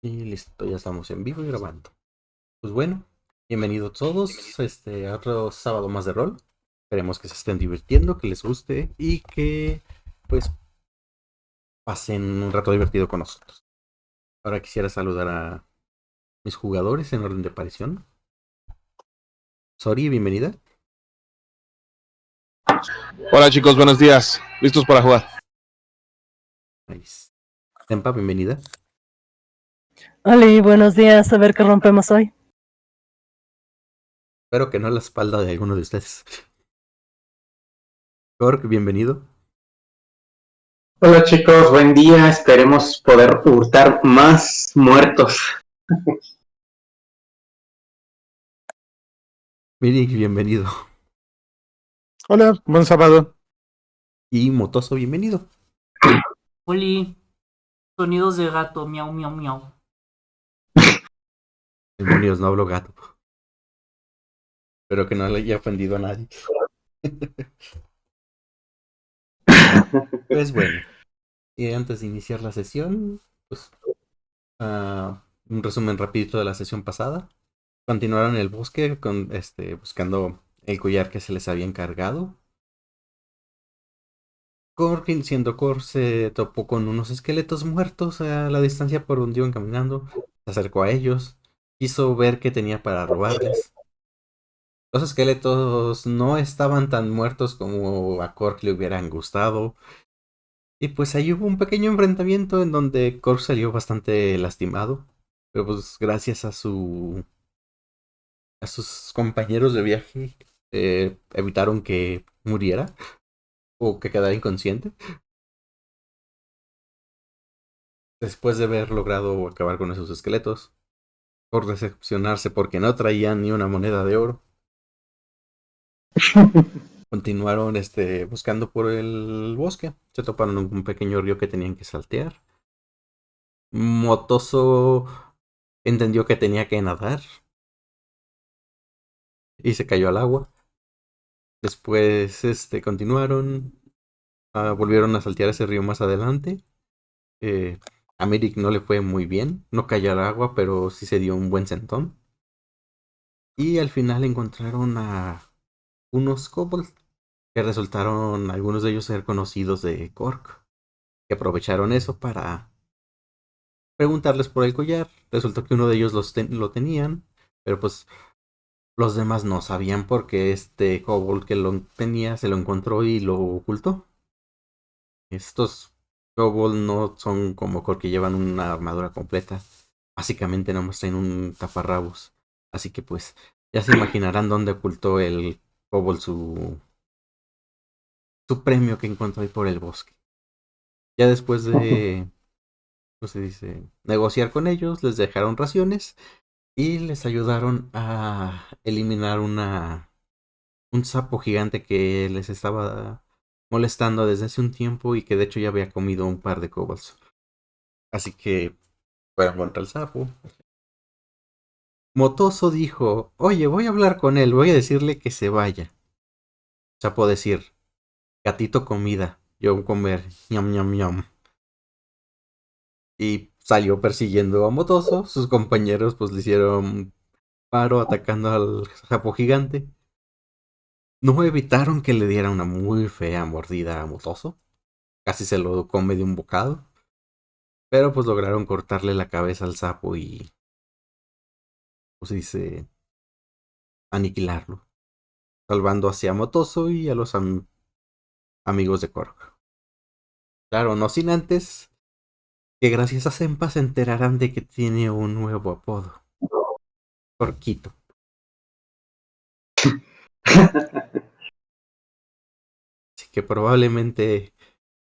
Y listo, ya estamos en vivo y grabando. Pues bueno, bienvenidos todos a otro sábado más de rol. Esperemos que se estén divirtiendo, que les guste y que pues pasen un rato divertido con nosotros. Ahora quisiera saludar a mis jugadores en orden de aparición. Sori, bienvenida. Hola chicos, buenos días. ¿Listos para jugar? Nice. Tempa, bienvenida. Hola, buenos días. A ver qué rompemos hoy. Espero que no a la espalda de alguno de ustedes. Cork, bienvenido. Hola chicos, buen día. Esperemos poder hurtar más muertos. Mirik, bienvenido. Hola, buen sábado. Y Motoso, bienvenido. Oli, sonidos de gato, miau, miau, miau. Demonios, no hablo gato. Espero que no le haya ofendido a nadie. Pues bueno, y antes de iniciar la sesión, pues un resumen rapidito de la sesión pasada. Continuaron en el bosque con buscando el collar que se les había encargado. Corkin, siendo Cor, se topó con unos esqueletos muertos a la distancia por donde iban caminando. Se acercó a ellos, quiso ver qué tenía para robarles. Los esqueletos no estaban tan muertos como a Cork le hubieran gustado. Y pues ahí hubo un pequeño enfrentamiento en donde Cork salió bastante lastimado. Pero pues gracias a sus compañeros de viaje evitaron que muriera o que quedara inconsciente. Después de haber logrado acabar con esos esqueletos, por decepcionarse porque no traían ni una moneda de oro, continuaron buscando por el bosque. Se toparon un pequeño río que tenían que saltear. Motoso entendió que tenía que nadar y se cayó al agua. Después continuaron, volvieron a saltear ese río más adelante. A Merrick no le fue muy bien, no cayó al agua, pero sí se dio un buen sentón. Y al final encontraron a unos kobolds que resultaron algunos de ellos ser conocidos de Cork, que aprovecharon eso para preguntarles por el collar. Resultó que uno de ellos lo tenían, pero pues los demás no sabían porque este kobold que lo tenía se lo encontró y lo ocultó. Estos kobold no son como Cork que llevan una armadura completa. Básicamente nomás traen un taparrabos. Así que pues ya se imaginarán dónde ocultó el kobold su premio que encontró ahí por el bosque. Ya después de, ¿cómo se dice? Negociar con ellos, les dejaron raciones y les ayudaron a eliminar un sapo gigante que les estaba molestando desde hace un tiempo y que de hecho ya había comido un par de kobolds. Así que fueron contra el sapo. Motoso dijo, oye, voy a hablar con él, voy a decirle que se vaya. Sapo decir, gatito comida, yo comer, ñam ñam ñam. Y salió persiguiendo a Motoso, sus compañeros pues le hicieron paro atacando al sapo gigante. No evitaron que le diera una muy fea mordida a Motoso, casi se lo come de un bocado, pero pues lograron cortarle la cabeza al sapo y, pues dice, aniquilarlo, salvando así a Motoso y a los amigos de Korg. Claro, no sin antes que gracias a Senpa se enterarán de que tiene un nuevo apodo. Corquito. Así que probablemente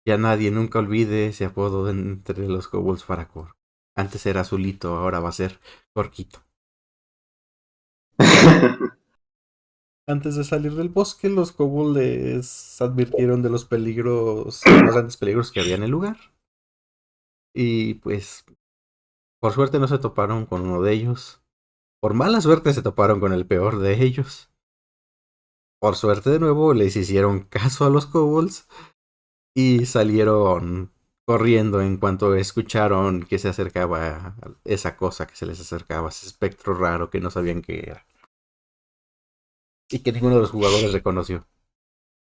ya nadie nunca olvide ese apodo entre los kobolds para Korg. Antes era Azulito, ahora va a ser Corquito. Antes de salir del bosque, los kobolds les advirtieron de los peligros, los más grandes peligros que había en el lugar. Y pues, por suerte no se toparon con uno de ellos. Por mala suerte se toparon con el peor de ellos. Por suerte de nuevo les hicieron caso a los kobolds y salieron corriendo en cuanto escucharon que se acercaba esa cosa que se les acercaba, ese espectro raro que no sabían qué era. Y que ninguno de los jugadores reconoció.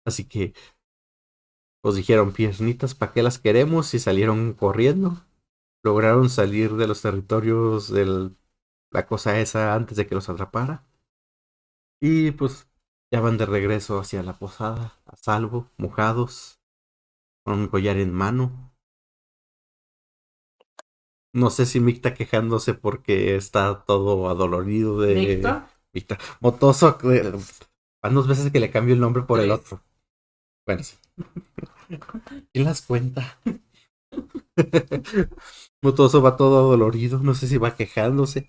Así que pues dijeron, piernitas, ¿para qué las queremos? Y salieron corriendo. Lograron salir de los territorios de la cosa esa antes de que los atrapara. Y pues ya van de regreso hacia la posada, a salvo, mojados, con un collar en mano. No sé si Mick está quejándose porque está todo adolorido de... ¿Victa? Victa. Motoso, van 2 veces que le cambio el nombre por el 3. otro. Bueno, sí. ¿Quién las cuenta? Motoso va todo adolorido, no sé si va quejándose.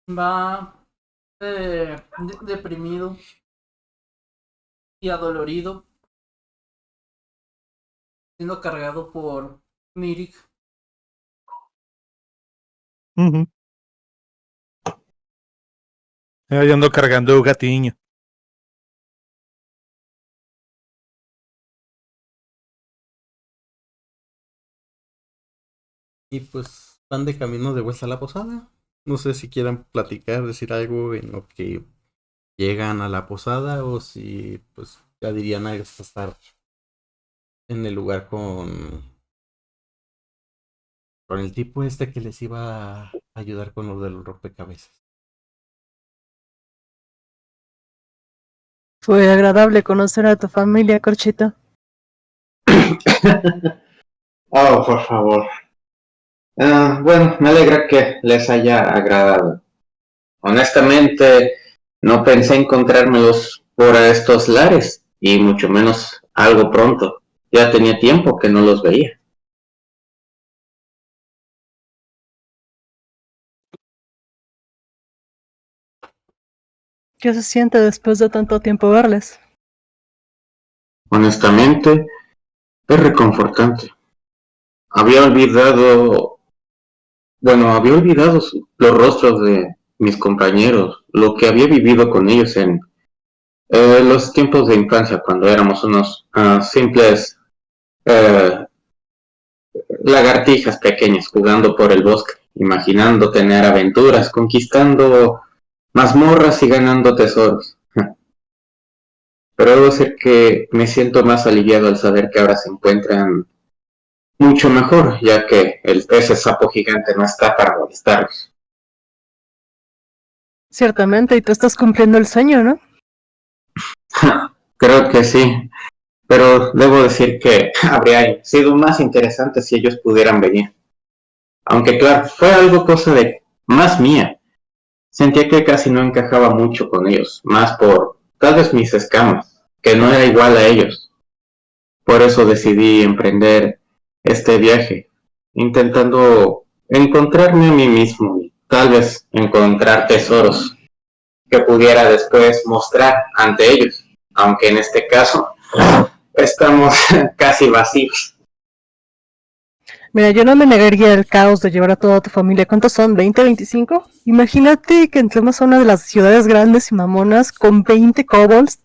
Va deprimido y adolorido, siendo cargado por Mirik. Ujú. Ahí ando cargando un gatiño. Y pues van de camino de vuelta a la posada. No sé si quieran platicar, decir algo en lo que llegan a la posada o si pues ya dirían algo hasta estar en el lugar con el tipo este que les iba a ayudar con lo del rompecabezas. Fue agradable conocer a tu familia, Corchito. Oh, por favor. Bueno, me alegra que les haya agradado. Honestamente, no pensé encontrármelos por estos lares, y mucho menos algo pronto. Ya tenía tiempo que no los veía. ¿Qué se siente después de tanto tiempo verles? Honestamente, es reconfortante. Había olvidado, había olvidado los rostros de mis compañeros, lo que había vivido con ellos en los tiempos de infancia, cuando éramos unos simples eh, lagartijas pequeñas jugando por el bosque, imaginando tener aventuras, conquistando mazmorras y ganando tesoros. Pero debo decir que me siento más aliviado al saber que ahora se encuentran mucho mejor, ya que ese sapo gigante no está para molestarlos. Ciertamente, y tú estás cumpliendo el sueño, ¿no? Creo que sí, pero debo decir que habría sido más interesante si ellos pudieran venir. Aunque claro, fue algo cosa de más mía. Sentía que casi no encajaba mucho con ellos, más por tal vez mis escamas, que no era igual a ellos. Por eso decidí emprender este viaje, intentando encontrarme a mí mismo y tal vez encontrar tesoros que pudiera después mostrar ante ellos, aunque en este caso estamos casi vacíos. Mira, yo no me negaría al caos de llevar a toda tu familia. ¿Cuántos son? ¿20, 25? Imagínate que entremos a una de las ciudades grandes y mamonas con 20 kobolds.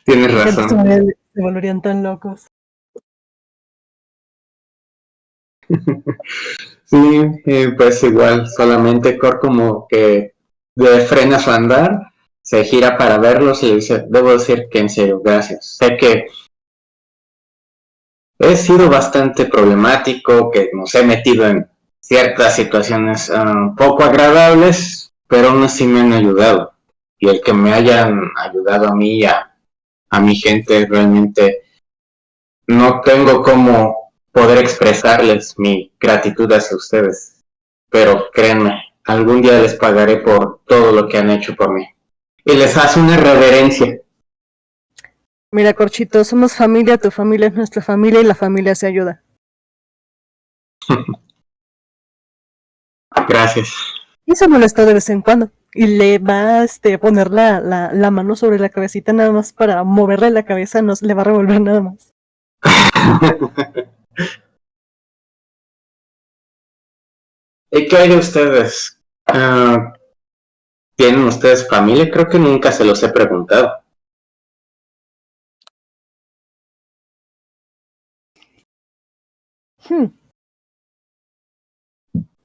Tienes La gente razón. se volverían tan locos. Sí, pues igual, solamente Cor como que frena su andar, se gira para verlos y le dice, debo decir que en serio, gracias. Sé que he sido bastante problemático, que nos he metido en ciertas situaciones poco agradables, pero aún así me han ayudado. Y el que me hayan ayudado a mí y a mi gente, realmente no tengo cómo poder expresarles mi gratitud hacia ustedes. Pero créanme, algún día les pagaré por todo lo que han hecho por mí. Y les hace una reverencia. Mira, Corchito, somos familia, tu familia es nuestra familia y la familia se ayuda. Gracias. Y se molesta de vez en cuando. Y le va a poner la mano sobre la cabecita nada más para moverle la cabeza, no se le va a revolver nada más. ¿Y qué hay de ustedes? ¿Tienen ustedes familia? Creo que nunca se los he preguntado. Hmm.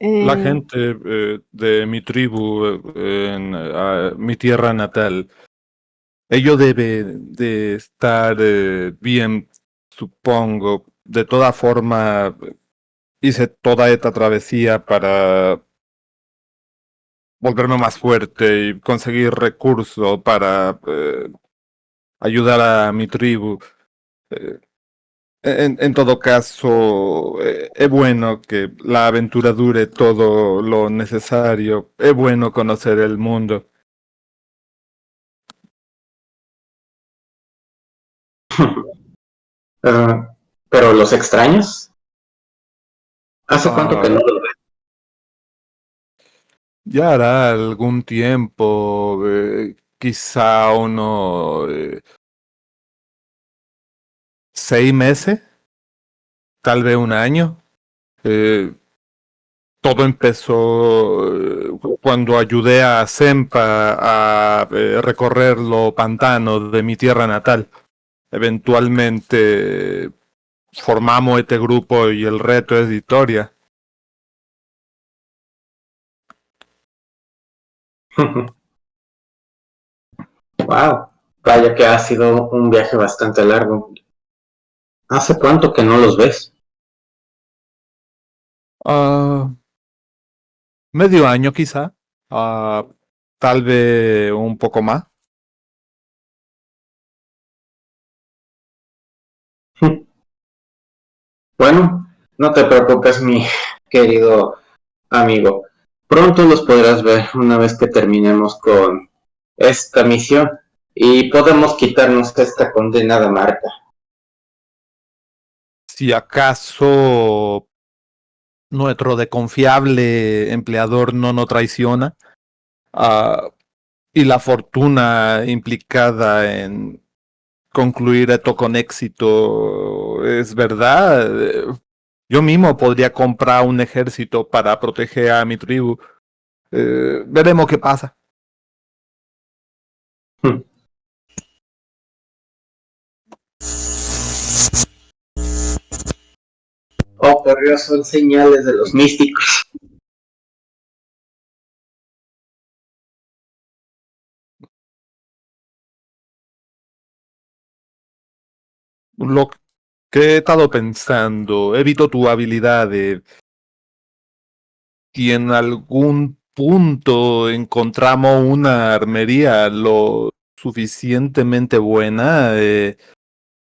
La Eh, gente de mi tribu, en mi tierra natal, ello debe de estar bien, supongo. De toda forma, hice toda esta travesía para volverme más fuerte y conseguir recursos para ayudar a mi tribu. Eh, en todo caso, es bueno que la aventura dure todo lo necesario. Es bueno conocer el mundo. Ah, ¿pero los extrañas? ¿Hace cuánto que no Ah, los ves? ya hará algún tiempo, quizá unos 6 meses, tal vez un año. Eh, Todo empezó cuando ayudé a Sempa a recorrer los pantanos de mi tierra natal. Eventualmente formamos este grupo y el reto es historia. Wow, vaya que ha sido un viaje bastante largo. ¿Hace cuánto que no los ves? Ah, medio año quizá, ah, tal vez un poco más. Bueno, no te preocupes, mi querido amigo. Pronto los podrás ver una vez que terminemos con esta misión y podemos quitarnos esta condenada marca. Si acaso nuestro de confiable empleador no nos traiciona, ah, y la fortuna implicada en concluir esto con éxito es verdad. Yo mismo podría comprar un ejército para proteger a mi tribu. Veremos qué pasa. Oh, por Dios, son señales de los místicos. Lo que he estado pensando, he visto tu habilidad de si en algún punto encontramos una armería lo suficientemente buena,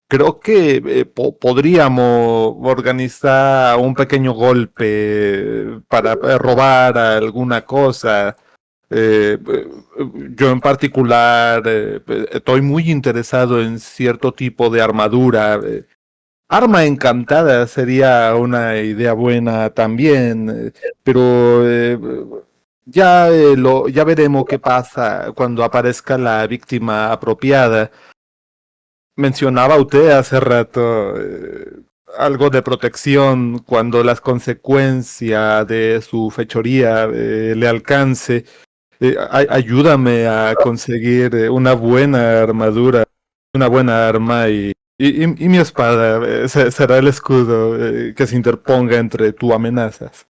creo que podríamos organizar un pequeño golpe para robar alguna cosa. Yo en particular estoy muy interesado en cierto tipo de armadura. Arma encantada sería una idea buena también, pero ya veremos qué pasa cuando aparezca la víctima apropiada. Mencionaba usted hace rato algo de protección cuando las consecuencias de su fechoría le alcance. Ayúdame a conseguir una buena armadura, una buena arma y mi espada será el escudo que se interponga entre tus amenazas.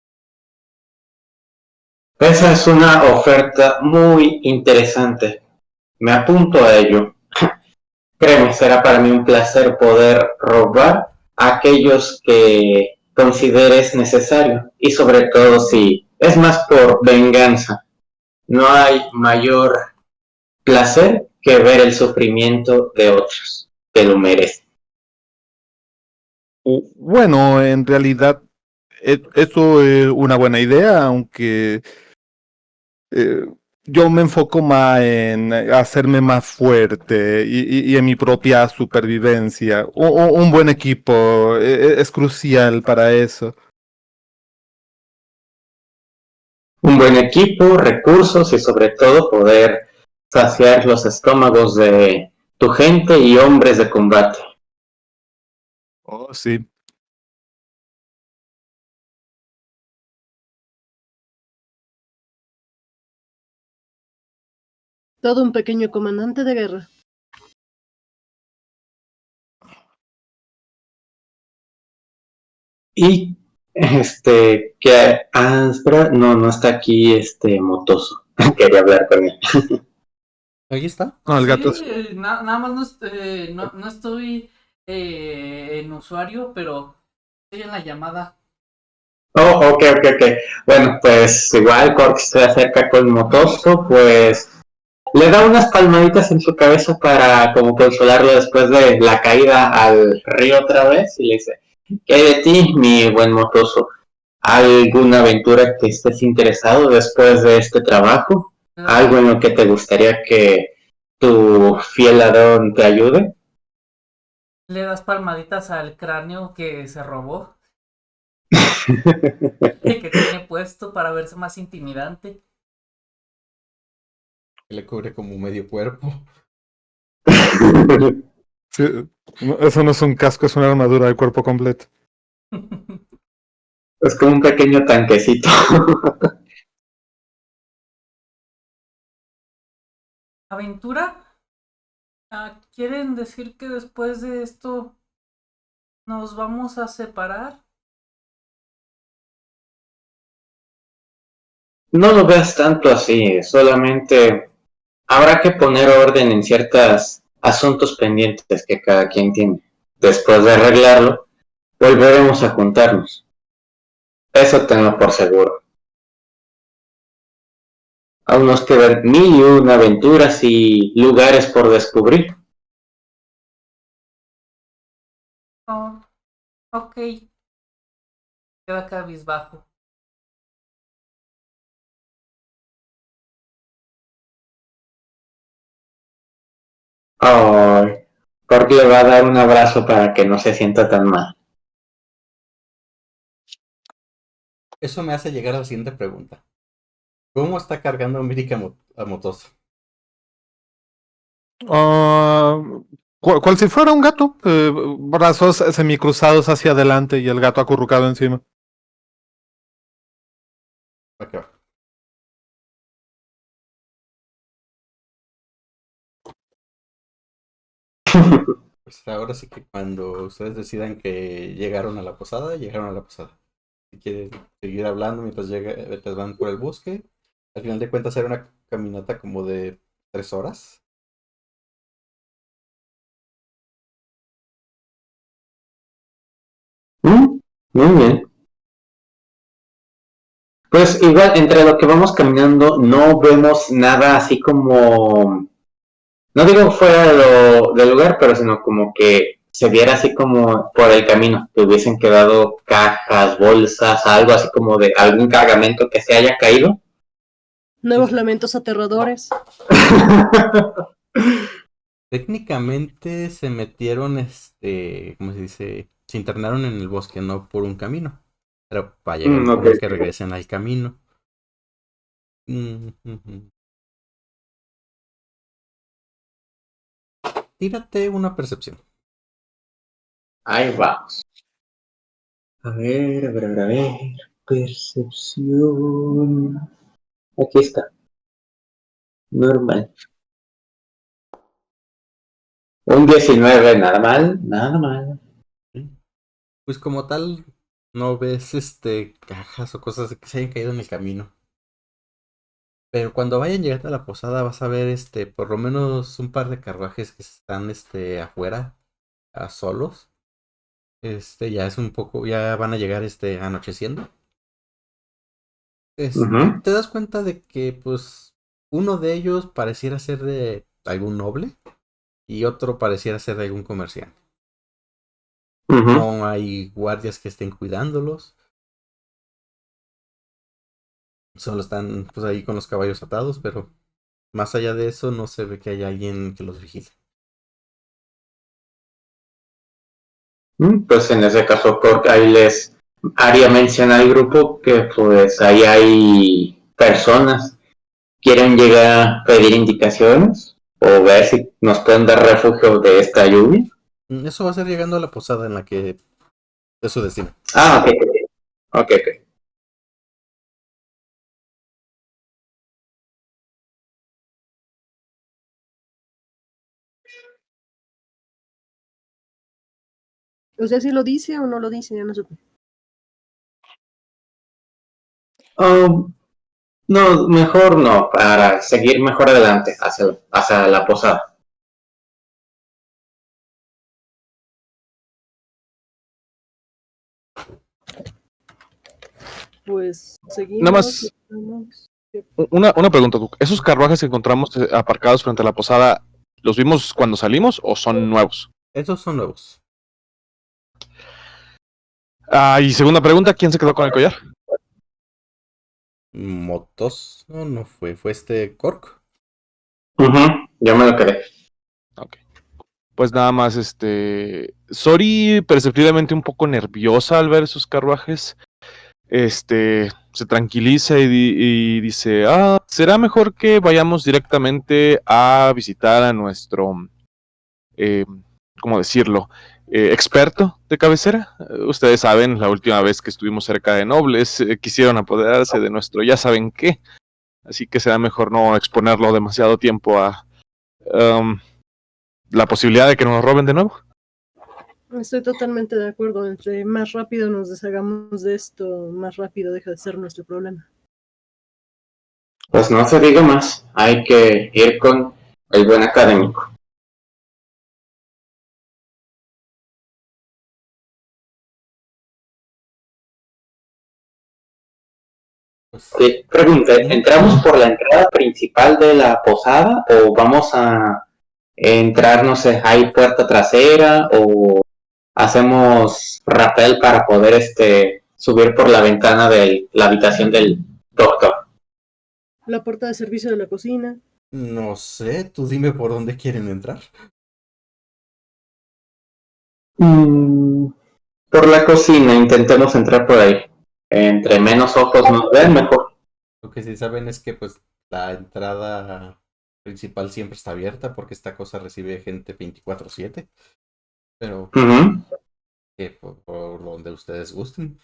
Esa es una oferta muy interesante. Me apunto a ello. Créeme, será para mí un placer poder robar a aquellos que consideres necesario y sobre todo si es más por venganza. No hay mayor placer que ver el sufrimiento de otros. Te lo mereces. Bueno, en realidad eso es una buena idea, aunque eh, yo me enfoco más en hacerme más fuerte y en mi propia supervivencia. Un buen equipo es crucial para eso. Un buen equipo, recursos y sobre todo poder saciar los estómagos de tu gente y hombres de combate. Oh, sí. Todo un pequeño comandante de guerra. Y espera, no está aquí Motoso. Quería hablar con él. Ahí está. No, el Sí, gato. nada más no estoy en usuario, pero estoy en la llamada. Oh, ok. Bueno, pues igual Cork se acerca con Motoso, pues le da unas palmaditas en su cabeza para como consolarlo después de la caída al río otra vez y le dice, ¿qué hay de ti, mi buen Motoso? ¿Alguna aventura que estés interesado después de este trabajo? ¿Algo en lo que te gustaría que tu fiel ladrón te ayude? Le das palmaditas al cráneo que se robó, que tiene puesto para verse más intimidante. Que le cubre como medio cuerpo. Sí, eso no es un casco, es una armadura de cuerpo completo. Es como un pequeño tanquecito. ¿Aventura? ¿Quieren decir que después de esto nos vamos a separar? No lo veas tanto así, solamente habrá que poner orden en ciertos asuntos pendientes que cada quien tiene. Después de arreglarlo, volveremos a juntarnos. Eso tenlo por seguro. Aún nos quedan mil y una aventuras y lugares por descubrir. Oh, ok. Queda cabizbajo. Ay, Cork le va a dar un abrazo para que no se sienta tan mal. Eso me hace llegar a la siguiente pregunta. ¿Cómo está cargando América a Motoso? Ah, cual si fuera un gato, brazos semicruzados hacia adelante y el gato acurrucado encima. ¿Para qué va? Pues ahora sí que cuando ustedes decidan que llegaron a la posada, llegaron a la posada. Si quieren seguir hablando mientras van por el bosque, al final de cuentas era una caminata como de 3 horas. Muy bien. Pues igual, entre lo que vamos caminando, no vemos nada así como, no digo fuera del lugar, pero sino como que se viera así como por el camino, que hubiesen quedado cajas, bolsas, algo así como de algún cargamento que se haya caído. Nuevos lamentos aterradores. Técnicamente se metieron, ¿cómo se dice? Se internaron en el bosque, no por un camino. Pero va a llegar un Ok. punto en el que regresen al camino. Ujú. Tírate una percepción. Ahí vamos. A ver. Percepción. Aquí está. Normal. Un 19, nada mal, nada mal. ¿Sí? Pues como tal, no ves cajas o cosas que se hayan caído en el camino. Pero cuando vayan llegando a la posada vas a ver por lo menos un par de carruajes que están afuera, solos. Ya es un poco, ya van a llegar anocheciendo. Ujú. Te das cuenta de que pues uno de ellos pareciera ser de algún noble y otro pareciera ser de algún comerciante. Ujú. No hay guardias que estén cuidándolos. Solo están pues ahí con los caballos atados, pero más allá de eso no se ve que haya alguien que los vigile. Pues en ese caso, Cork ahí les haría mención al grupo que pues ahí hay personas quieren llegar a pedir indicaciones o ver si nos pueden dar refugio de esta lluvia. Eso va a ser llegando a la posada en la que es su destino. Ah, ok, ok. O sea, si lo dice o no lo dice, ya no supe. Oh, no, mejor no, para seguir mejor adelante hacia la posada. Pues Nada seguimos. más, una pregunta, Duke. ¿Esos carruajes que encontramos aparcados frente a la posada, los vimos cuando salimos o son nuevos? Esos son nuevos. Ah, y segunda pregunta, ¿quién se quedó con el collar? Motos, no, no fue, fue este Cork. Yo me lo quedé. Ok. Pues nada más, Sori perceptiblemente un poco nerviosa al ver esos carruajes. Se tranquiliza y dice, será mejor que vayamos directamente a visitar a nuestro, eh, ¿cómo decirlo? Experto de cabecera. Ustedes saben, la última vez que estuvimos cerca de Nobles, quisieron apoderarse de nuestro ya saben qué. Así que será mejor no exponerlo demasiado tiempo a um, la posibilidad de que nos roben de nuevo. Estoy totalmente de acuerdo. Entre más rápido nos deshagamos de esto, más rápido deja de ser nuestro problema. Pues no se diga más, hay que ir con el buen académico. Pues, Sí, pregunta, ¿entramos por la entrada principal de la posada o vamos a entrar, no sé, hay puerta trasera o hacemos rappel para poder subir por la ventana de la habitación del doctor? La puerta de servicio de la cocina. no sé, tú dime por dónde quieren entrar. Mm, por la cocina, intentemos entrar por ahí. Entre menos ojos nos ven, mejor. Lo que sí saben es que pues la entrada principal siempre está abierta porque esta cosa recibe gente 24/7. Pero Ujú. que por donde ustedes gusten.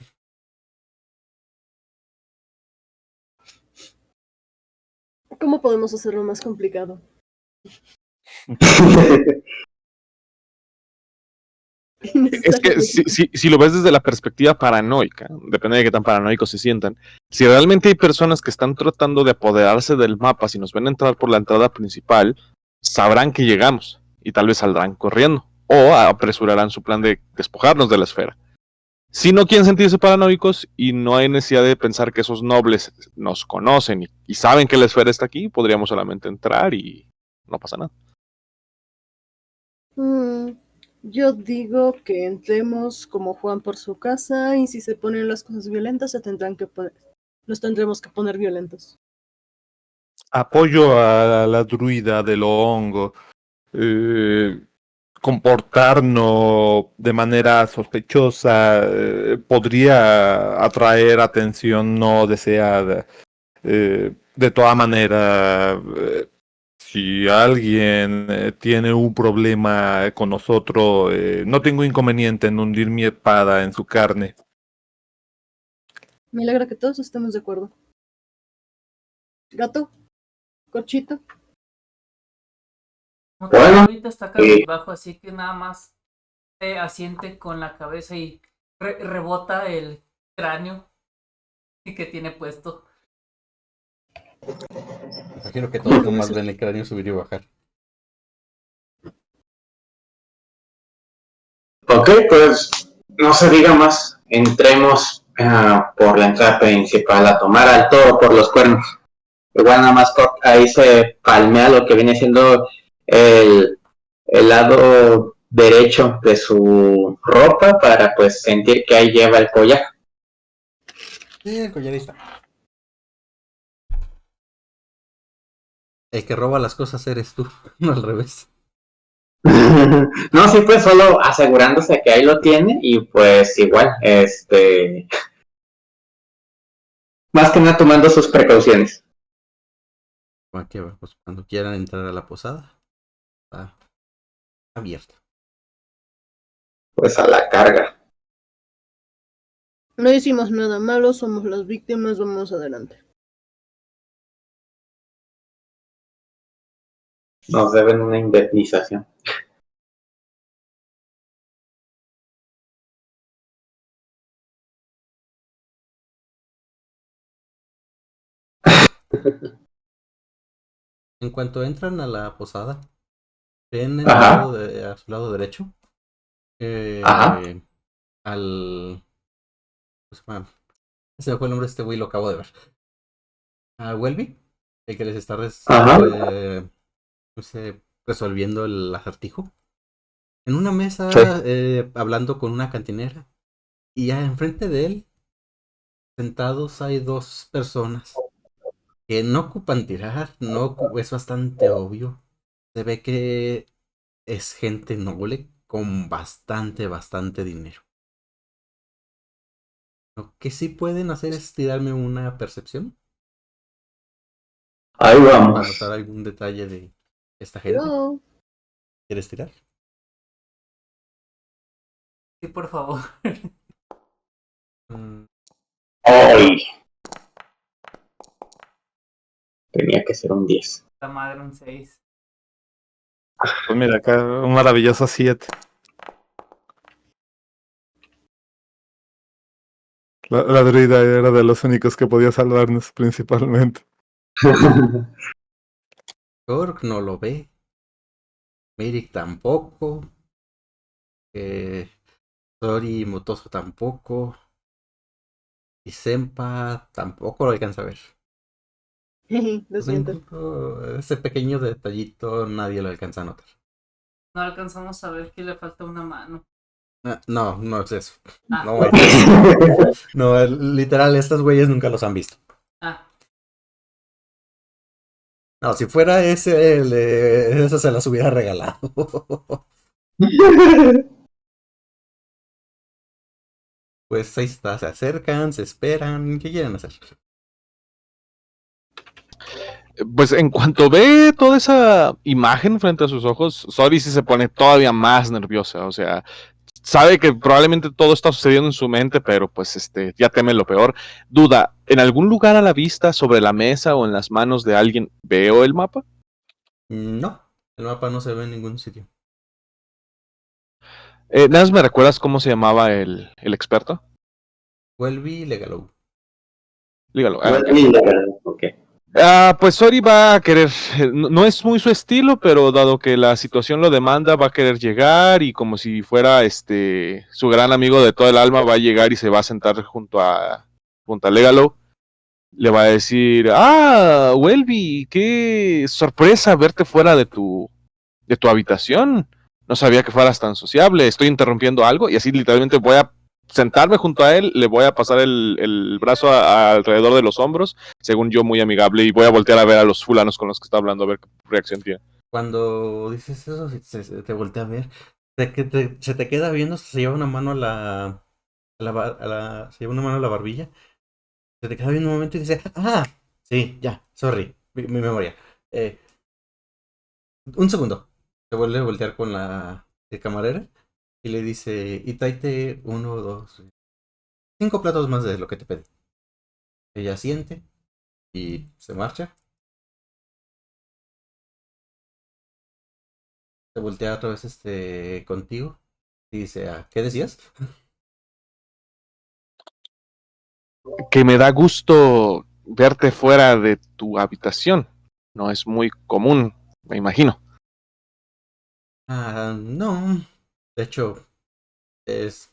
¿Cómo podemos hacerlo más complicado? Es que si lo ves desde la perspectiva paranoica, depende de qué tan paranoicos se sientan, si realmente hay personas que están tratando de apoderarse del mapa, si nos ven entrar por la entrada principal, sabrán que llegamos y tal vez saldrán corriendo o apresurarán su plan de despojarnos de la esfera. Si no quieren sentirse paranoicos y no hay necesidad de pensar que esos nobles nos conocen y saben que la esfera está aquí, podríamos solamente entrar y no pasa nada. Mm, yo digo que entremos como Juan por su casa y si se ponen las cosas violentas nos tendremos que poner violentos. Apoyo a la druida del hongo. eh, Comportarnos de manera sospechosa podría atraer atención no deseada. De toda manera, si alguien tiene un problema con nosotros, no tengo inconveniente en hundir mi espada en su carne. Me alegra que todos estemos de acuerdo. Gato, Corchito. Motor Bueno, ahorita está cabizbajo, así que nada más se asiente con la cabeza y rebota el cráneo que tiene puesto. Imagino que todos Como nomás eso. ven el cráneo subir y bajar. ok, pues no se diga más. Entremos por la entrada principal a tomar al toro por los cuernos. Igual nada más ahí se palmea lo que viene siendo el, el lado derecho de su ropa para pues sentir que ahí lleva el collar. Sí, el collarista. El que roba las cosas eres tú, no al revés. No, sí, pues solo asegurándose que ahí lo tiene y pues igual, más que nada tomando sus precauciones. Aquí, pues, cuando quieran entrar a la posada, está abierta. Pues a la carga. No hicimos nada malo, somos las víctimas, vamos adelante. Nos deben una indemnización. En cuanto entran a la posada, ven Ajá, a su lado derecho ajá, eh, al... ¿Cómo se llama? Se me fue el nombre de este güey, lo acabo de ver. A Welby, el que les está ajá. no sé, resolviendo el acertijo. En una Sí. mesa, hablando con una cantinera. Y ya enfrente de él, sentados, hay dos personas que no ocupan tirar, es bastante obvio. Se ve que es gente noble con bastante dinero. Lo que sí pueden hacer es tirarme una percepción Ahí para notar vamos. algún detalle de esta gente. No. ¿Quieres tirar? Sí, por favor. Mm, Hoy tenía que ser un 10. La madre un 6. Pues mira, acá un maravilloso 7. La druida era de los únicos que podía salvarnos principalmente. York no lo ve. Merrick tampoco. Eh, Tori y Motoso tampoco. Y Senpa tampoco lo alcanza a ver. Lo Pues siento. ese pequeño detallito nadie lo alcanza a notar. No alcanzamos a ver que le falta una mano. No, no es eso. Ah, No es eso. No, literal, estos güeyes nunca los han visto. ah. No, si fuera ese, esa se las hubiera regalado. Pues ahí está, se acercan, se esperan. ¿Qué quieren hacer? Pues en cuanto ve toda esa imagen frente a sus ojos, Sori sí se pone todavía más nerviosa. O sea, sabe que probablemente todo está sucediendo en su mente, pero pues ya teme lo peor. Duda, ¿en algún lugar a la vista, sobre la mesa o en las manos de alguien, veo el mapa? No, el mapa no se ve en ningún sitio. Nada más me recuerdas cómo se llamaba el experto. Welby Legalow. Dígalo. Ok. Ok. Pues Sori va a querer, no es muy su estilo, pero dado que la situación lo demanda, va a querer llegar y como si fuera su gran amigo de todo el alma, va a llegar y se va a sentar junto a Legalo. Le va a decir, Welby, qué sorpresa verte fuera de tu habitación. No sabía que fueras tan sociable, estoy interrumpiendo algo y así literalmente voy a sentarme junto a él, le voy a pasar el brazo alrededor de los hombros, según yo muy amigable, y voy a voltear a ver a los fulanos con los que está hablando, a ver qué reacción tiene. Cuando dices eso, se te voltea a ver. Se te queda viendo, se lleva una mano se lleva una mano a la barbilla. Se te queda viendo un momento y dice, sí, ya, sorry, mi memoria. Eh, un segundo. Se vuelve a voltear con la camarera y le dice, y tráete uno, dos, 5 platos más de lo que te pedí. Ella siente y se marcha. Se voltea otra vez contigo y dice, ¿qué decías? Que me da gusto verte fuera de tu habitación. No es muy común, me imagino. No. De hecho, es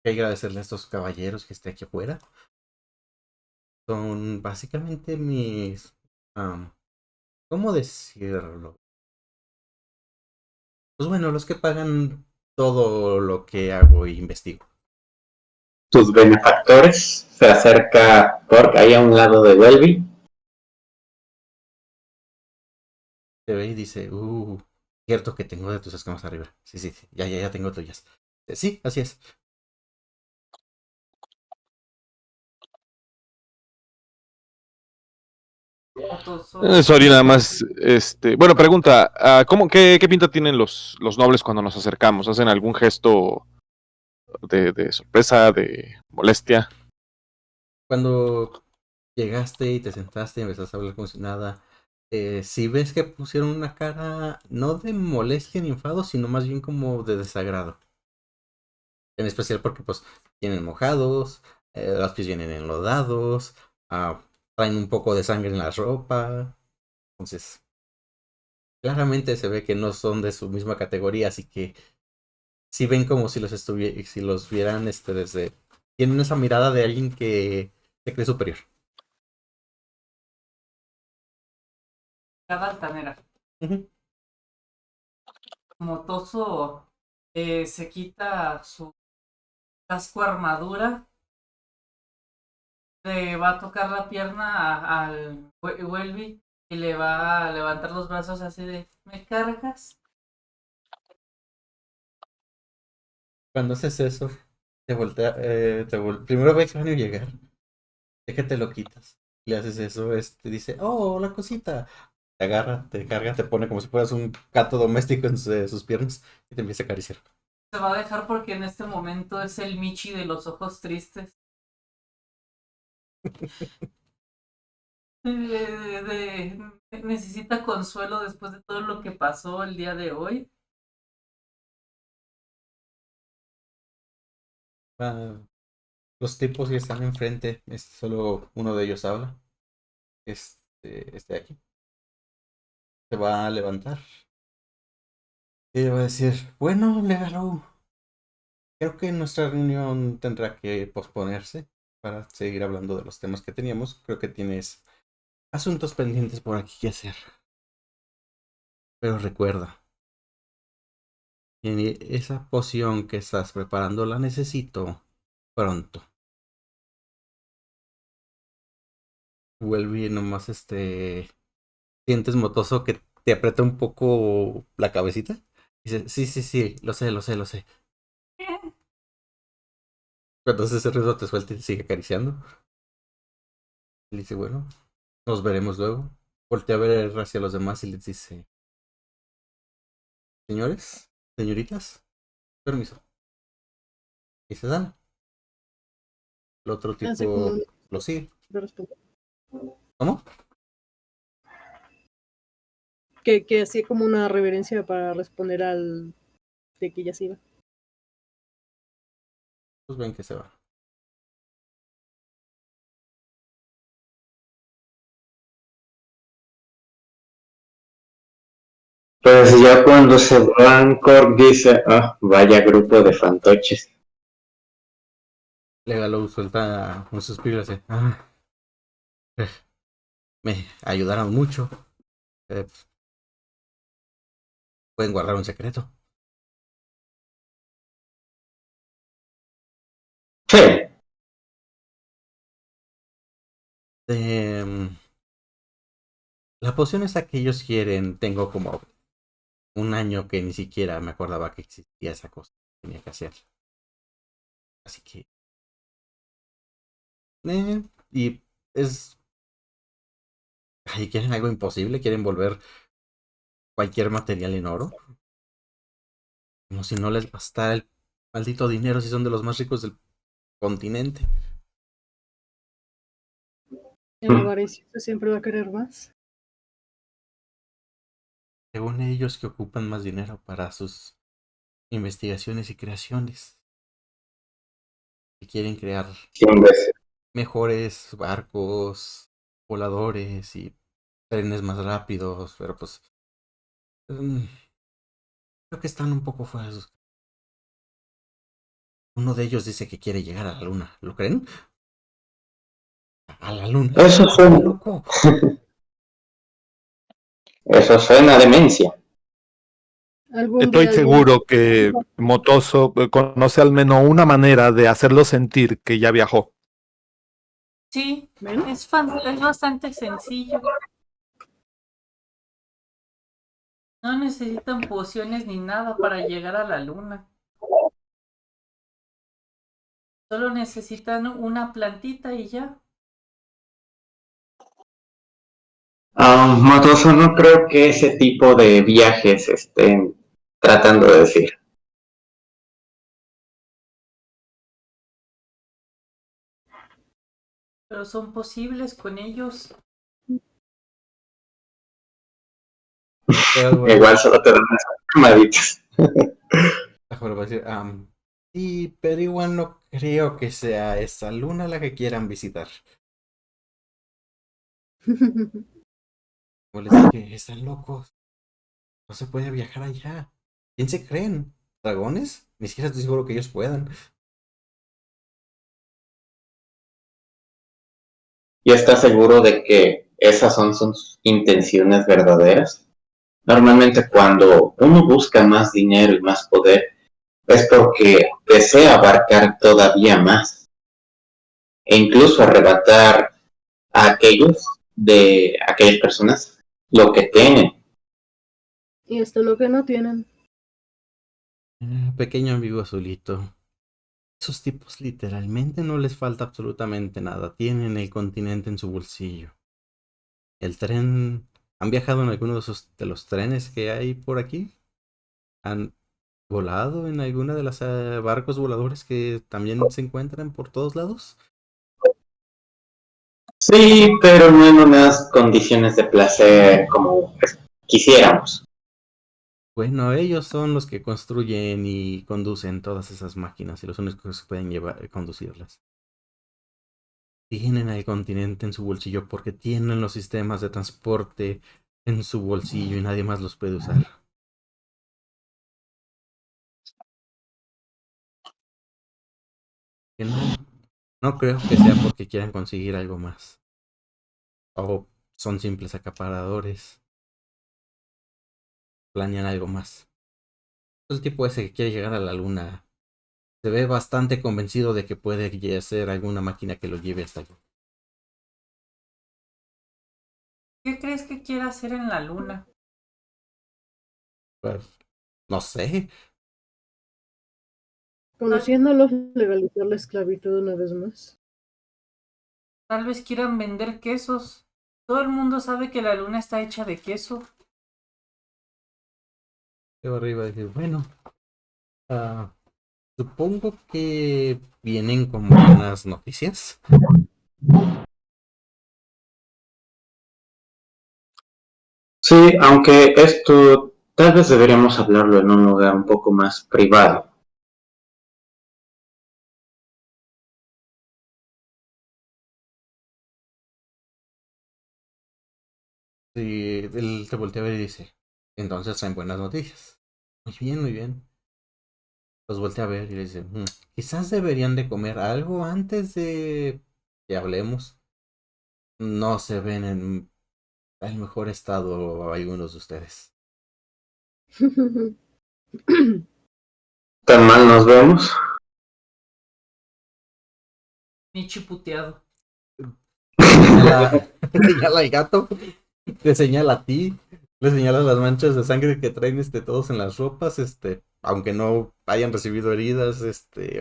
que agradecerle a estos caballeros que estén aquí afuera. Son básicamente ¿cómo decirlo? Pues bueno, los que pagan todo lo que hago e investigo. Tus benefactores. Se acerca Cork ahí a un lado de Welby. Te ve y dice, cierto que tengo de tus escamas arriba. Sí, sí, sí, ya tengo tuyas. Sí, así es. Motoso. Sorry, nada más, bueno, pregunta, qué pinta tienen los nobles cuando nos acercamos? ¿Hacen algún gesto de sorpresa, de molestia? Cuando llegaste y te sentaste y empezaste a hablar como si nada, si ves que pusieron una cara no de molestia ni enfado, sino más bien como de desagrado. En especial porque pues tienen mojados, los pies vienen enlodados, traen un poco de sangre en la ropa. Entonces, claramente se ve que no son de su misma categoría, así que sí ven como si si los vieran desde... Tienen esa mirada de alguien que se cree superior. Cada altanera. Ujú. Motoso se quita su casco armadura. Le va a tocar la pierna al Welby y le va a levantar los brazos así de ¿me cargas? Cuando haces eso, te voltea, primero ve Cráneo llegar, es que te lo quitas. Le haces eso, dice, oh, la cosita. Te agarra, te carga, te pone como si fueras un gato doméstico en sus piernas y te empieza a acariciar. Se va a dejar porque en este momento es el Michi de los ojos tristes. Necesita consuelo después de todo lo que pasó el día de hoy. Ah, los tipos que están enfrente, solo uno de ellos habla. Este de aquí. Se va a levantar. Y va a decir, bueno, Legalo, creo que nuestra reunión tendrá que posponerse para seguir hablando de los temas que teníamos. Creo que tienes asuntos pendientes por aquí que hacer. Pero recuerda, que esa poción que estás preparando la necesito pronto. Vuelve y nomás sientes motoso que te aprieta un poco la cabecita. Dice, sí, sí, sí, lo sé, lo sé, lo sé. Entonces ese ruido te suelta y te sigue acariciando. Y dice, bueno, nos veremos luego. Voltea a ver hacia los demás y les dice, señores, señoritas, permiso. Y se dan. El otro Hace como tipo un... lo sigue. de respeto. ¿Cómo? Que hacía como una reverencia para responder al de que ya se iba. Pues ven que se va. Pues ya cuando se van, Korg dice, ah, vaya grupo de fantoches. Legalo suelta un suspiro y dice, ah, eh, me ayudaron mucho. Eh, Pueden guardar un secreto. Sí, Em, la poción esa que ellos quieren, tengo como un año que ni siquiera me acordaba que existía esa cosa. Tenía que hacer. Así que... y es... ay, ¿quieren algo imposible? ¿Quieren volver cualquier material en oro? Como si no les bastara el maldito dinero si son de los más ricos del continente. El avaricioso siempre va a querer más. Según ellos que ocupan más dinero para sus investigaciones y creaciones. Y quieren crear 100 veces. mejores barcos, voladores y trenes más rápidos, pero pues mm, creo que están un poco fuera de sus... Uno de ellos dice que quiere llegar a la luna. ¿Lo creen? A la luna. Eso Está suena, loco. eso suena a demencia. Algún Estoy día algún... seguro que Motoso conoce al menos una manera de hacerlo sentir que ya viajó. Sí, ¿Ven? es bastante sencillo. No necesitan pociones ni nada para llegar a la luna. Solo necesitan una plantita y ya. Matoso, no creo que ese tipo de viajes estén tratando de decir. Pero son posibles con ellos. Pero va a Igual decir, solo te dan unas camaditas. mejor va a decir, sí, pero igual no creo que sea esa luna la que quieran visitar. Como les dije, están locos. No se puede viajar allá. ¿Quién se creen? ¿Dragones? Ni siquiera estoy seguro que ellos puedan. ¿Y estás seguro de que esas son sus intenciones verdaderas? Normalmente cuando uno busca más dinero y más poder es porque desea abarcar todavía más e incluso arrebatar a aquellos de aquellas personas lo que tienen. Y esto es lo que no tienen. Pequeño amigo azulito. Esos tipos literalmente no les falta absolutamente nada. Tienen el continente en su bolsillo. El tren... ¿Han viajado en alguno de los trenes que hay por aquí? ¿Han volado en alguna de las barcos voladores que también se encuentran por todos lados? Sí, pero no en unas condiciones de placer como quisiéramos. Bueno, ellos son los que construyen y conducen todas esas máquinas y los únicos que pueden conducirlas. Tienen el continente en su bolsillo porque tienen los sistemas de transporte en su bolsillo y nadie más los puede usar. Que no creo que sea porque quieran conseguir algo más. O son simples acaparadores. Planean algo más. El tipo ese que quiere llegar a la luna se ve bastante convencido de que puede hacer alguna máquina que lo lleve hasta allá. ¿Qué crees que quiere hacer en la luna? Pues, no sé. Conociéndolos, legalizar la esclavitud una vez más. Tal vez quieran vender quesos. Todo el mundo sabe que la luna está hecha de queso. Veo arriba y digo, bueno, ah, supongo que vienen con buenas noticias. Sí, aunque esto tal vez deberíamos hablarlo en un lugar un poco más privado. Y él te voltea a ver y dice, entonces traen buenas noticias. Muy bien, muy bien. Los voltea a ver y le dice, quizás deberían de comer algo antes de que hablemos. No se ven en el mejor estado algunos de ustedes. ¿Tan mal nos vemos? Ni chiputeado. Señala, señala al gato, te señala a ti, le señala las manchas de sangre que traen todos en las ropas, aunque no hayan recibido heridas,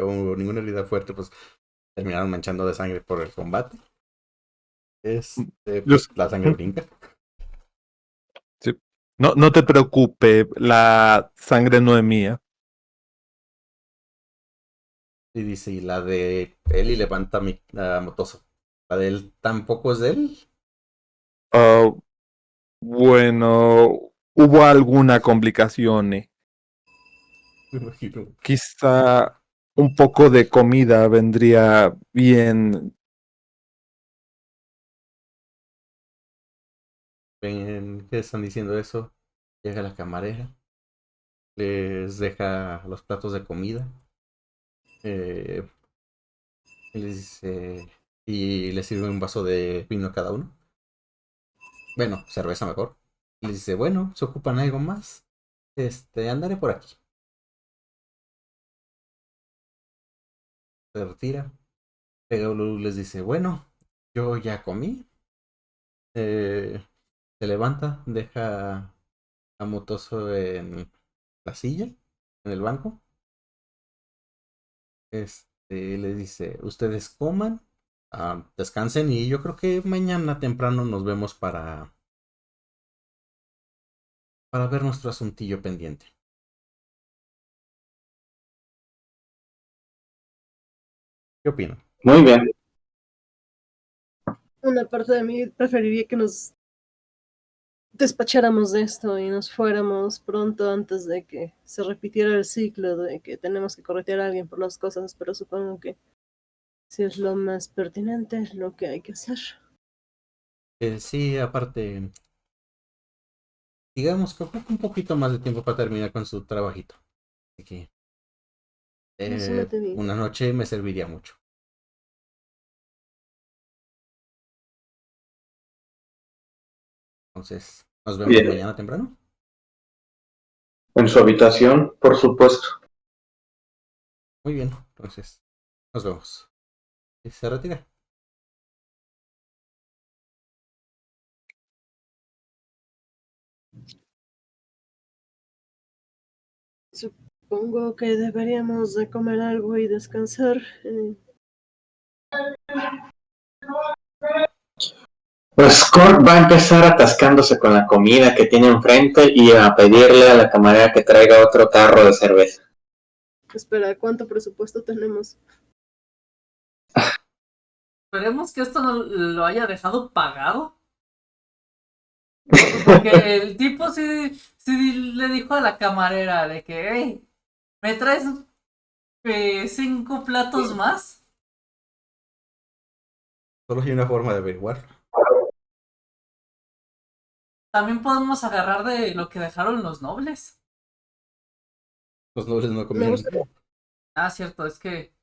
o ninguna herida fuerte, pues terminaron manchando de sangre por el combate. Yo Pues la sangre brinca. sí. No, no te preocupes, la sangre no es mía. Y dice, y la de él y levanta a Motoso. La de él tampoco es de él. Ah, bueno, hubo alguna complicación. Me imagino. Quizá un poco de comida vendría bien. Ven que están diciendo eso. Llega la camarera. Les deja los platos de comida. Eh, y les dice. Y les sirve un vaso de vino a cada uno. Bueno, cerveza mejor. Y les dice, bueno, ¿se ocupan algo más? Andaré por aquí. Se retira. Pero les dice, bueno, yo ya comí. Eh, Se levanta, deja a Motoso en la silla, en el banco. Le dice, ustedes coman, descansen y yo creo que mañana temprano nos vemos para ver nuestro asuntillo pendiente. ¿Qué opinan? Muy bien. Una parte de mí preferiría que nos despacháramos de esto y nos fuéramos pronto antes de que se repitiera el ciclo de que tenemos que corretear a alguien por las cosas, pero supongo que si es lo más pertinente, es lo que hay que hacer. Sí, aparte, digamos que ocupa un poquito más de tiempo para terminar con su trabajito. Así que Eso no te digo. una noche me serviría mucho. Entonces, nos vemos Bien. mañana temprano. En su habitación, por supuesto. Muy bien, entonces, nos vemos. Y se retira. Supongo que deberíamos de comer algo y descansar. Pues Kurt va a empezar atascándose con la comida que tiene enfrente y a pedirle a la camarera que traiga otro tarro de cerveza. Espera, ¿cuánto presupuesto tenemos? Esperemos que esto no lo haya dejado pagado. Porque el tipo sí le dijo a la camarera de que, hey, ¿me traes 5 platos más? Solo hay una forma de averiguar. También podemos agarrar de lo que dejaron los nobles. Los nobles no Me comieron. gustaría. Ah, cierto, es que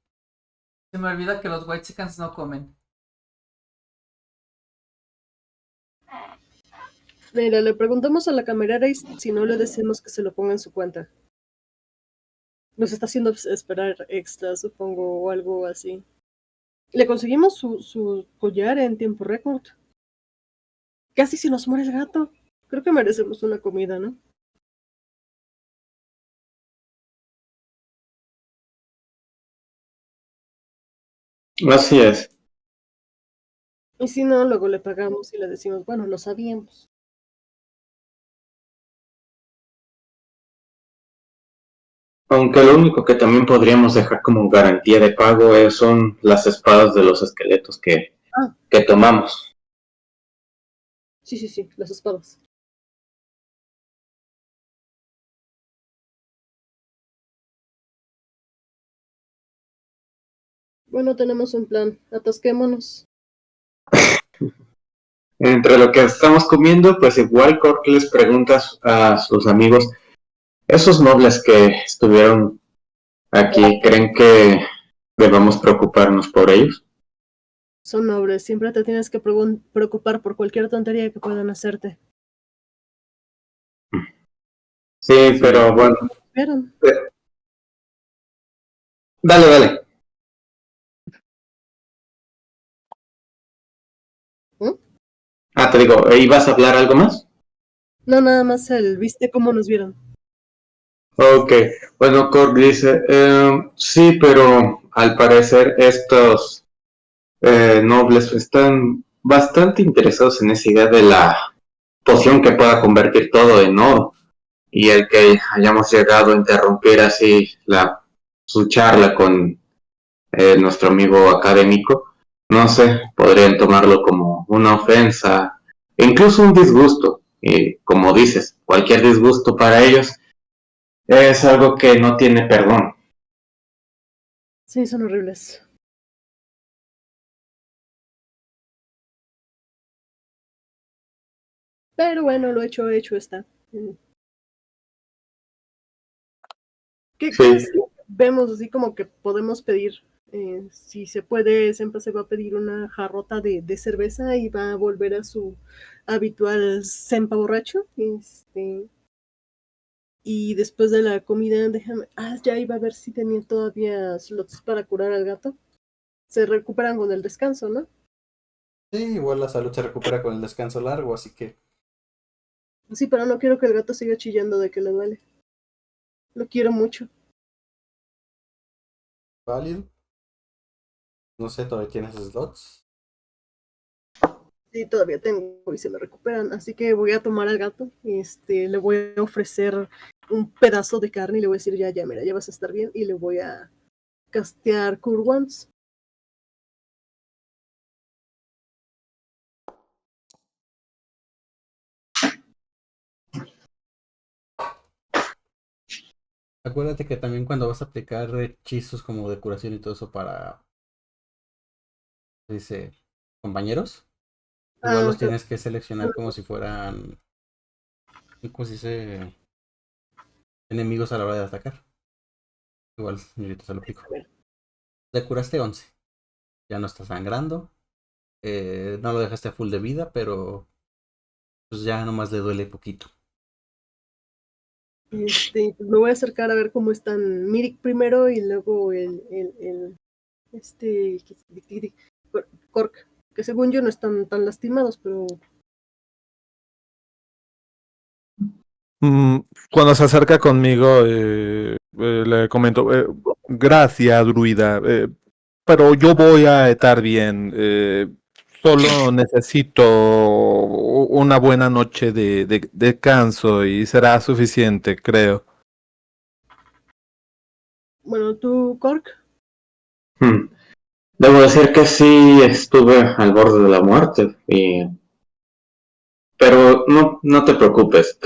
se me olvida que los Whitexicans no comen. Mira, le preguntamos a la camarera y si no le decimos que se lo ponga en su cuenta. Nos está haciendo esperar extra, supongo, o algo así. Le conseguimos su collar en tiempo récord. Casi se nos muere el gato. Creo que merecemos una comida, ¿no? Así es. Y si no, luego le pagamos y le decimos, bueno, lo sabíamos. Aunque lo único que también podríamos dejar como garantía de pago son las espadas de los esqueletos Ah, que tomamos. sí, las espadas. Bueno, tenemos un plan. Atasquémonos. Entre lo que estamos comiendo, pues igual Cork les pregunta a sus amigos, esos nobles que estuvieron aquí, ¿creen que debamos preocuparnos por ellos? Son nobles. Siempre te tienes que preocupar por cualquier tontería que puedan hacerte. Sí, pero bueno, Esperan. dale. ¿Mm? Ah, te digo, ¿ibas a hablar algo más? No, nada más ¿viste cómo nos vieron? Ok, bueno, Cork dice, sí, pero al parecer estos nobles están bastante interesados en esa idea de la poción que pueda convertir todo en oro. Y el que hayamos llegado a interrumpir así su charla con nuestro amigo académico, no sé, podrían tomarlo como una ofensa, e incluso un disgusto. Y como dices, cualquier disgusto para ellos es algo que no tiene perdón. Sí, son horribles. Pero bueno, lo hecho está. ¿Qué Sí, es? Vemos así como que podemos pedir, si se puede, siempre se va a pedir una jarrota de cerveza y va a volver a su habitual sempa borracho. Y después de la comida, ya iba a ver si tenía todavía slots para curar al gato. Se recuperan con el descanso, ¿no? Sí, igual la salud se recupera con el descanso largo, así que Sí, pero no quiero que el gato siga chillando de que le duele. Lo quiero mucho. válido. No sé, todavía tienes slots. Sí, todavía tengo y se me recuperan. Así que voy a tomar al gato. Le voy a ofrecer un pedazo de carne y le voy a decir, ya, mira, ya vas a estar bien. Y le voy a castear Cure Once. Acuérdate que también cuando vas a aplicar hechizos como de curación y todo eso para, dice, compañeros, Igual los Ah, tienes que seleccionar como si fueran, ¿cómo se dice? Enemigos a la hora de atacar. Igual, señorita, se lo explico. Te curaste 11. Ya no está sangrando. No lo dejaste a full de vida, pero pues ya nomás le duele poquito. pues me voy a acercar a ver cómo están Mirik primero y luego este, Cork, que según yo no están tan lastimados, pero Mm, Cuando se acerca conmigo, le comento, gracias, druida, pero yo voy a estar bien. Solo necesito una buena noche de descanso y será suficiente, creo. bueno, tú, Cork, Hmm. Debo decir que sí estuve al borde de la muerte, pero no te preocupes,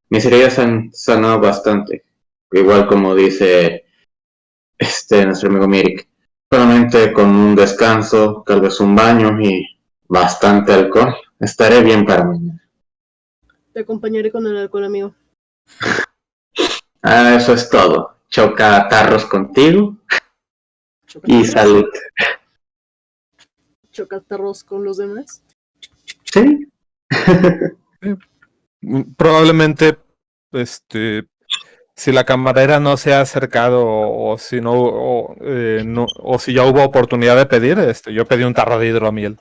mis heridas han sanado bastante, igual como dice nuestro amigo Mirik, solamente con un descanso, tal vez un baño y bastante alcohol, estaré bien para mañana. te acompañaré con el alcohol, amigo. Eso es todo. Choca tarros contigo y Chocatarros, salud. chocatarros con los demás. Sí. Probablemente, este, si la camarera no se ha acercado o si no, o si ya hubo oportunidad de pedir, yo pedí un tarro de hidromiel,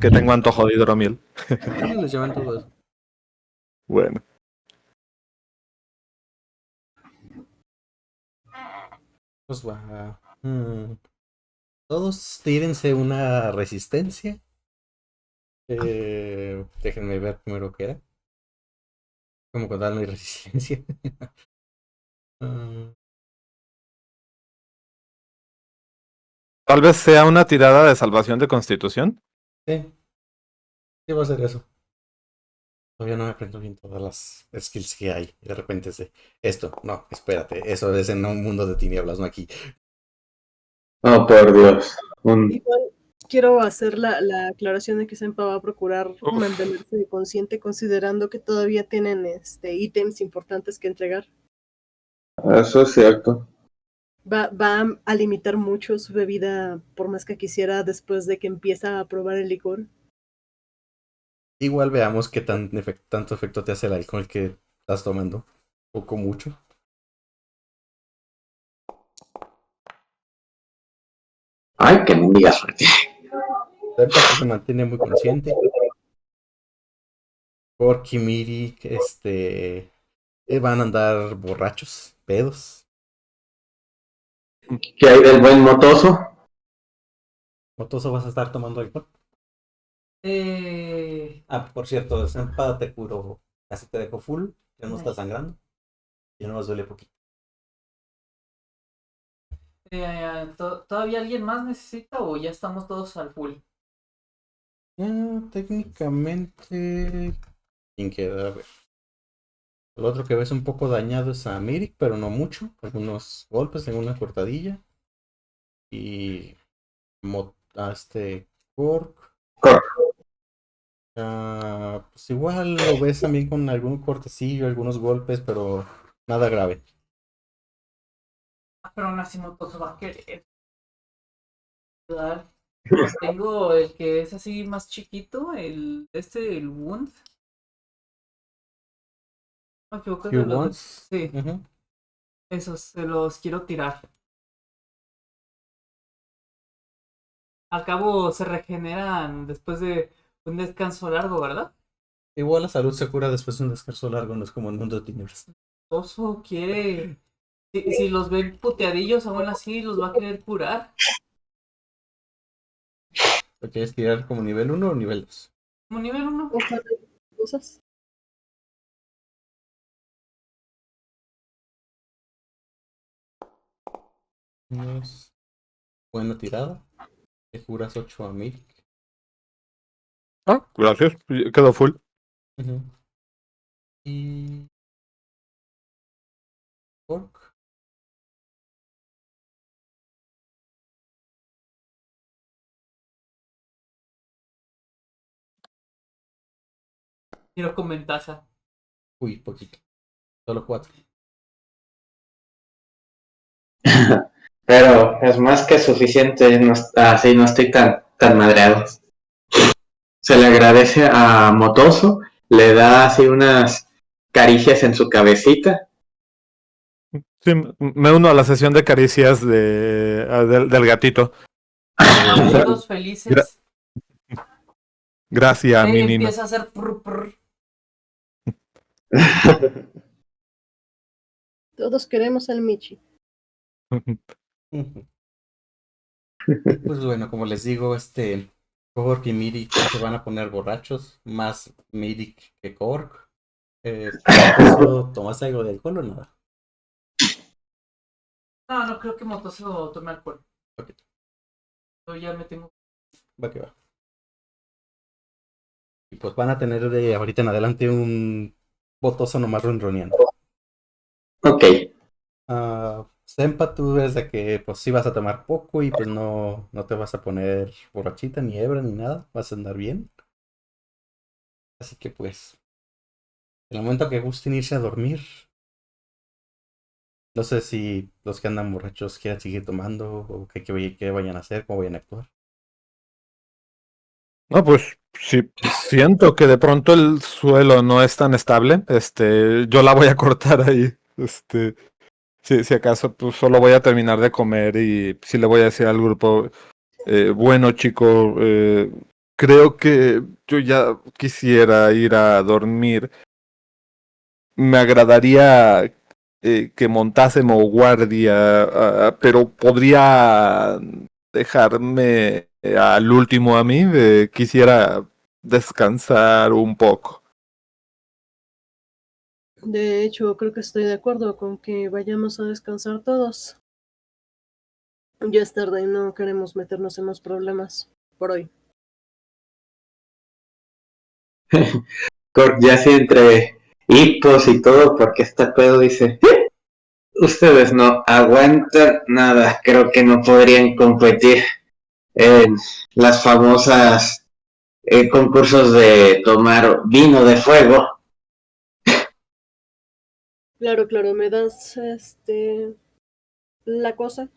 que tengo antojo de hidromiel. Ellos les llevan todo eso. Bueno. Pues va. Todos tírense una resistencia. Déjenme ver primero qué era. Como contar mi resistencia. Ah, Tal vez sea una tirada de salvación de constitución. sí, ¿qué va a ser eso? Todavía no me aprendo bien todas las skills que hay. Y de repente es de esto. No, espérate. Eso es en un mundo de tinieblas, no aquí. Oh, por Dios. Igual quiero hacer la aclaración de que Senpa va a procurar Uf. mantenerse consciente considerando que todavía tienen ítems importantes que entregar. Eso es cierto. Va a limitar mucho su bebida por más que quisiera después de que empieza a probar el licor. Igual veamos qué tanto efecto te hace el alcohol que estás tomando. Poco mucho. Ay, que mendiga suerte. Tempa sí se mantiene muy consciente. Porky, Mirik, van a andar borrachos, pedos. ¿Qué hay del buen motoso? Motoso, vas a estar tomando alcohol. Eh, Ah, por cierto, Senpa te curó. Casi te dejó full. Ya no está nice. sangrando. Ya no nos duele poquito. ¿Todavía alguien más necesita o ya estamos todos al full? Técnicamente. ¿Quién queda? A ver. El otro que ves un poco dañado es a Mirik, pero no mucho. Algunos golpes, alguna cortadilla. Y a Cork. Pues igual lo ves también con algún cortecillo, algunos golpes, pero nada grave. Pero aún así Motoso va a querer ayudar. Tengo el que es así más chiquito, el Wound. No me equivoco, es Few de los de... ones. Sí, Ujú. esos se los quiero tirar. Al cabo se regeneran después de un descanso largo, ¿verdad? Igual la salud se cura después de un descanso largo, no es como el mundo de tinieblas. Oso quiere... Si los ven puteadillos, aún así los va a querer curar. ¿Lo quieres tirar como nivel uno o nivel 2? Como nivel uno. Ojalá cosas. Buena tirada. Te curas 8 a 1000. Ah, gracias. Quedó full. Ujú. Y. Pork. Tiro con ventaja. Uy, poquito. Solo 4. Pero es más que suficiente, no, así no estoy tan madreado. Se le agradece a Motoso, le da así unas caricias en su cabecita. Sí, me uno a la sesión de caricias del gatito. Todos Gra- felices. gracias, mi Nina. Empieza a hacer prr, prr. Todos queremos al Michi. Y pues bueno, como les digo, Korg y Mirik se van a poner borrachos, más Mirik que Korg. Motoso, ¿tomas algo de alcohol o nada? No, no creo que Motoso tome alcohol. Ok, Yo ya me tengo. va que va. Y pues van a tener de ahorita en adelante un Motoso nomás ronroneando. Ok. Sempa, tú ves de que pues sí vas a tomar poco y pues no te vas a poner borrachita ni hebra ni nada, vas a andar bien. Así que pues, en el momento que gusten irse a dormir, no sé si los que andan borrachos quieran seguir tomando o qué vayan a hacer, cómo vayan a actuar. No, pues si siento que de pronto el suelo no es tan estable, yo la voy a cortar ahí. Si acaso, pues solo voy a terminar de comer y si le voy a decir al grupo, bueno, chico, creo que yo ya quisiera ir a dormir. Me agradaría que montásemos guardia, pero podría dejarme al último a mí. Quisiera descansar un poco. De hecho, creo que estoy de acuerdo con que vayamos a descansar todos. Ya es tarde y no queremos meternos en más problemas por hoy. Korg ya así entre hipos y todo, porque este pedo dice, ustedes no aguantan nada, creo que no podrían competir en las famosas concursos de tomar vino de fuego. Claro, claro, me das la cosa.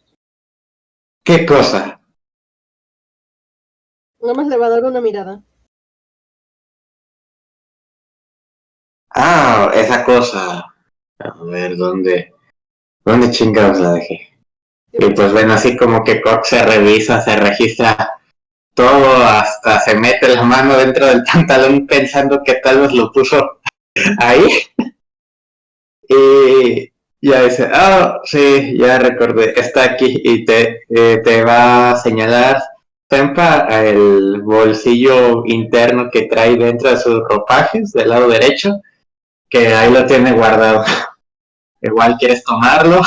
¿Qué cosa? Nada más le va a dar una mirada. Ah, esa cosa. A ver, ¿dónde chingados la dejé? Y pues bueno, así como que Korg se revisa, se registra todo, hasta se mete la mano dentro del pantalón pensando que tal vez lo puso ahí. Y ya dice, sí, ya recordé, está aquí y te va a señalar Tempa el bolsillo interno que trae dentro de sus ropajes del lado derecho, que ahí lo tiene guardado. Igual quieres tomarlo.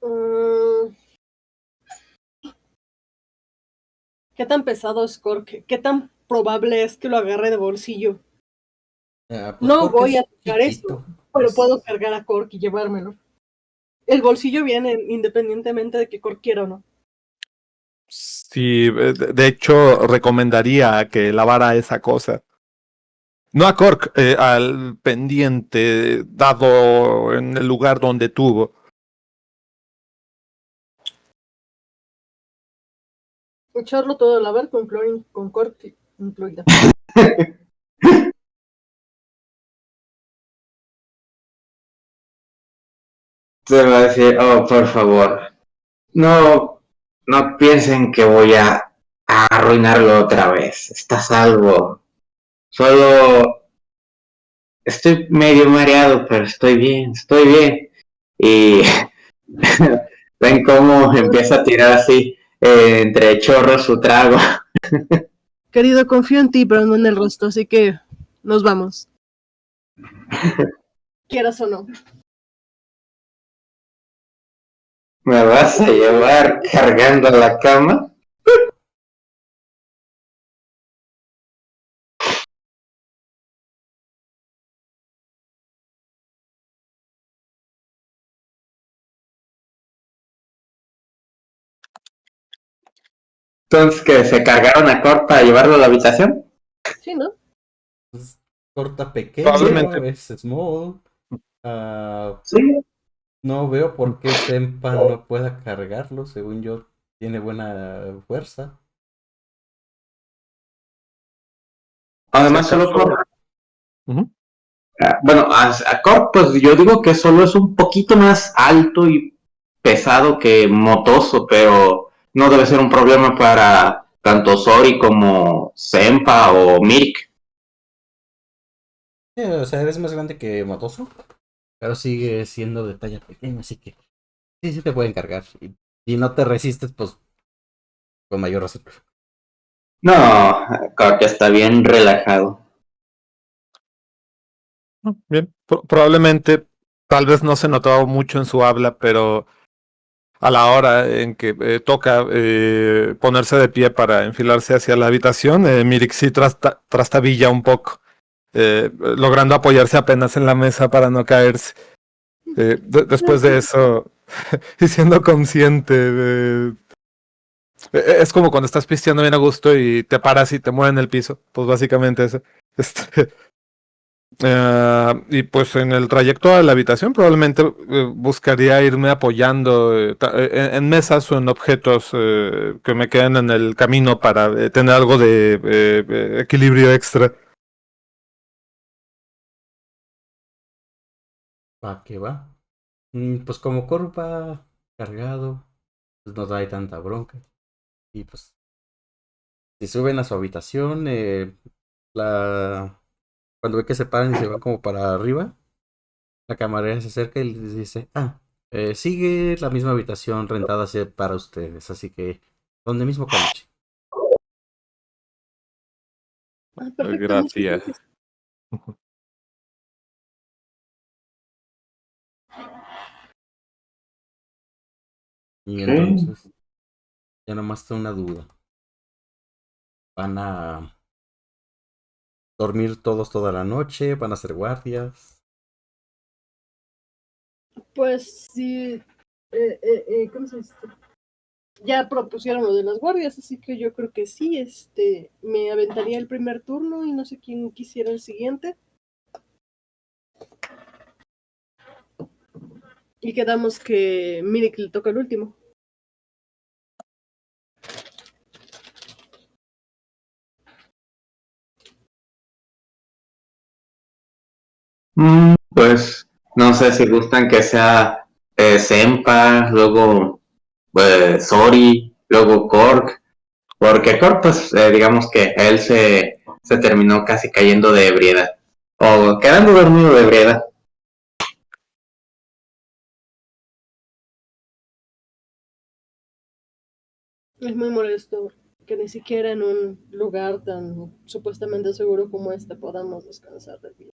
Mm, ¿Qué tan pesado es Cork? ¿Qué tan probable es que lo agarre de bolsillo? Pues No Korg voy a es tocar eso, chiquito. pero puedo cargar a Cork y llevármelo. El bolsillo viene independientemente de que Cork quiera o no. Sí, de hecho, recomendaría que lavara esa cosa. No a Cork, al pendiente dado en el lugar donde tuvo. Echarlo todo a lavar con chlorine, con Cork incluida. Te va a decir, por favor, no piensen que voy a arruinarlo otra vez. Está a salvo. Solo estoy medio mareado, pero estoy bien, estoy bien. Y ven cómo empieza a tirar así entre chorros su trago. Querido, confío en ti, pero no en el resto, así que nos vamos. Quieras o no. ¿Me vas a llevar cargando a la cama? Entonces, que se cargaron a Kurt para llevarlo a la habitación. Sí, ¿no? Es corta pequeño, Probablemente. es small. Ah, Sí. no veo por qué Senpa no pueda cargarlo. Según yo, tiene buena fuerza. Además, Si acaso. solo Kurt. Ujú. Bueno, a Kurt, pues yo digo que solo es un poquito más alto y pesado que Motoso, pero no debe ser un problema para tanto Sori como Senpa o Mirik. O sea, eres más grande que Matoso, pero sigue siendo de talla pequeña, así que sí te pueden cargar. Y si no te resistes, pues con mayor razón. No, Kurt ya está bien relajado. Bien, probablemente, tal vez no se notaba mucho en su habla, pero a la hora en que toca ponerse de pie para enfilarse hacia la habitación, Mirik sí trastabilla un poco, logrando apoyarse apenas en la mesa para no caerse. Después de eso, y siendo consciente es como cuando estás pisteando bien a gusto y te paras y te mueves en el piso, pues básicamente eso. Este, y pues en el trayecto a la habitación probablemente buscaría irme apoyando en mesas o en objetos que me queden en el camino para tener algo de equilibrio extra. Va que va. Pues como Corp va cargado, pues no hay tanta bronca. Y pues, si suben a su habitación, la cuando ve que se paran y se van como para arriba, la camarera se acerca y les dice, sigue la misma habitación rentada para ustedes, así que donde mismo caniche. Ah, perfecto, muchas Gracias. gracias. Y Ok. entonces, ya nomás está una duda. ¿Van a dormir todos toda la noche? ¿Van a hacer guardias? Pues sí, ¿cómo se dice? Ya propusieron lo de las guardias, así que yo creo que sí, me aventaría el primer turno y no sé quién quisiera el siguiente. Y quedamos que Mirik le toca el último. Pues no sé si gustan que sea Senpa, luego Sori, luego Korg, porque Korg, pues digamos que él se terminó casi cayendo de ebriedad, o quedando dormido de ebriedad. Es muy molesto que ni siquiera en un lugar tan supuestamente seguro como este podamos descansar del día.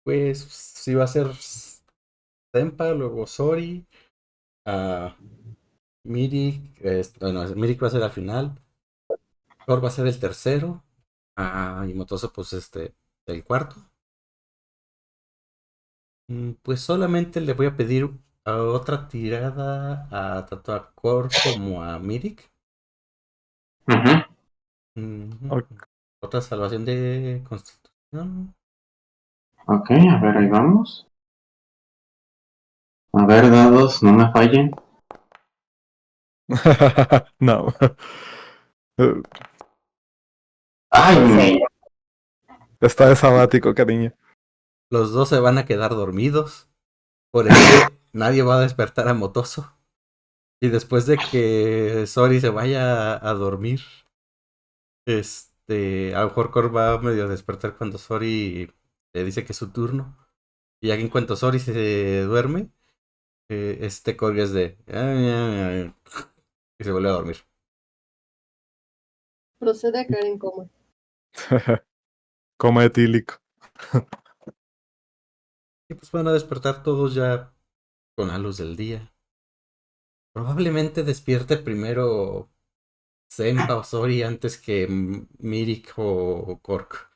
Pues si va a ser Senpa, luego Sori, Mirik, bueno, Mirik va a ser al final, Thor va a ser el tercero, y Motoso pues el cuarto. Pues solamente le voy a pedir otra tirada tanto a Kor como a Mirik. Ujú. Ujú. Ok. Otra salvación de constitución. Ok, a ver, ahí vamos. A ver, dados, no me fallen. No. Ay, Está de sabático, cariño. Los dos se van a quedar dormidos. Por ende, nadie va a despertar a Motoso. Y después de que Sori se vaya a dormir, a lo mejor Kor va a medio despertar cuando Sori le dice que es su turno. Y ya que en cuanto Sori se duerme, Korg es de... y se vuelve a dormir. Procede a caer en coma. Como etílico. Y pues van a despertar todos ya con la luz del día. Probablemente despierte primero Senpa o Sori antes que Mirik o Cork.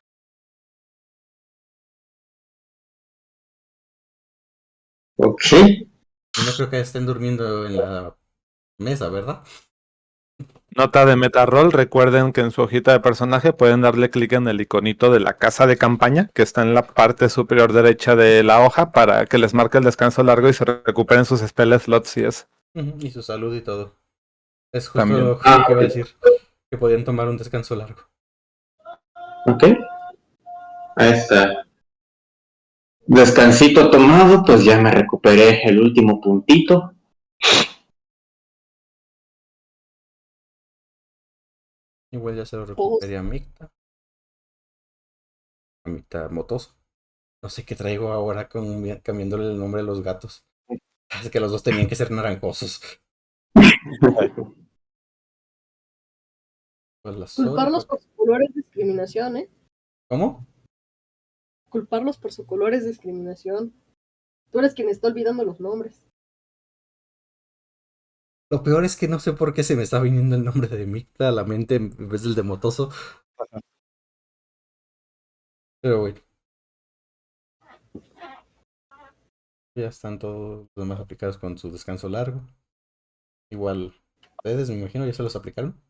Ok. Y no creo que estén durmiendo en la mesa, ¿verdad? Nota de meta-roll, recuerden que en su hojita de personaje pueden darle clic en el iconito de la casa de campaña, que está en la parte superior derecha de la hoja, para que les marque el descanso largo y se recuperen sus spell slots y eso. Y su salud y todo. Es justo También. lo Ah, que iba a ok. decir. Que podían tomar un descanso largo. Ok. Ahí está. Descansito tomado, pues ya me recuperé el último puntito. Igual ya se lo recuperé a Micta. A Micta Motoso. No sé qué traigo ahora cambiándole el nombre a los gatos. Es que los dos tenían que ser naranjosos. Pues la Sori, Culparlos por su color es discriminación, ¿eh? ¿cómo? Culparlos por su color es discriminación. Tú eres quien está olvidando los nombres. Lo peor es que no sé por qué se me está viniendo el nombre de Micta a la mente en vez del de Motoso. Pero bueno, ya están todos los demás aplicados con su descanso largo. Igual, ustedes me imagino ya se los aplicaron.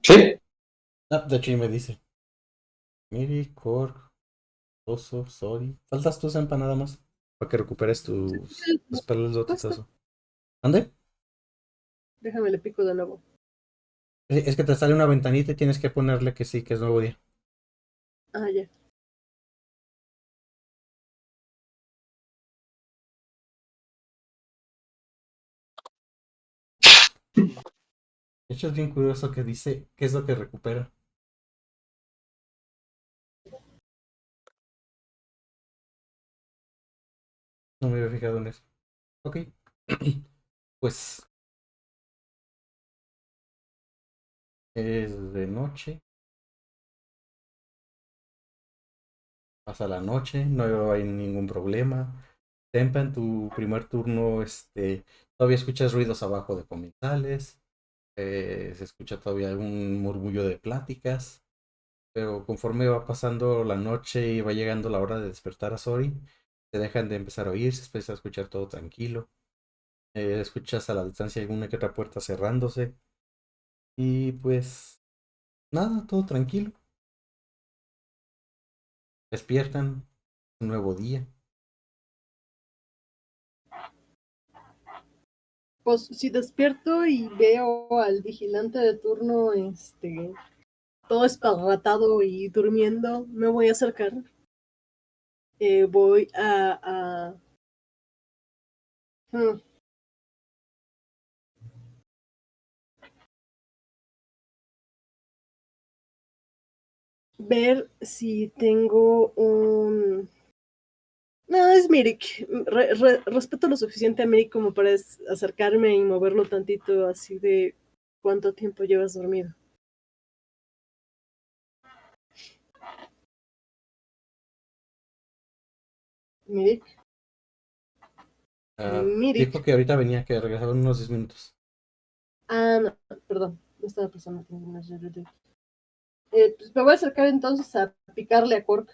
Sí. Ah, de hecho, ahí me dice. Miri, Korg, Oso, Sori. Faltas tú, Sempa, nada más. Para que recuperes tus pelos de Cuesta. otitazo. ¿Ande? Déjame le pico de nuevo. Es que te sale una ventanita y tienes que ponerle que sí, que es nuevo día. Ah, ya. De hecho, es bien curioso que dice qué es lo que recupera. No me había fijado en eso. Ok. Pues es de noche. Pasa la noche, no hay ningún problema. Tempa, en tu primer turno, todavía escuchas ruidos abajo de comensales. Se escucha todavía un murmullo de pláticas. Pero conforme va pasando la noche y va llegando la hora de despertar a Sori, se dejan de empezar a oír, se empieza a escuchar todo tranquilo. Escuchas a la distancia alguna que otra puerta cerrándose. Y pues nada, todo tranquilo. Despiertan, un nuevo día. Pues si despierto y veo al vigilante de turno, todo esparratado y durmiendo, me voy a acercar. Voy a hmm, ver si tengo un... No, es Mirik. Respeto lo suficiente a Mirik como para acercarme y moverlo tantito así de cuánto tiempo llevas dormido. Mirik. Mirik. Dijo que ahorita venía, que regresaba en unos 10 minutos. Ah, no, perdón. No estaba pensando. Pues me voy a acercar entonces a picarle a Cork.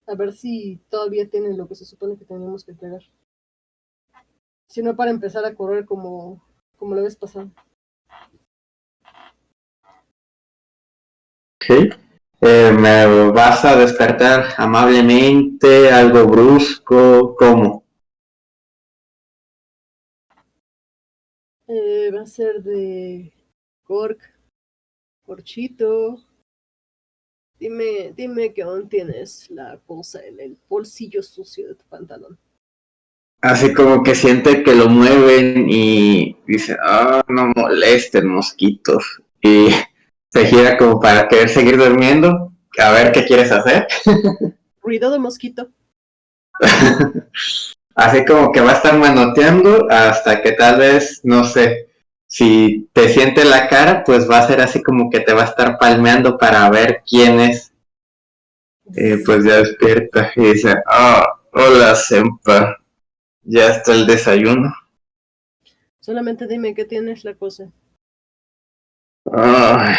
A ver si todavía tiene lo que se supone que tenemos que entregar. Si no, para empezar a correr como la vez pasada. Ok. ¿Me vas a despertar amablemente, algo brusco? ¿Cómo? Va a ser de Cork, Corchito. Dime que aún tienes la cosa en el bolsillo sucio de tu pantalón. Así como que siente que lo mueven y dice, ah, no molesten, mosquitos. Y se gira como para querer seguir durmiendo. A ver qué quieres hacer. Ruido de mosquito. Así como que va a estar manoteando hasta que tal vez, no sé, si te siente la cara, pues va a ser así como que te va a estar palmeando para ver quién es. Pues ya despierta y dice, ah, hola, Sempa, ya está el desayuno. Solamente dime que tienes la cosa. Ay,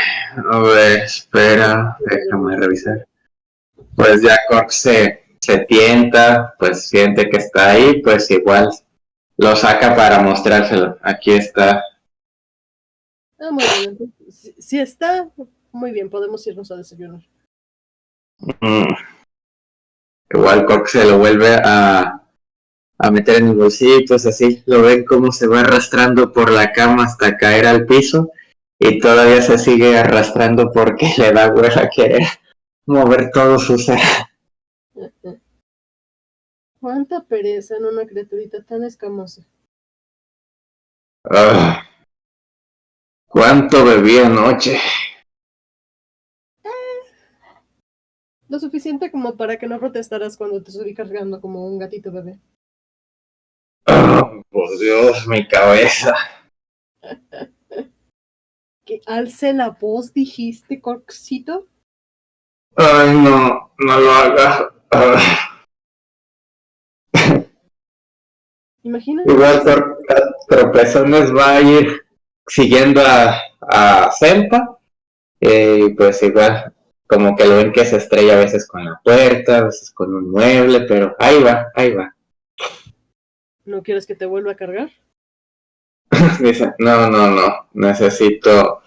a ver, espera, déjame revisar. Pues ya Cork se tienta, pues siente que está ahí, pues igual lo saca para mostrárselo. Aquí está. Ah, muy bien. Entonces, si está, muy bien, podemos irnos a desayunar. Mm, igual Cork se lo vuelve a meter en el bolsillo y pues así lo ven cómo se va arrastrando por la cama hasta caer al piso y todavía se sigue arrastrando porque le da hueva querer mover todo su ser. Cuánta pereza en una criaturita tan escamosa. Ah, ¿cuánto bebí anoche? Lo suficiente como para que no protestaras cuando te subí cargando como un gatito bebé. Oh, por Dios, mi cabeza. ¿Que alce la voz, dijiste, Corkcito? Ay, no, no lo hagas. Igual Imagínate. por tropezones va a ir siguiendo a Sempa. Pues igual, como que lo ven que se estrella a veces con la puerta, a veces con un mueble, pero ahí va, ahí va. ¿No quieres que te vuelva a cargar? Dice, no, no, no, necesito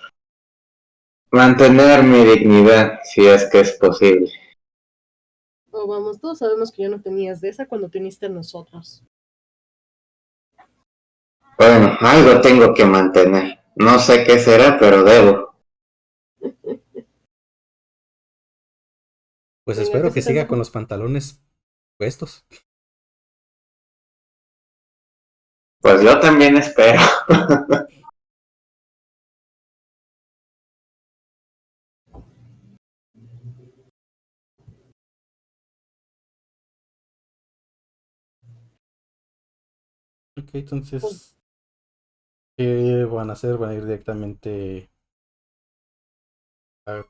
mantener mi dignidad, si es que es posible. Oh, vamos, todos sabemos que ya no tenías de esa cuando teniste a nosotros. Bueno, algo tengo que mantener. No sé qué será, pero debo. Pues Venga, ¿qué espero se que te siga con antoja? los pantalones puestos. Pues yo también espero. Ok, Pues, entonces, ¿qué van a hacer? ¿Van a ir directamente a-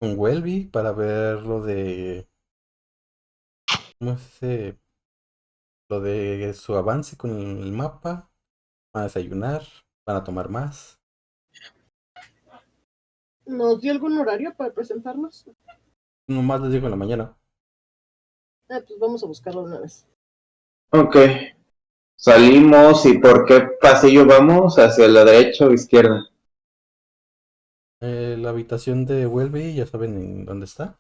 con Welby para ver lo de, ¿cómo es ese? Lo de su avance con el mapa? ¿Van a desayunar? ¿Van a tomar más? ¿nos dio algún horario para presentarnos? Nomás les digo en la mañana. Pues vamos a buscarlo una vez. Ok, salimos y ¿por qué pasillo vamos? ¿Hacia la derecha o izquierda? La habitación de Welby, ya saben en dónde está.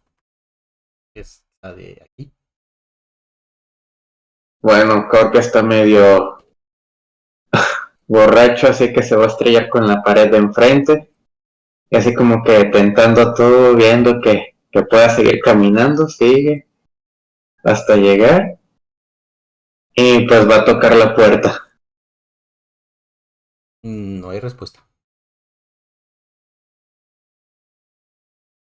Es la de aquí. Bueno, creo que está medio borracho, así que se va a estrellar con la pared de enfrente. Y así como que tentando todo, viendo que pueda seguir caminando, sigue hasta llegar. Y pues va a tocar la puerta. No hay respuesta.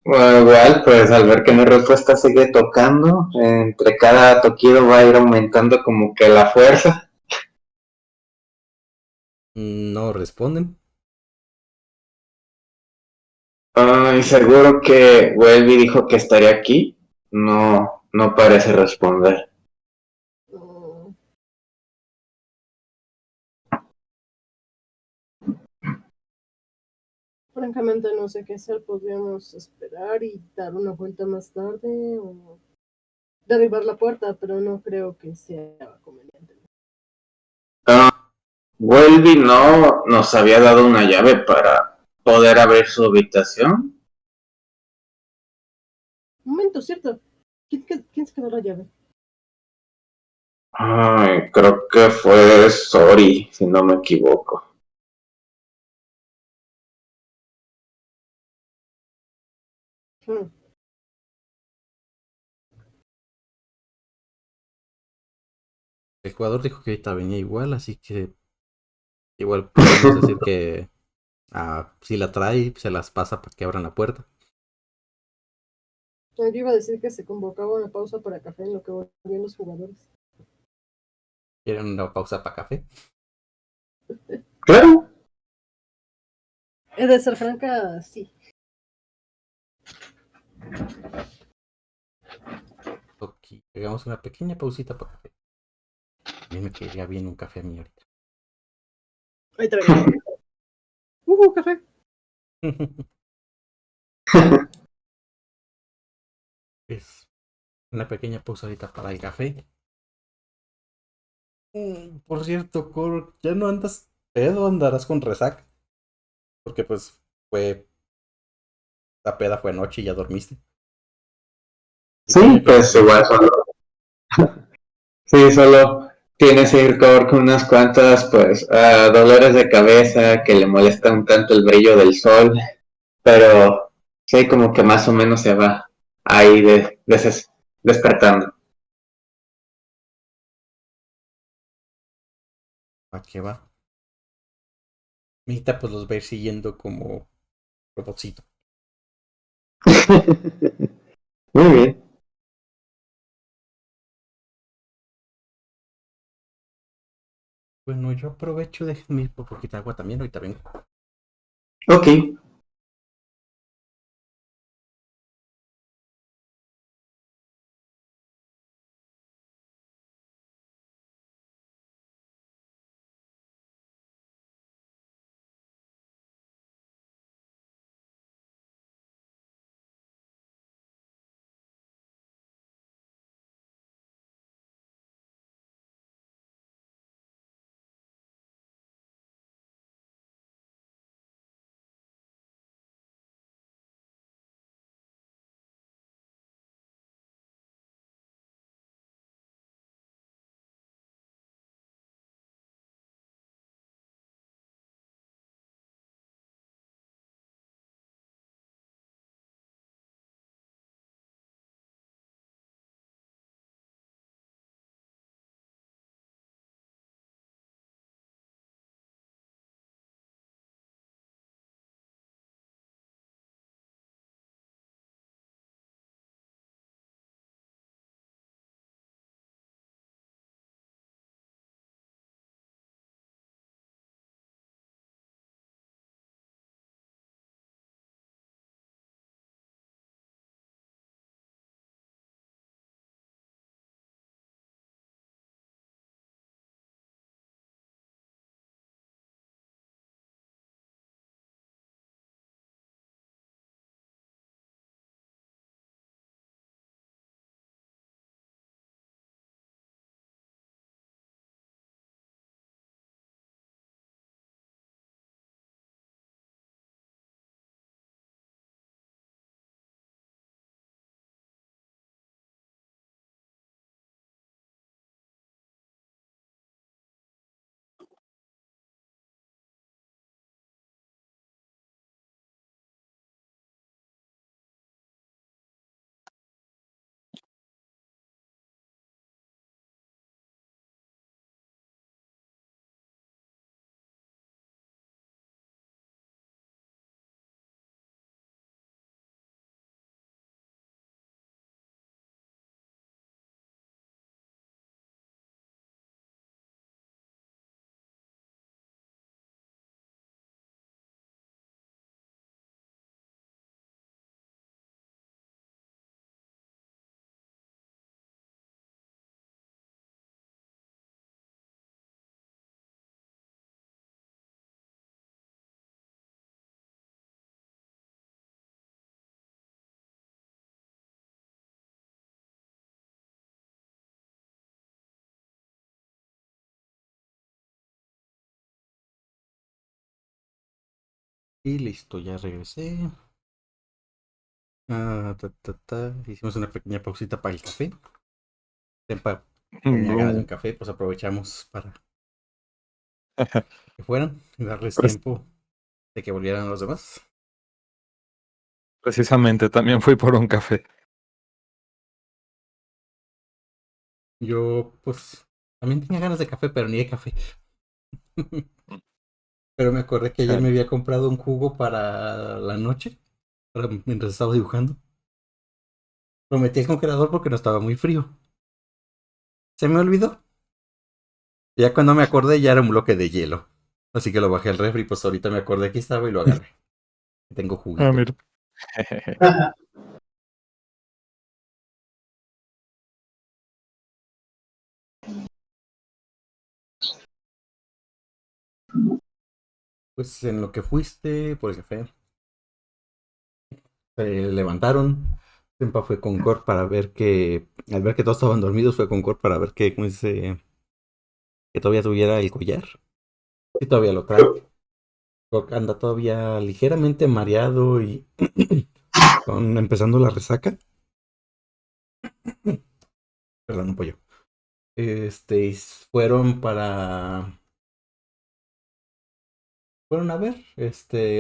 Bueno, igual, pues al ver que mi respuesta sigue tocando, entre cada toquido va a ir aumentando como que la fuerza. No responden. Ay, seguro que Welby dijo que estaría aquí. No, no parece responder. Mm, francamente no sé qué hacer. Podríamos esperar y dar una vuelta más tarde o derribar la puerta, pero no creo que sea conveniente. Welby no nos había dado una llave para poder abrir su habitación. Un momento, ¿cierto? ¿Quién se quedó la llave? Ay, creo que fue Sori, si no me equivoco. Hmm. El jugador dijo que ahorita venía igual, así que igual podemos decir que si la trae, se las pasa para que abran la puerta. Yo iba a decir que se convocaba una pausa para café en lo que volvían los jugadores. ¿Quieren una pausa para café? Claro. He de ser franca, sí. Ok, hagamos una pequeña pausita para café. A mí me quedaría bien un café a mí ahorita. Ahí te vengo. Café. Es una pequeña pausa ahorita para el café. Por cierto, Cor, ¿ya no andas pedo? ¿Andarás con resaca? Porque pues fue, la peda fue anoche y ya dormiste. Y Sí, todavía piensas pues en igual eso. solo. Sí, solo tienes que ir con unas cuantas, pues, dolores de cabeza que le molesta un tanto el brillo del sol, pero sí, como que más o menos se va ahí despertando. ¿A qué va? Mita pues los va a ir siguiendo como robotcito. Muy bien, Bueno, yo aprovecho, déjenme ir por poquita agua también, ahorita vengo. ok. Y listo, ya regresé. Hicimos una pequeña pausita para el café. Tempa tenía ganas de un café, pues aprovechamos para que fueran y darles Pues, tiempo de que volvieran los demás. precisamente, también fui por un café. Yo, pues, también tenía ganas de café, pero ni de café. Pero me acordé que ayer me Chale. había comprado un jugo para la noche, mientras estaba dibujando. Lo metí al congelador porque no estaba muy frío. Se me olvidó. Ya cuando me acordé ya era un bloque de hielo. Así que lo bajé al refri, pues ahorita me acordé que estaba y lo agarré. Tengo Ah, juguito. mira. Pues en lo que fuiste por el café, Se levantaron. Senpa fue con Cor para ver que, al ver que todos estaban dormidos, fue con Cor para ver que, ¿cómo dice? Que todavía tuviera el collar. Y todavía lo trae. Cor anda todavía ligeramente mareado y empezando la resaca. Perdón, un pollo. Y fueron a ver,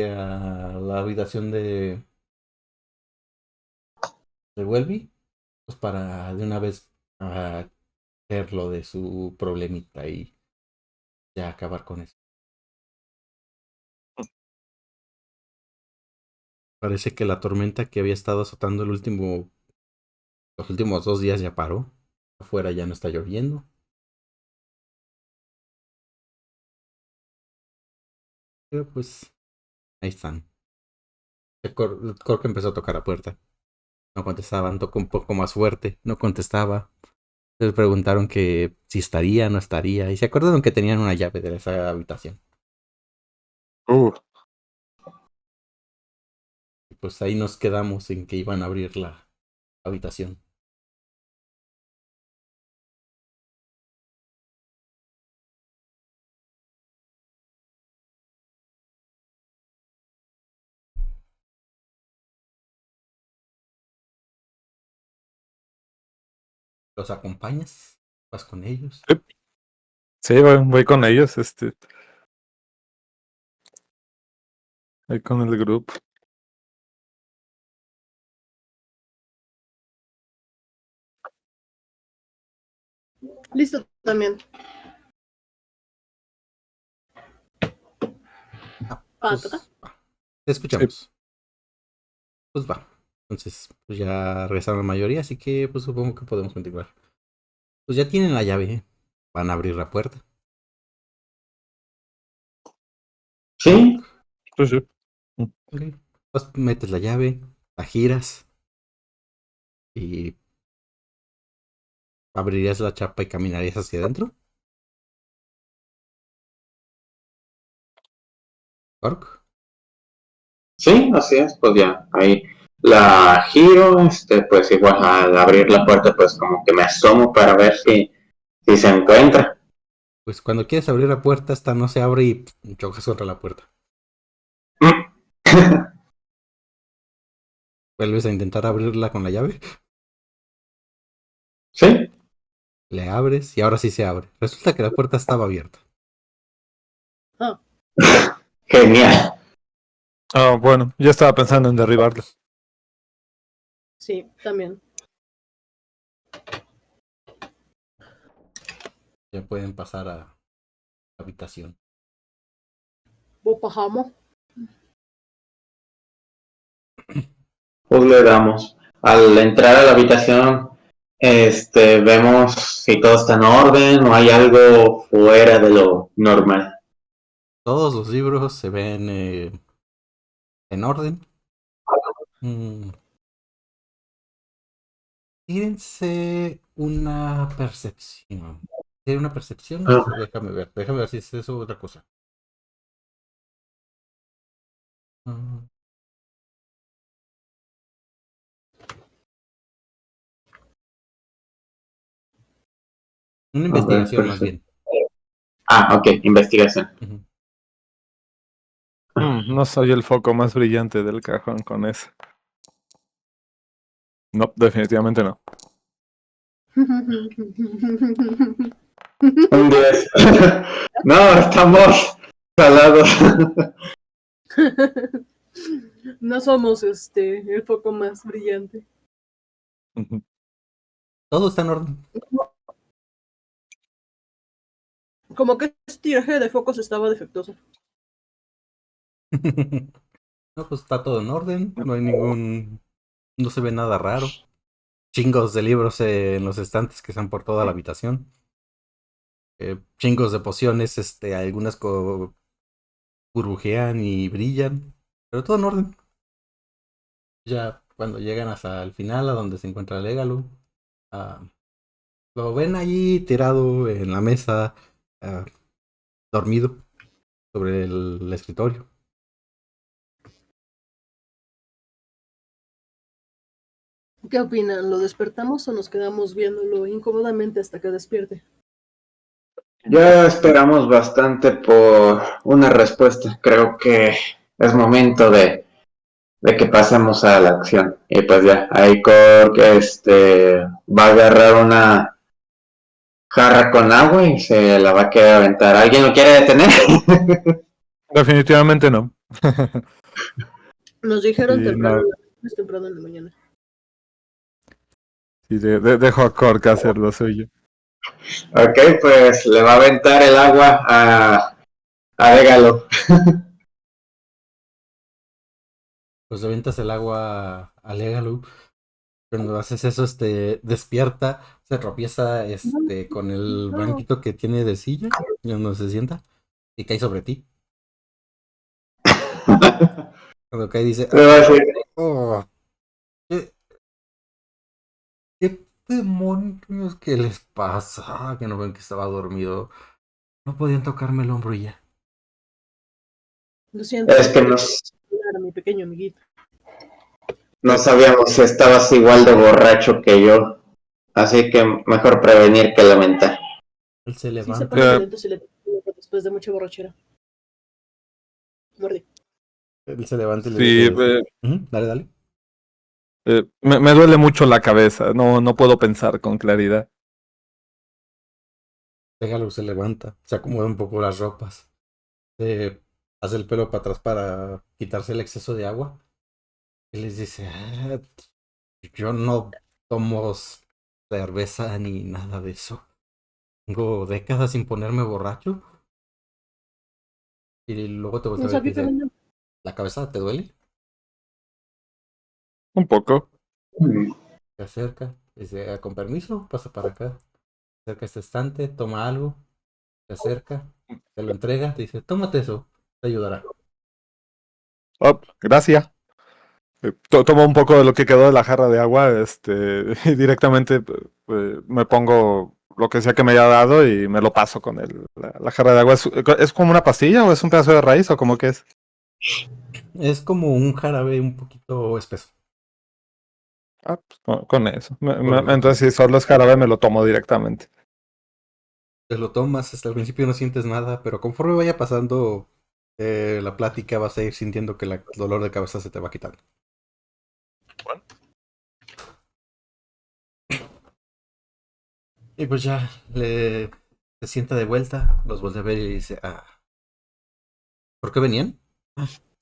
a la habitación de Welby, pues para de una vez hacer lo de su problemita y ya acabar con eso. Parece que la tormenta que había estado azotando los últimos 2 días ya paró. Afuera ya no está lloviendo. Pero pues ahí están. Cork empezó a tocar la puerta. No contestaban, tocó un poco más fuerte, no contestaba. Les preguntaron que si estaría, no estaría. Y se acordaron que tenían una llave de esa habitación. Y pues ahí nos quedamos en que iban a abrir la habitación. ¿Los acompañas? ¿Vas con ellos? Sí, voy con ellos, voy con el grupo. Listo también. ¿Patra? Pues va. Te escuchamos. Pues va. Entonces, pues ya regresaron la mayoría, así que pues supongo que podemos continuar. Pues ya tienen la llave, ¿eh? Van a abrir la puerta. Sí, Sí, sí. Ok. Pues metes la llave, la giras y abrirías la chapa y caminarías hacia adentro. Cork. sí, así es, pues ya, ahí la giro, pues igual al abrir la puerta, pues como que me asomo para ver si se encuentra. Pues cuando quieres abrir la puerta, esta no se abre y chocas contra la puerta. Vuelves a intentar abrirla con la llave. Sí, Le abres y ahora sí se abre. Resulta que la puerta estaba abierta. Ah, genial. Ah, bueno, yo estaba pensando en derribarlo. sí, también. Ya pueden pasar a la habitación. Bopajamo. Pues le damos. Al entrar a la habitación, vemos si todo está en orden o hay algo fuera de lo normal. Todos los libros se ven en orden. Tírense una percepción. ¿Tiene una percepción? Ah, Déjame ver. Déjame ver si es eso o otra cosa. Mm, Una a ver, investigación más bien. ok, investigación. Ujú. No soy el foco más brillante del cajón con eso. No, definitivamente no. Un 10. No, estamos salados. No somos el foco más brillante. Ujú. Todo está en orden. Como que este tiraje de focos estaba defectuoso. No, pues está todo en orden. No hay ningún. No se ve nada raro. Chingos de libros en los estantes que están por toda la habitación. Chingos de pociones, algunas burbujean y brillan. Pero todo en orden. Ya cuando llegan hasta el final, a donde se encuentra Legalu, ah, lo ven allí tirado en la mesa, ah, dormido sobre el escritorio. ¿Qué opinan? ¿Lo despertamos o nos quedamos viéndolo incómodamente hasta que despierte? Ya esperamos bastante por una respuesta. Creo que es momento de que pasemos a la acción. Y pues ya, ahí Cork va a agarrar una jarra con agua y se la va a querer aventar. ¿Alguien lo quiere detener? Definitivamente no. Nos dijeron Sí, temprano, no. es temprano en la mañana. Sí, dejo a Cork hacer lo suyo. Ok, pues le va a aventar el agua a Dégalo. Pues avientas el agua a Legalu. Cuando haces eso, despierta, se tropieza con el No. banquito que tiene de silla, donde se sienta, y cae sobre ti. Cuando cae dice, Le va a decir, oh, ¿qué, qué demonios que les pasa? Que no ven que estaba dormido. No podían tocarme el hombro y ya. Lo siento, es que a mi pequeño amiguito. no sabíamos si estabas igual de borracho que yo. Así que mejor prevenir que lamentar. Él se Sí, se levanta. pone violento si le después de mucha borrachera. Muerde. Él se levanta y le Sí, dice, dale, dale. me duele mucho la cabeza. No puedo pensar con claridad. Déjalo, se levanta, se acomoda un poco las ropas, se hace el pelo para atrás para quitarse el exceso de agua y les dice, yo no tomo cerveza ni nada de eso. Tengo décadas sin ponerme borracho. Y luego te voltea No a ver y te sabía que dice, venía. ¿la cabeza te duele? Un poco. Se acerca, dice, con permiso, pasa para acá. Se acerca a este estante, toma algo, se acerca, te lo entrega, te dice, tómate eso, te ayudará. Oh, gracias. Tomo un poco de lo que quedó de la jarra de agua, y directamente me pongo lo que sea que me haya dado y me lo paso con la jarra de agua. ¿Es como una pastilla o es un pedazo de raíz o cómo que es? Es como un jarabe un poquito espeso. Ah, pues, con eso. Por lo Entonces, si solo es jarabe, me lo tomo directamente. Te lo tomas, hasta el principio no sientes nada, pero conforme vaya pasando la plática vas a ir sintiendo que el dolor de cabeza se te va quitando. Y pues ya se sienta de vuelta, los vuelve a ver y dice, ¿por qué venían?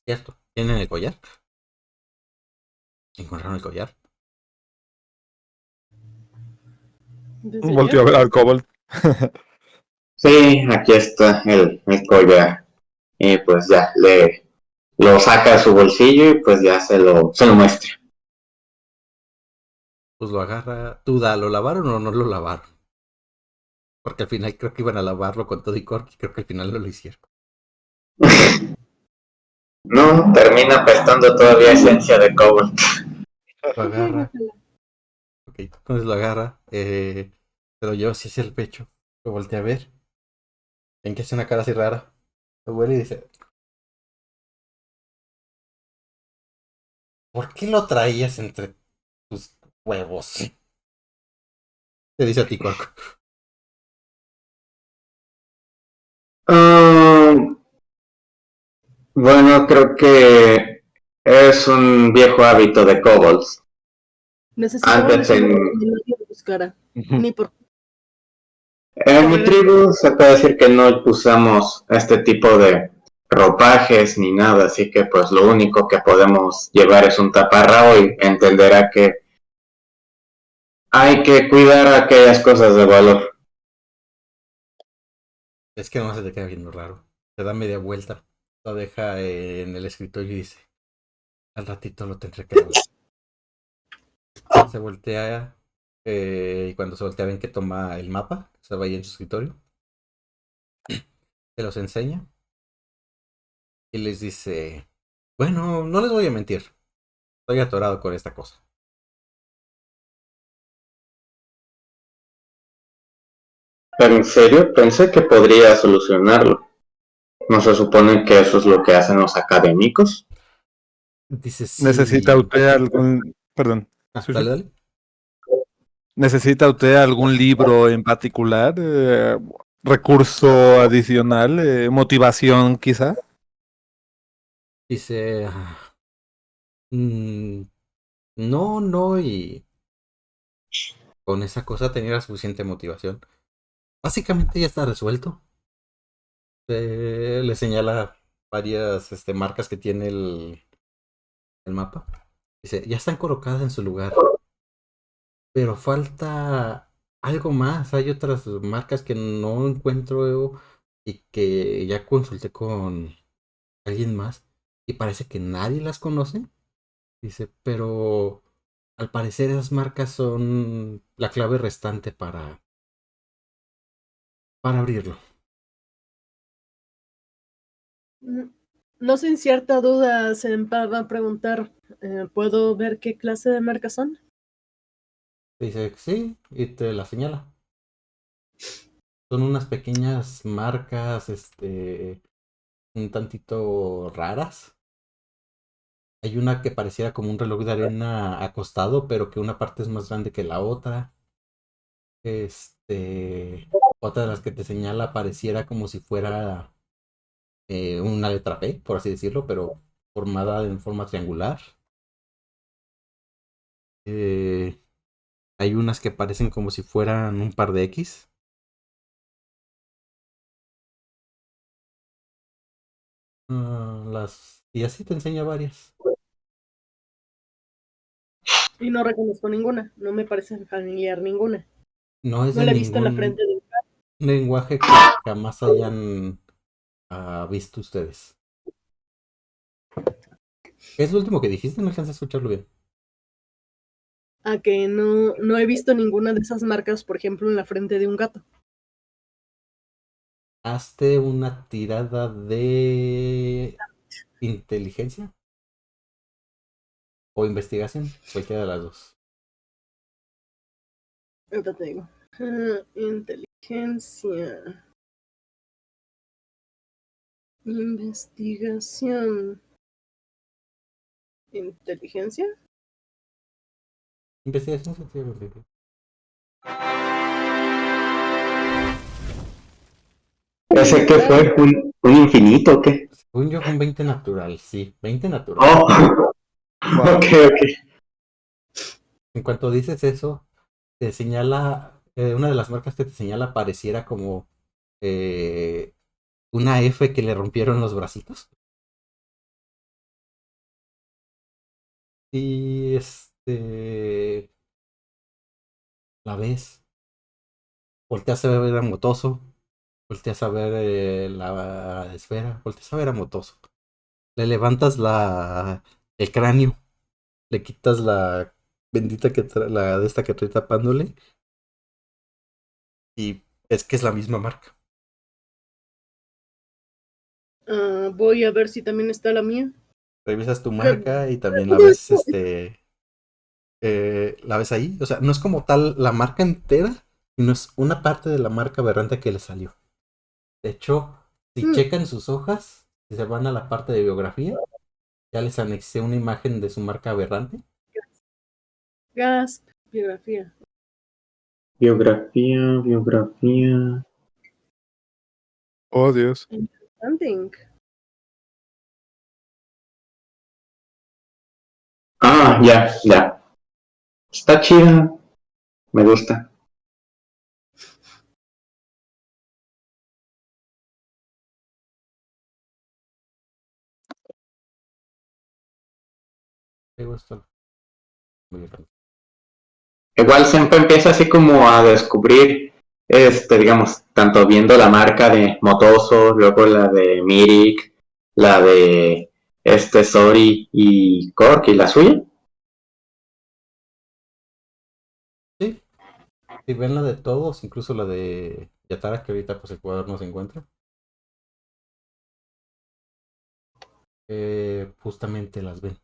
Cierto, ¿tienen el collar? ¿Encontraron el collar? Desde Volteo a ayer. ver al Kobold. Sí, aquí está el collar. Y pues ya, lo saca de su bolsillo y pues ya se lo muestra. Pues lo agarra, ¿lo lavaron o no lo lavaron? Porque al final creo que iban a lavarlo con todo y cork y creo que al final no lo hicieron. No, termina apestando todavía esencia de Cobalt. Lo agarra, ok, entonces lo agarra, se lo lleva hacia el pecho, lo voltea a ver, ven que hace una cara así rara, lo huele y dice, ¿por qué lo traías entre tus huevos? Te dice a ti, Cork. Bueno, creo que es un viejo hábito de kobolds. Necesitaban Antes eso que nadie lo buscara. Ni por en mi tribu se puede decir que no usamos este tipo de ropajes ni nada, así que pues lo único que podemos llevar es un taparrabo y entenderá que hay que cuidar aquellas cosas de valor. Es que no se te queda viendo raro. Te da media vuelta, lo deja en el escritorio y dice, al ratito lo tendré que lavar. Se voltea y cuando se voltea ven que toma el mapa, se va ahí en su escritorio, se los enseña y les dice, bueno, no les voy a mentir, estoy atorado con esta cosa. Pero en serio, pensé que podría solucionarlo. ¿No se supone que eso es lo que hacen los académicos? Dice, sí. ¿Necesita usted algún... Perdón. Dale, dale. ¿Necesita usted algún libro en particular? ¿Recurso adicional? ¿Motivación quizá? Dice, "Mm, no, no, y con esa cosa tenía la suficiente motivación. Básicamente ya está resuelto. Le señala varias marcas que tiene el mapa. Dice, ya están colocadas en su lugar, pero falta algo más. Hay otras marcas que no encuentro y que ya consulté con alguien más y parece que nadie las conoce. Dice, pero al parecer esas marcas son la clave restante para abrirlo. Mm, No sin cierta duda se va a preguntar, ¿puedo ver qué clase de marcas son? Dice, sí, y te la señala. Son unas pequeñas marcas, un tantito raras. Hay una que pareciera como un reloj de arena acostado, pero que una parte es más grande que la otra. Otra de las que te señala pareciera como si fuera una letra P, por así decirlo, pero formada en forma triangular. Eh, Hay unas que parecen como si fueran un par de X. Y así te enseña varias. Y no reconozco ninguna, no me parece familiar ninguna. No es No de la he visto en la ningún frente de... lenguaje que jamás hayan visto ustedes. ¿Qué es lo último que dijiste? No alcancé a escucharlo bien. A que no he visto ninguna de esas marcas, por ejemplo, en la frente de un gato. Hazte una tirada de inteligencia o investigación, cualquiera de las dos. Ahorita te digo. Inteligencia. Investigación. ¿Inteligencia? Investigación sencilla. ¿Ese qué fue? ¿Un infinito o qué? Según yo, fue un 20 natural, sí, 20 natural. Oh, Wow. ok, ok. En cuanto dices eso, te señala, una de las marcas que te señala pareciera como eh, una F que le rompieron los bracitos. Y la ves, volteas a ver a Motoso, volteas a ver la esfera, volteas a ver a Motoso. Le levantas el cráneo, le quitas la bendita la de esta que trae tapándole y es que es la misma marca. Voy a ver si también está la mía. Revisas tu ¿Qué- marca y también la todo ves, esto? la ves ahí. O sea, no es como tal la marca entera, sino es una parte de la marca aberrante que le salió. De hecho, si Mm, checan sus hojas, si se van a la parte de biografía, ya les anexé una imagen de su marca aberrante. Gasp. Biografía. Biografía, biografía. Oh, Dios. Hunting. Ah, ya, ya. Está chida. Me gusta. Luego esto- muy bien. Igual siempre empieza así como a descubrir, digamos, tanto viendo la marca de Motoso, luego la de Mirik, la de Sori y Cork y la suya. Sí, si ven la de todos, incluso la de Yatara, que ahorita pues el jugador no se encuentra. Justamente las ven.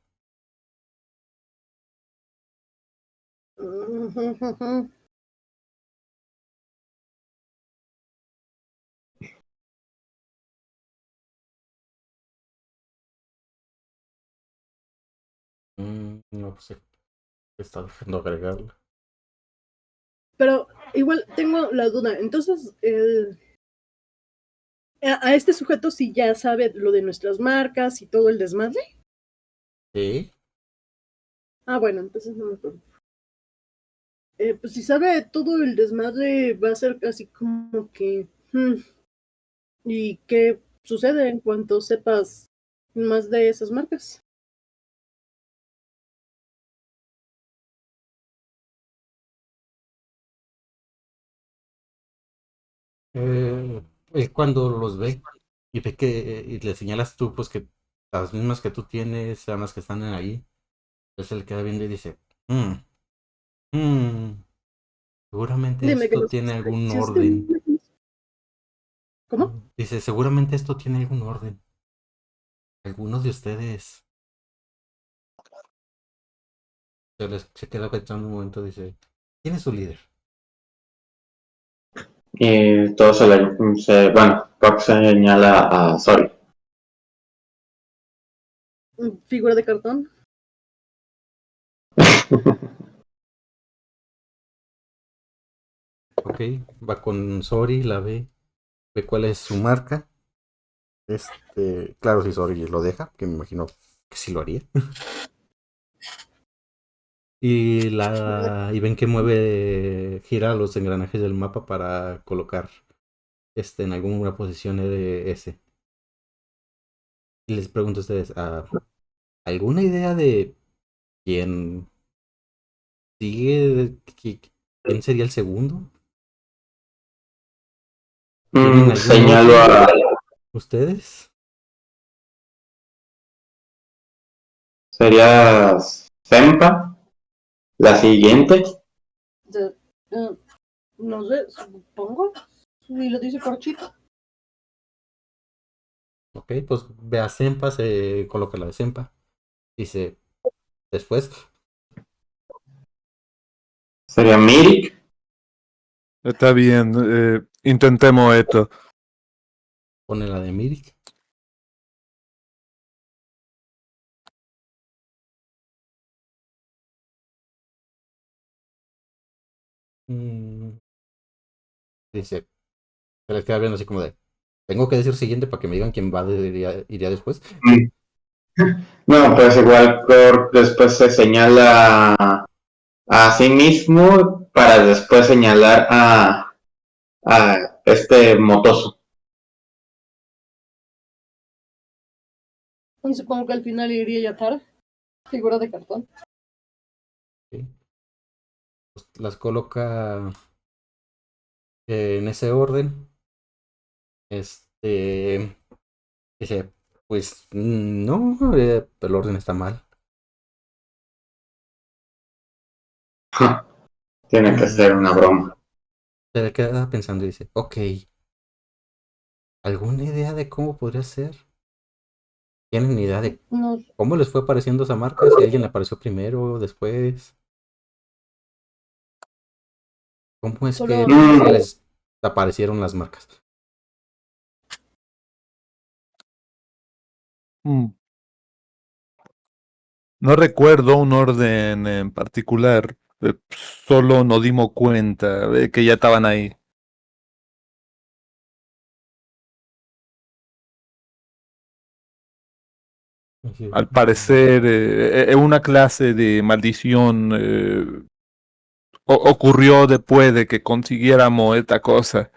No sé, está dejando agregarla. Pero igual tengo la duda. Entonces, a este sujeto sí ya sabe lo de nuestras marcas y todo el desmadre. Sí. Ah, bueno, entonces no me preocupo. Pues si sabe todo el desmadre, va a ser casi como que... ¿Y qué sucede en cuanto sepas más de esas marcas? Él cuando los ve y ve que y le señalas tú, pues que las mismas que tú tienes sean las que están ahí, pues él queda viendo y dice, "Hmm, hmm, seguramente Dime que esto los tiene algún precios orden. ¿Cómo? Dice, seguramente esto tiene algún orden. Algunos de ustedes se queda pensando un momento, dice, ¿quién es su líder? Y todo bueno, Rock señala a Sori. ¿Figura de cartón? Ok, va con Sori, la ve cuál es su marca. Claro, si Sori lo deja, que me imagino que sí lo haría. Y ven que gira los engranajes del mapa para colocar en alguna posición ese. Y les pregunto a ustedes, ¿alguna idea de quién sigue? ¿Quién sería el segundo? ¿Tienen algún Señalo orden a... ustedes? Sería Sempa, la siguiente. Eh, no sé, supongo. Y lo dice corchito. Ok, pues ve a Sempa, se coloca la de Sempa. Dice, después Sería Mirik. Está bien, intentemos esto. pone la de Mirik. Mm, dice, se les queda viendo así como de, tengo que decir siguiente para que me digan quién iría después. No, pues igual Korg después se señala a sí mismo para después señalar a este motoso. Y supongo que al final iría Yatar, figura de cartón. ¿Sí? Pues las coloca en ese orden. Dice, pues no, el orden está mal. Tiene que ser una broma. Se le queda pensando y dice, ok, ¿alguna idea de cómo podría ser? ¿Tienen idea de No, cómo les fue apareciendo esa marca? Si a alguien le apareció primero, después. ¿Cómo es que solo dice, les aparecieron las marcas? Mm, No recuerdo un orden en particular, solo nos dimos cuenta de que ya estaban ahí. Así, Al parecer, es una clase de maldición ocurrió después de que consiguiéramos esta cosa.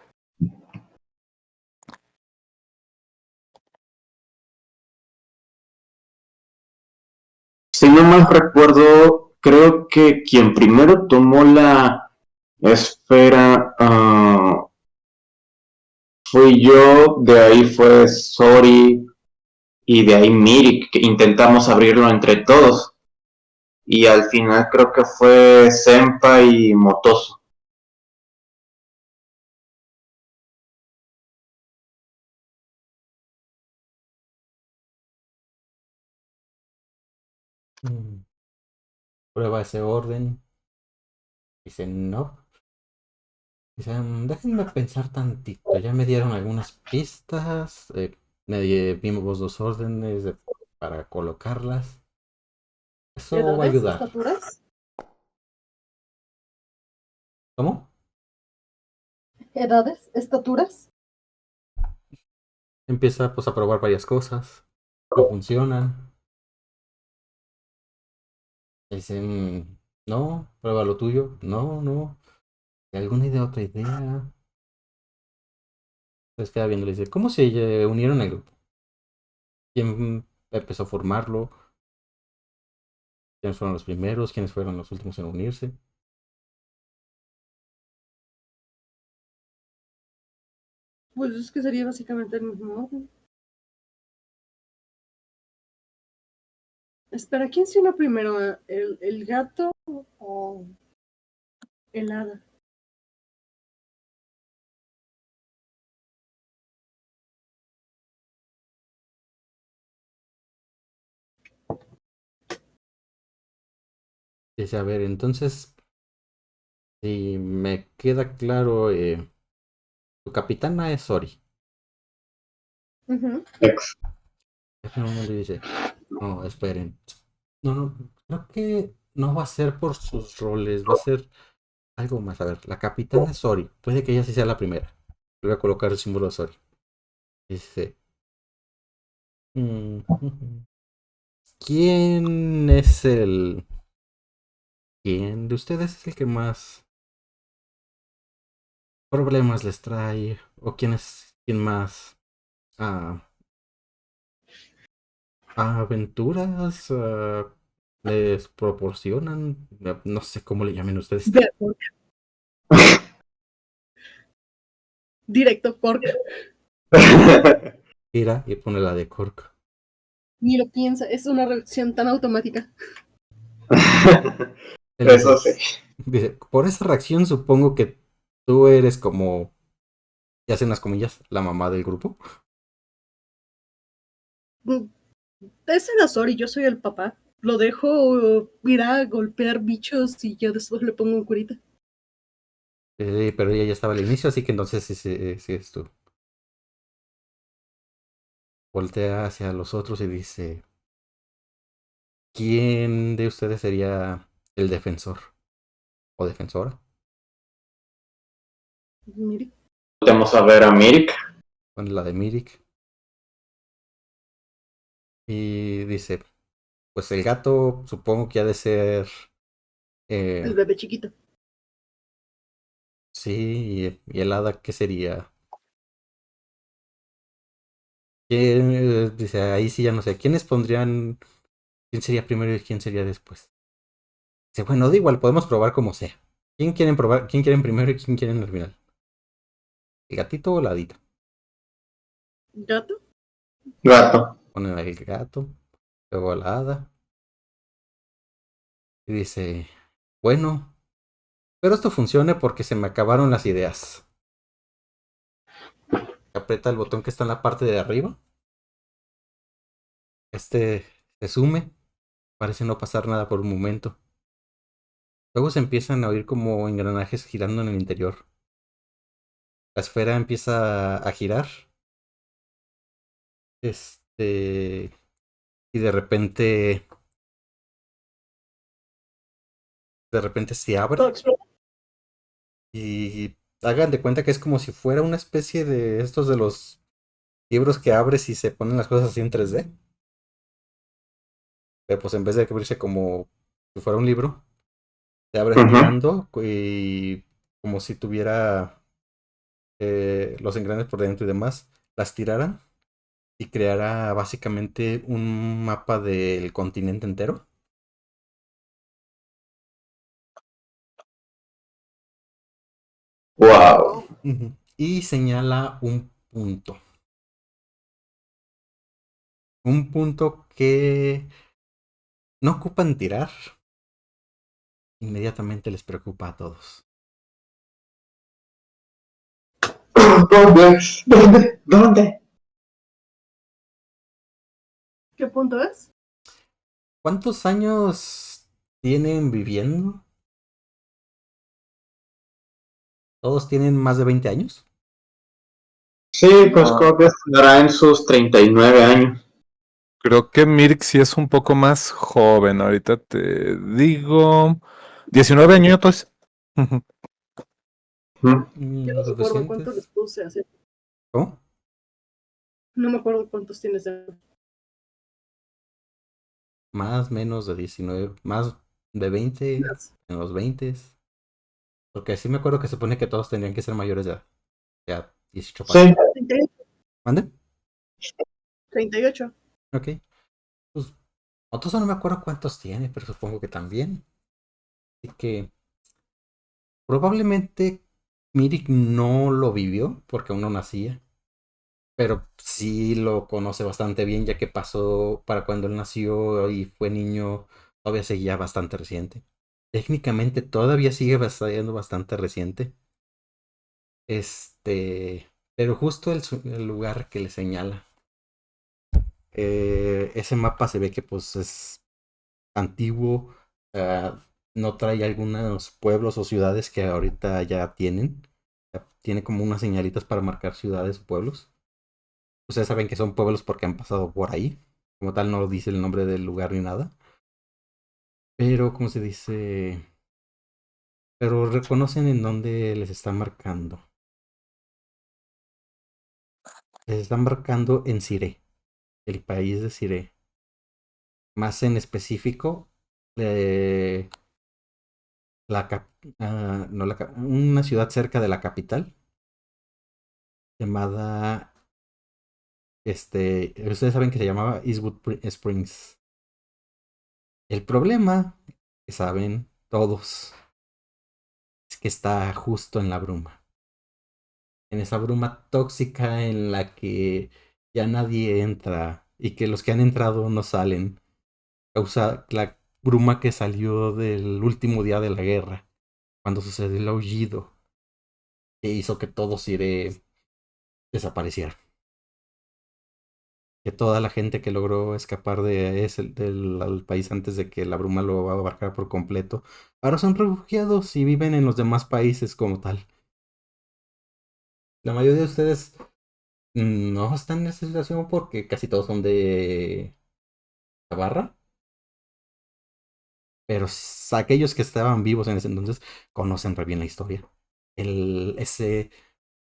Si no mal recuerdo, creo que quien primero tomó la esfera fui yo, de ahí fue Sori y de ahí Mirik, que intentamos abrirlo entre todos. Y al final creo que fue Senpa y Motoso. mm, prueba ese orden. Dice, no. Dice, déjenme pensar tantito. Ya me dieron algunas pistas. Vimos dos órdenes para colocarlas. Eso va a edades, ayudar. estaturas. ¿Cómo? ¿Edades? ¿Estaturas? Empieza pues a probar varias cosas. No funcionan. Dicen, no, prueba lo tuyo. No, no. ¿Alguna idea, otra idea? Entonces queda viendo y le dice, ¿cómo se unieron al grupo? ¿Quién empezó a formarlo? ¿Quiénes fueron los primeros? ¿Quiénes fueron los últimos en unirse? Pues es que sería básicamente el mismo orden. Espera, ¿quién se unió primero? ¿El gato o el hada? Dice, a ver, entonces, si me queda claro, tu capitana es Sori. Ujú. Ex. En un momento dice, no, esperen. No, no, creo que no va a ser por sus roles, va a ser algo más. A ver, la capitana es Sori. Puede que ella sí sea la primera. Le voy a colocar el símbolo de Sori. Dice, "Mm, ¿quién es el... ¿Quién de ustedes es el que más problemas les trae? ¿O quién es quien más ah, aventuras les proporcionan? No sé cómo le llamen ustedes. Ve, Pork. Directo, Pork. Gira y pone la de Cork. Ni lo piensa, es una reacción tan automática. Él Eso dice, sí. dice, por esa reacción supongo que tú eres como, y hacen las comillas, la mamá del grupo. Es el Azor y yo soy el papá. Lo dejo ir a golpear bichos y yo después le pongo un curita. Pero ella ya estaba al inicio, así que entonces sí es tú. Voltea hacia los otros y dice, ¿quién de ustedes sería el defensor o defensora? Mire, Podemos a ver a Mirik. Pone la de Mirik. Y dice, pues el gato supongo que ha de ser... el eh, bebé chiquito. sí, y el hada, ¿qué sería? ¿Quién, dice, ahí sí ya no sé. ¿Quiénes pondrían? ¿Quién sería primero y quién sería después? Dice, bueno, da igual, podemos probar como sea. ¿Quién quieren probar? ¿Quién quieren primero y quién quieren al final? ¿El gatito o la hadita? ¿Gato? Gato. Ponen al gato, luego a la hada. Y dice, bueno, pero esto funcione porque se me acabaron las ideas. Aprieta el botón que está en la parte de arriba. Este se sume. Parece no pasar nada por un momento. Luego se empiezan a oír como engranajes girando en el interior. La esfera empieza a girar. Y de repente se abre. Todo explota. Y hagan de cuenta que es como si fuera una especie de estos de los libros que abres y se ponen las cosas así en 3D. Pero pues en vez de abrirse como si fuera un libro, se abre Ujú. girando y como si tuviera los engranes por dentro y demás, las tiraran y creara básicamente un mapa del continente entero. Wow. Ujú. Y señala un punto. Un punto que no ocupan tirar. Inmediatamente les preocupa a todos. ¿Dónde es? ¿Dónde? ¿Dónde? ¿Qué punto es? ¿Cuántos años tienen viviendo? ¿Todos tienen más de 20 años? Sí, pues creo que estará en sus 39 años. Creo que Mirk sí es un poco más joven. Ahorita te digo. 19 añitos. Ujú. Yo no Los me acuerdo cuánto les recientes. puse así. ¿Cómo? No me acuerdo cuántos tienes de... Más, menos de 19, más de 20, más. en los 20. Porque sí me acuerdo que se supone que todos tendrían que ser mayores de edad. Ya, 18 para Sí, arriba. 38. ¿Mande? 38. Ok. Pues, Otoso no me acuerdo cuántos tiene, pero supongo que también. Así que probablemente Mirik no lo vivió porque aún no nacía. Pero sí lo conoce bastante bien, ya que pasó para cuando él nació y fue niño, todavía seguía bastante reciente. Técnicamente todavía sigue siendo bastante reciente. Pero justo el lugar que le señala. Ese mapa se ve que pues es antiguo. No trae algunos pueblos o ciudades que ahorita ya tienen. Tiene como unas señalitas para marcar ciudades o pueblos. Ustedes saben que son pueblos porque han pasado por ahí. Como tal, no dice el nombre del lugar ni nada. Pero, ¿cómo se dice? Pero reconocen en dónde les está marcando. Les están marcando en Siré, el país de Siré. Más en específico, eh, no, una ciudad cerca de la capital llamada, ustedes saben que se llamaba Eastwood Springs. El problema, que saben todos, es que está justo en la bruma. En esa bruma tóxica en la que ya nadie entra y que los que han entrado no salen. Causa la bruma que salió del último día de la guerra, cuando sucedió el aullido, que hizo que todos Siré desapareciera. Que toda la gente que logró escapar de del al país antes de que la bruma lo abarcara por completo, ahora son refugiados y viven en los demás países como tal. La mayoría de ustedes no están en esa situación porque casi todos son de Navarra, pero aquellos que estaban vivos en ese entonces conocen re bien la historia. Ese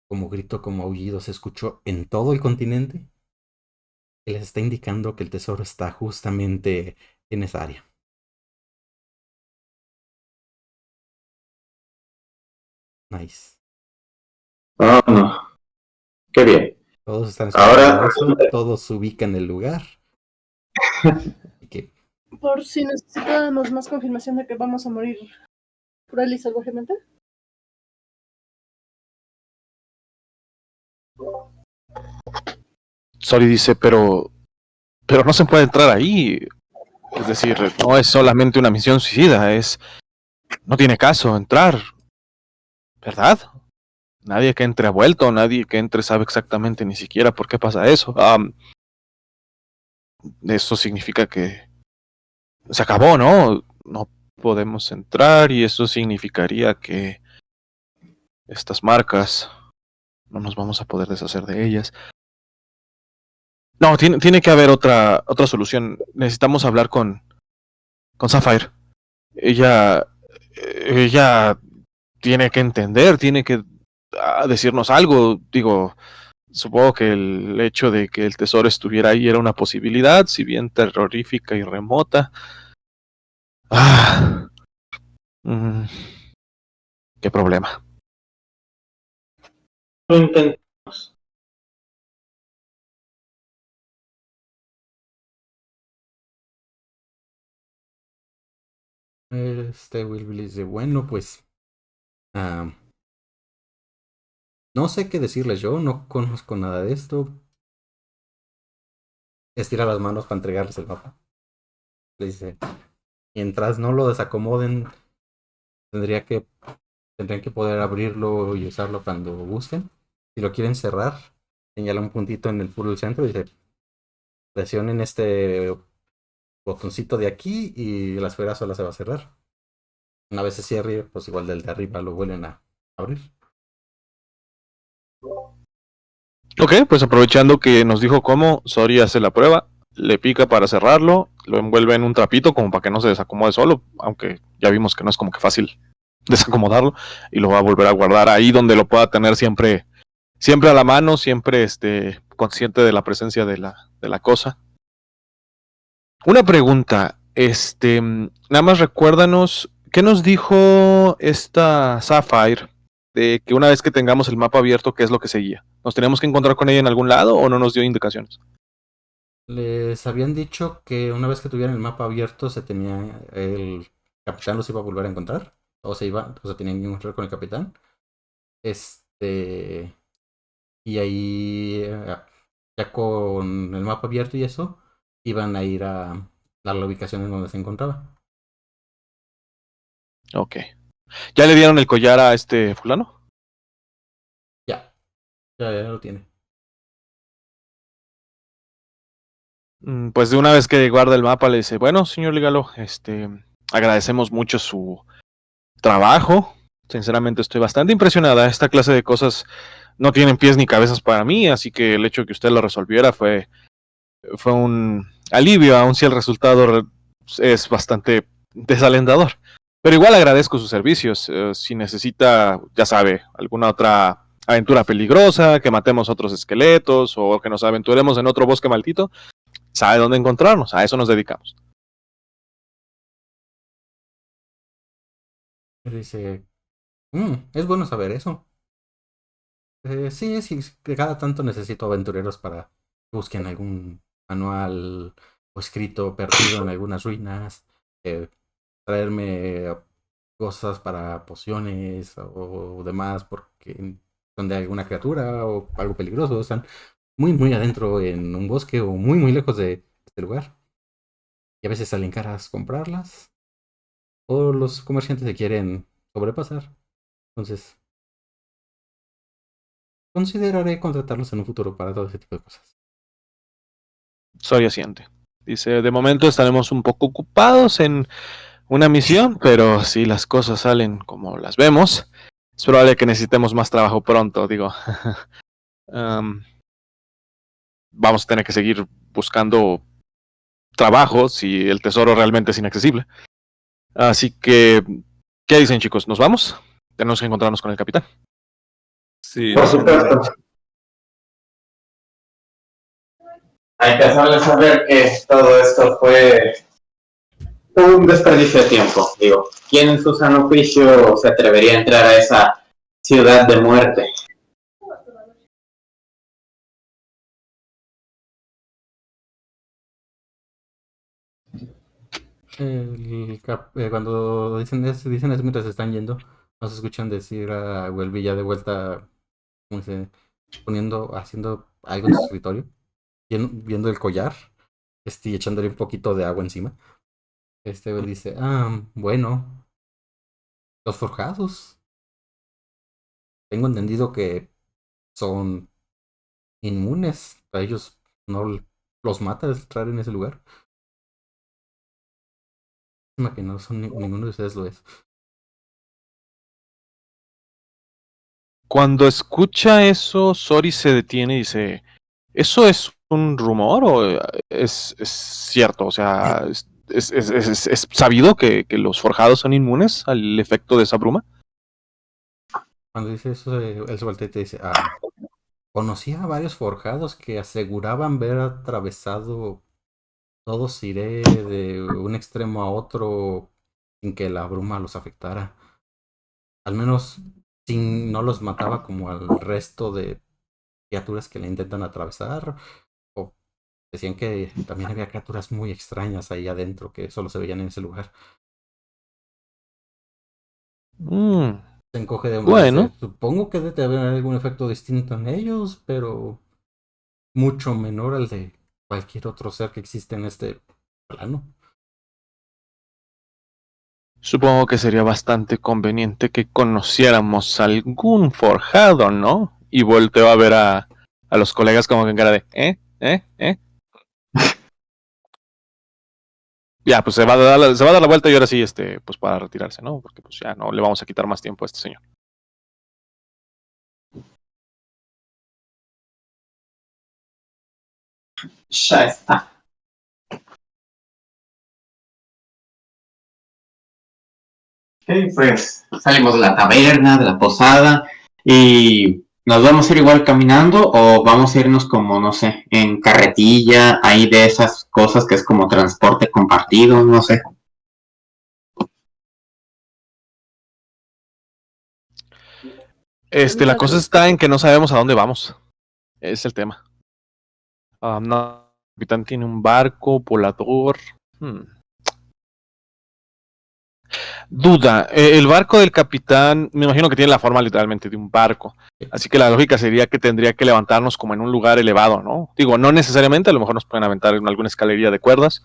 como grito, como aullido se escuchó en todo el continente, que les está indicando que el tesoro está justamente en esa área. Nice. oh no, qué bien. Todos están Ahora, escuchando eso, todos ubican el lugar. Y que Por si necesitamos más confirmación de que vamos a morir cruel y salvajemente. Sori dice, pero no se puede entrar ahí. Es decir, no es solamente una misión suicida, no tiene caso entrar, ¿verdad? Nadie que entre ha vuelto, nadie que entre sabe exactamente ni siquiera por qué pasa eso. Eso significa que se acabó, ¿no? No podemos entrar y eso significaría que estas marcas no nos vamos a poder deshacer de ellas. No, tiene que haber otra solución. Necesitamos hablar con Sapphire. Ella tiene que entender, tiene que decirnos algo. Digo, supongo que el hecho de que el tesoro estuviera ahí era una posibilidad, si bien terrorífica y remota. Ah, mm, qué problema. lo intentamos. Wilby dice, bueno, pues ah, no sé qué decirles yo, no conozco nada de esto. Estira las manos para entregarles el mapa. Le dice, mientras no lo desacomoden, tendría que, tendrían que poder abrirlo y usarlo cuando gusten. Si lo quieren cerrar, señala un puntito en el puro centro y dice, presionen este botoncito de aquí y la esfera sola se va a cerrar. Una vez se cierre, pues igual del de arriba lo vuelven a abrir. Ok, pues aprovechando que nos dijo cómo, Sori hace la prueba, le pica para cerrarlo, lo envuelve en un trapito como para que no se desacomode solo, aunque ya vimos que no es como que fácil desacomodarlo y lo va a volver a guardar ahí donde lo pueda tener siempre, siempre a la mano, siempre consciente de la presencia de la cosa. Una pregunta, nada más recuérdanos, ¿qué nos dijo esta Sapphire de que una vez que tengamos el mapa abierto, qué es lo que seguía? ¿Nos teníamos que encontrar con ella en algún lado o no nos dio indicaciones? Les habían dicho que una vez que tuvieran el mapa abierto, el capitán los iba a volver a encontrar. O se tenían que encontrar con el capitán. Y ahí, ya con el mapa abierto y eso, iban a ir a dar la ubicación en donde se encontraba. Ok. ¿Ya le dieron el collar a este fulano? Ya, ya lo tiene. Pues de una vez que guarda el mapa le dice, bueno, señor Ligalo, agradecemos mucho su trabajo. Sinceramente estoy bastante impresionada. Esta clase de cosas no tienen pies ni cabezas para mí, así que el hecho de que usted lo resolviera fue un alivio, aun si el resultado es bastante desalentador. Pero igual agradezco sus servicios. Si necesita, ya sabe, alguna otra aventura peligrosa, que matemos otros esqueletos o que nos aventuremos en otro bosque maldito, sabe dónde encontrarnos. A eso nos dedicamos. Y dice, es bueno saber eso. Sí, que cada tanto necesito aventureros para que busquen algún manual o escrito perdido en algunas ruinas, traerme cosas para pociones o demás, porque donde hay alguna criatura o algo peligroso, están muy, muy adentro en un bosque o muy, muy lejos de este lugar. Y a veces salen caras comprarlas o los comerciantes se quieren sobrepasar. Entonces, consideraré contratarlos en un futuro para todo ese tipo de cosas. Soy asiente. Dice, de momento estaremos un poco ocupados en una misión, pero si las cosas salen como las vemos, es probable que necesitemos más trabajo pronto, digo. Vamos a tener que seguir buscando trabajo si el tesoro realmente es inaccesible. Así que, ¿qué dicen, chicos? ¿Nos vamos? Tenemos que encontrarnos con el capitán. Sí, Por supuesto. Hay que hacerle saber que todo esto fue un desperdicio de tiempo. Digo, ¿quién en su sano juicio se atrevería a entrar a esa ciudad de muerte? Cuando dicen eso mientras se están yendo, nos escuchan decir a Welby ya de vuelta, como dice, haciendo algo en su escritorio, viendo el collar, y echándole un poquito de agua encima. Él dice, bueno, los forjados. Tengo entendido que son inmunes. A ellos no los mata entrar en ese lugar. Lástima que no son ninguno de ustedes lo es. Cuando escucha eso, Sori se detiene y dice, ¿eso es un rumor o es cierto? O sea, ¿es sabido que los forjados son inmunes al efecto de esa bruma? Cuando dice eso, él se voltea y te dice, conocía a varios forjados que aseguraban ver atravesado todo Siré de un extremo a otro sin que la bruma los afectara. Al menos no los mataba como al resto de criaturas que le intentan atravesar. O decían que también había criaturas muy extrañas ahí adentro que solo se veían en ese lugar. Mm, Se encoge de hombros y dice, bueno, supongo que debe haber algún efecto distinto en ellos, pero mucho menor al de cualquier otro ser que existe en este plano. supongo que sería bastante conveniente que conociéramos algún forjado, ¿no? Y volteo a ver a los colegas como que en cara de, ¿eh? Ya, pues se va a dar la vuelta y ahora sí, pues para retirarse, ¿no? Porque pues ya no le vamos a quitar más tiempo a este señor. Ya está. pues salimos de la taberna, de la posada, y ¿nos vamos a ir igual caminando o vamos a irnos como, no sé, en carretilla, ahí de esas cosas que es como transporte compartido, no sé? La cosa está en que no sabemos a dónde vamos. Es el tema. No, el capitán tiene un barco volador. Duda, el barco del capitán, me imagino que tiene la forma literalmente de un barco. Así que la lógica sería que tendría que levantarnos como en un lugar elevado, ¿no? Digo, no necesariamente, a lo mejor nos pueden aventar en alguna escalería de cuerdas,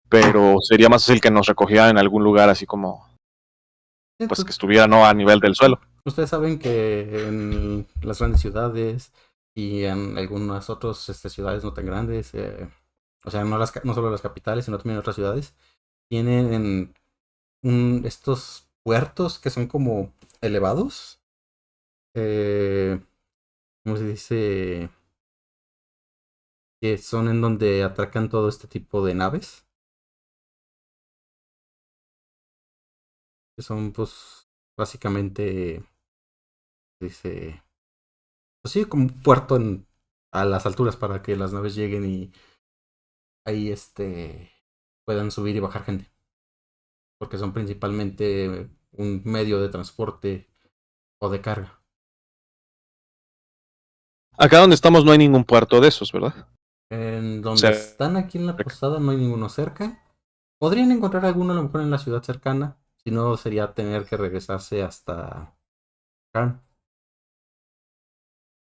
pero sería más fácil que nos recogieran en algún lugar así como, pues que estuviera no a nivel del suelo. Ustedes saben que en las grandes ciudades y en algunas otras ciudades no tan grandes, o sea, no solo las capitales, sino también otras ciudades, tienen estos puertos que son como elevados. ¿Cómo se dice? Que son en donde atracan todo este tipo de naves. Que son, pues, básicamente, dice, pues sí, como un puerto a las alturas para que las naves lleguen y ahí, puedan subir y bajar gente. Porque son principalmente un medio de transporte o de carga. Acá donde estamos no hay ningún puerto de esos, ¿verdad? En donde sea, están aquí en la posada no hay ninguno cerca. Podrían encontrar alguno a lo mejor en la ciudad cercana. Si no, sería tener que regresarse hasta Karn.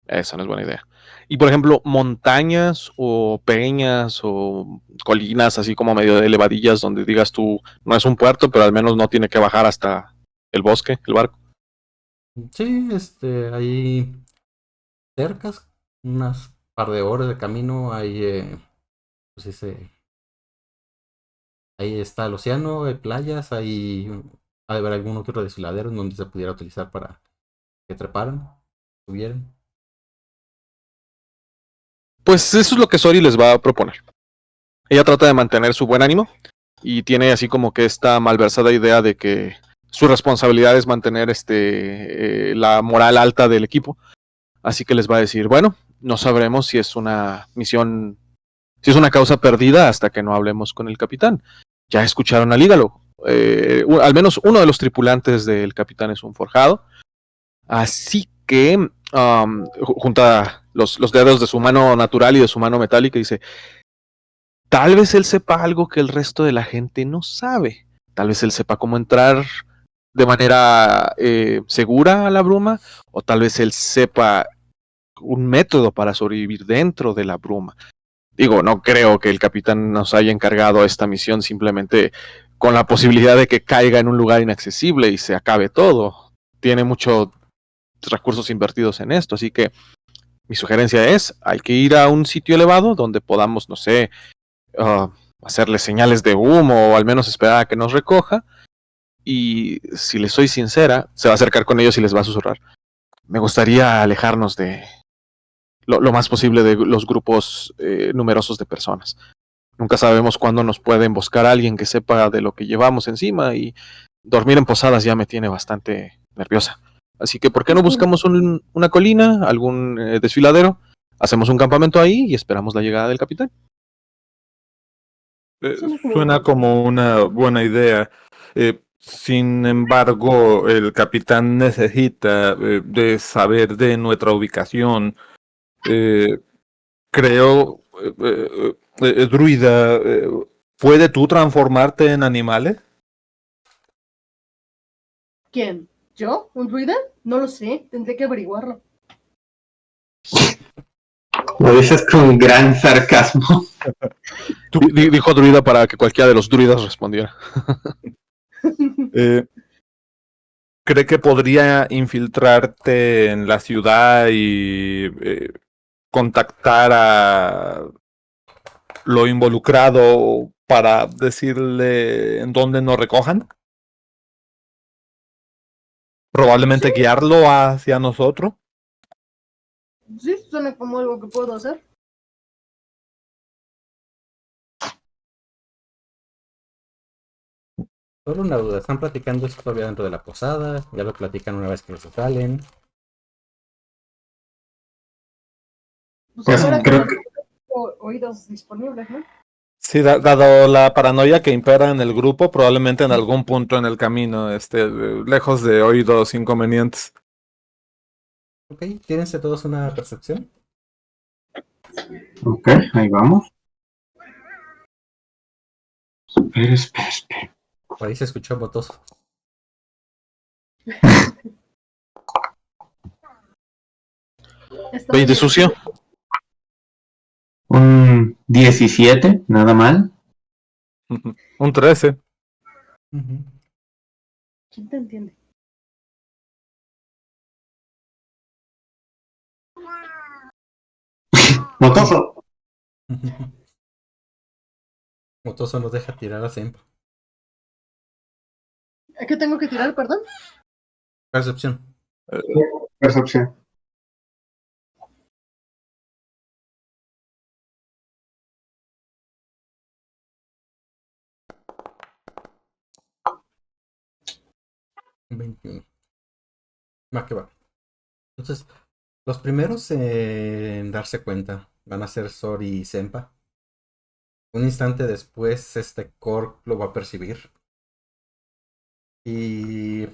Esa no es buena idea. Y por ejemplo, montañas o peñas o colinas así como medio de elevadillas donde digas tú, no es un puerto, pero al menos no tiene que bajar hasta el bosque, el barco. Sí, ahí cercas, unas par de horas de camino, pues ahí está el océano, hay playas, hay ha de haber alguno que otro desfiladero en donde se pudiera utilizar para que treparan, subieran. Pues eso es lo que Sori les va a proponer. Ella trata de mantener su buen ánimo y tiene así como que esta malversada idea de que su responsabilidad es mantener la moral alta del equipo. Así que les va a decir, bueno, no sabremos si es una misión, si es una causa perdida hasta que no hablemos con el capitán. Ya escucharon al Ígalo. Al menos uno de los tripulantes del capitán es un forjado. Así que junta los dedos de su mano natural y de su mano metálica y dice, tal vez él sepa algo que el resto de la gente no sabe. Tal vez él sepa cómo entrar de manera segura a la bruma, o tal vez él sepa un método para sobrevivir dentro de la bruma. Digo, no creo que el capitán nos haya encargado esta misión simplemente con la posibilidad de que caiga en un lugar inaccesible y se acabe todo. Tiene muchos recursos invertidos en esto, así que mi sugerencia es, hay que ir a un sitio elevado donde podamos, no sé, hacerle señales de humo o al menos esperar a que nos recoja. Y si les soy sincera, se va a acercar con ellos y les va a susurrar. Me gustaría alejarnos de lo más posible de los grupos numerosos de personas. Nunca sabemos cuándo nos puede emboscar alguien que sepa de lo que llevamos encima y dormir en posadas ya me tiene bastante nerviosa. Así que, ¿por qué no buscamos una colina, algún desfiladero? Hacemos un campamento ahí y esperamos la llegada del capitán. Suena como una buena idea. Sin embargo, el capitán necesita de saber de nuestra ubicación. Creo, druida, ¿puede tú transformarte en animales? ¿Quién? ¿Yo? ¿Un druida? No lo sé, tendré que averiguarlo. Lo dices con gran sarcasmo. Dijo druida para que cualquiera de los druidas respondiera. ¿Cree que podría infiltrarte en la ciudad y contactar a lo involucrado para decirle en dónde nos recojan? Probablemente guiarlo hacia nosotros. Sí, suena como algo que puedo hacer. Solo una duda, ¿están platicando esto todavía dentro de la posada? ¿Ya lo platican una vez que se salen? Pues Pues espera creo que que oídos disponibles, ¿no? Sí, dado la paranoia que impera en el grupo, probablemente en algún punto en el camino esté lejos de oídos inconvenientes. Ok, tírense todos una percepción. Ok, ahí vamos. Espera. Por ahí se escuchó botoso. Está 20 bien. sucio. Un 17, nada mal. Un 13. Ujú. ¿Quién te entiende? Motoso. Botoso nos deja tirar a Sempa. ¿A qué tengo que tirar, perdón? Percepción. Percepción. Un 21. Va que va. Entonces, los primeros en darse cuenta van a ser Sori y Sempa. Un instante después, Korg lo va a percibir. Y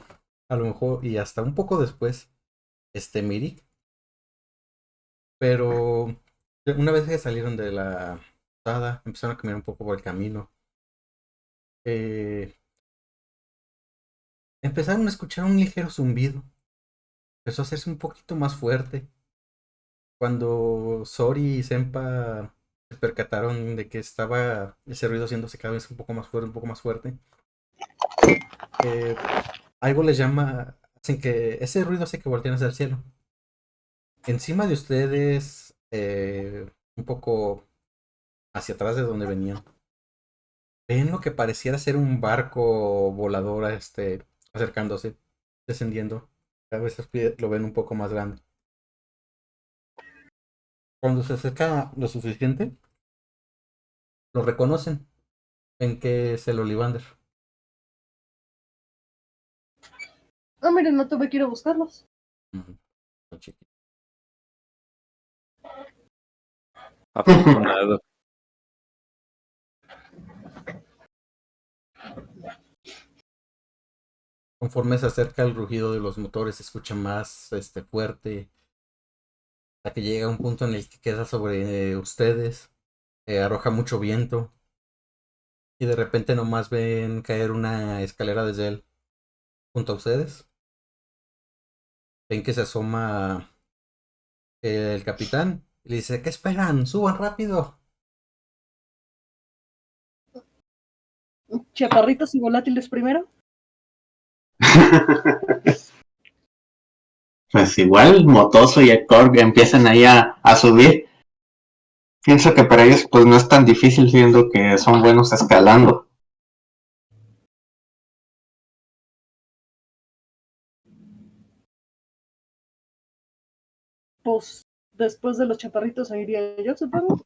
a lo mejor, y hasta un poco después, Mirik. Pero una vez que salieron de la posada, empezaron a caminar un poco por el camino. eh, Empezaron a escuchar un ligero zumbido. Empezó a hacerse un poquito más fuerte. Cuando Sori y Senpa se percataron de que estaba ese ruido haciéndose cada vez un poco más fuerte, un poco más fuerte, eh, algo les llama, hacen que ese ruido hace que volteen hacia el cielo. Encima de ustedes, un poco hacia atrás de donde venían, ven lo que pareciera ser un barco volador, acercándose, descendiendo. A veces lo ven un poco más grande. Cuando se acerca lo suficiente, lo reconocen. Ven que es el Ollivander. Ah, miren, no tuve que ir a buscarlos. Ujú. Está chiquito. Afortunado. Conforme se acerca el rugido de los motores, se escucha más fuerte, hasta que llega un punto en el que queda sobre ustedes, arroja mucho viento, y de repente nomás ven caer una escalera desde él junto a ustedes. Ven que se asoma el capitán y le dice: ¿qué esperan? ¡Suban rápido! Chaparritos y volátiles primero. Pues igual Motoso y Korg empiezan ahí a subir. Pienso que para ellos pues no es tan difícil siendo que son buenos escalando. Pues después de los chaparritos iría yo, supongo.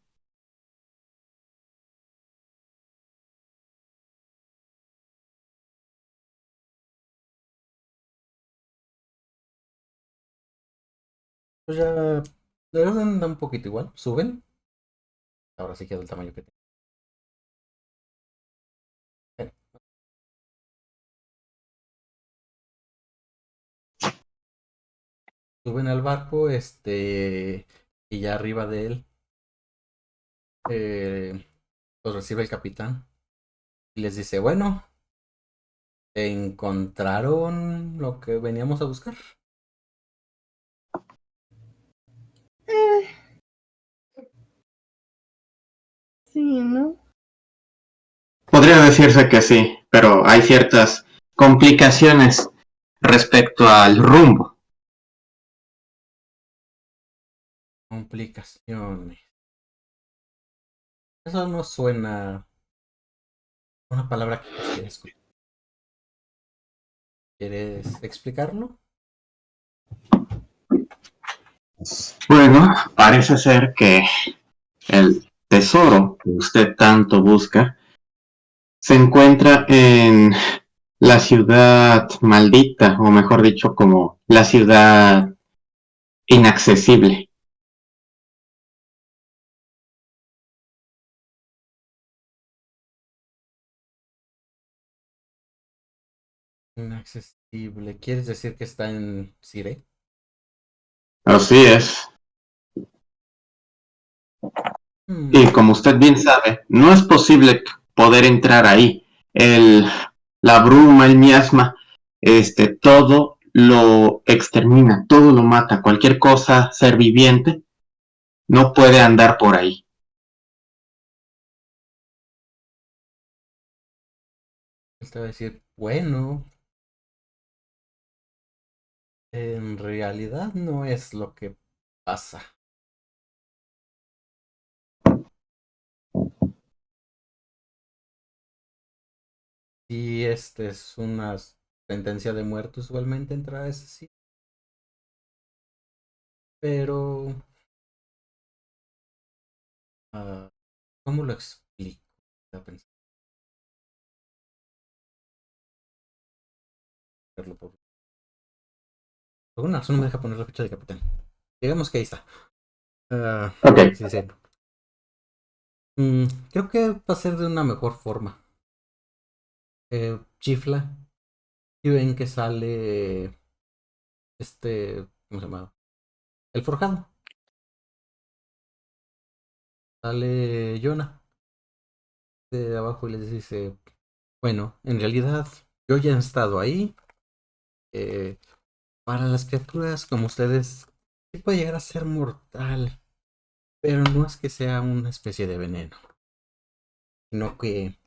Pues ya, de verdad anda un poquito igual, suben. Ahora sí queda el tamaño que tiene. Suben al barco, y ya arriba de él, eh, los recibe el capitán y les dice: bueno, ¿encontraron lo que veníamos a buscar? Eh, sí, ¿no? Podría decirse que sí, pero hay ciertas complicaciones respecto al rumbo. Complicaciones. Eso no suena a una palabra que quisiera escuchar. ¿Quieres explicarlo? Bueno, parece ser que el tesoro que usted tanto busca se encuentra en la ciudad maldita, o mejor dicho, como la ciudad inaccesible. Inaccesible. ¿Quieres decir que está en Sire? Así es. Y como usted bien sabe, no es posible poder entrar ahí. La bruma, el miasma, todo lo extermina, todo lo mata. Cualquier cosa, ser viviente, no puede andar por ahí. Te va a decir, bueno, en realidad no es lo que pasa. Y es una sentencia de muerte usualmente entrar a ese sitio. Pero, ah, ¿cómo lo explico? Voy a pensarlo por una razón no me deja poner la ficha de capitán. Digamos que ahí está. Ok. Sí, sí. Creo que va a ser de una mejor forma. Chifla. Y ven que sale ¿cómo se llama? El forjado. Sale Jonah de abajo y les dice, bueno, en realidad yo ya he estado ahí. eh, para las criaturas como ustedes, sí puede llegar a ser mortal, pero no es que sea una especie de veneno, sino que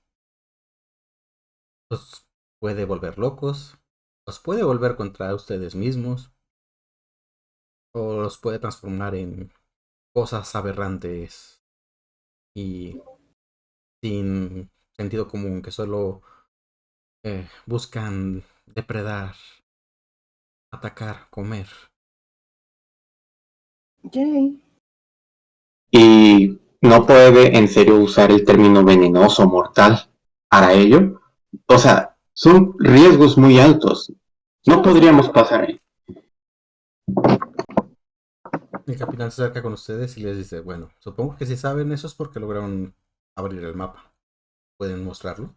los puede volver locos, los puede volver contra ustedes mismos, o los puede transformar en cosas aberrantes y sin sentido común, que solo buscan depredar, atacar, comer. Yay. Y no puede en serio usar el término venenoso, mortal, para ello. O sea, son riesgos muy altos. No Solo podríamos bastante. pasar ahí. El capitán se acerca con ustedes y les dice, bueno, supongo que si saben eso es porque lograron abrir el mapa. ¿Pueden mostrarlo?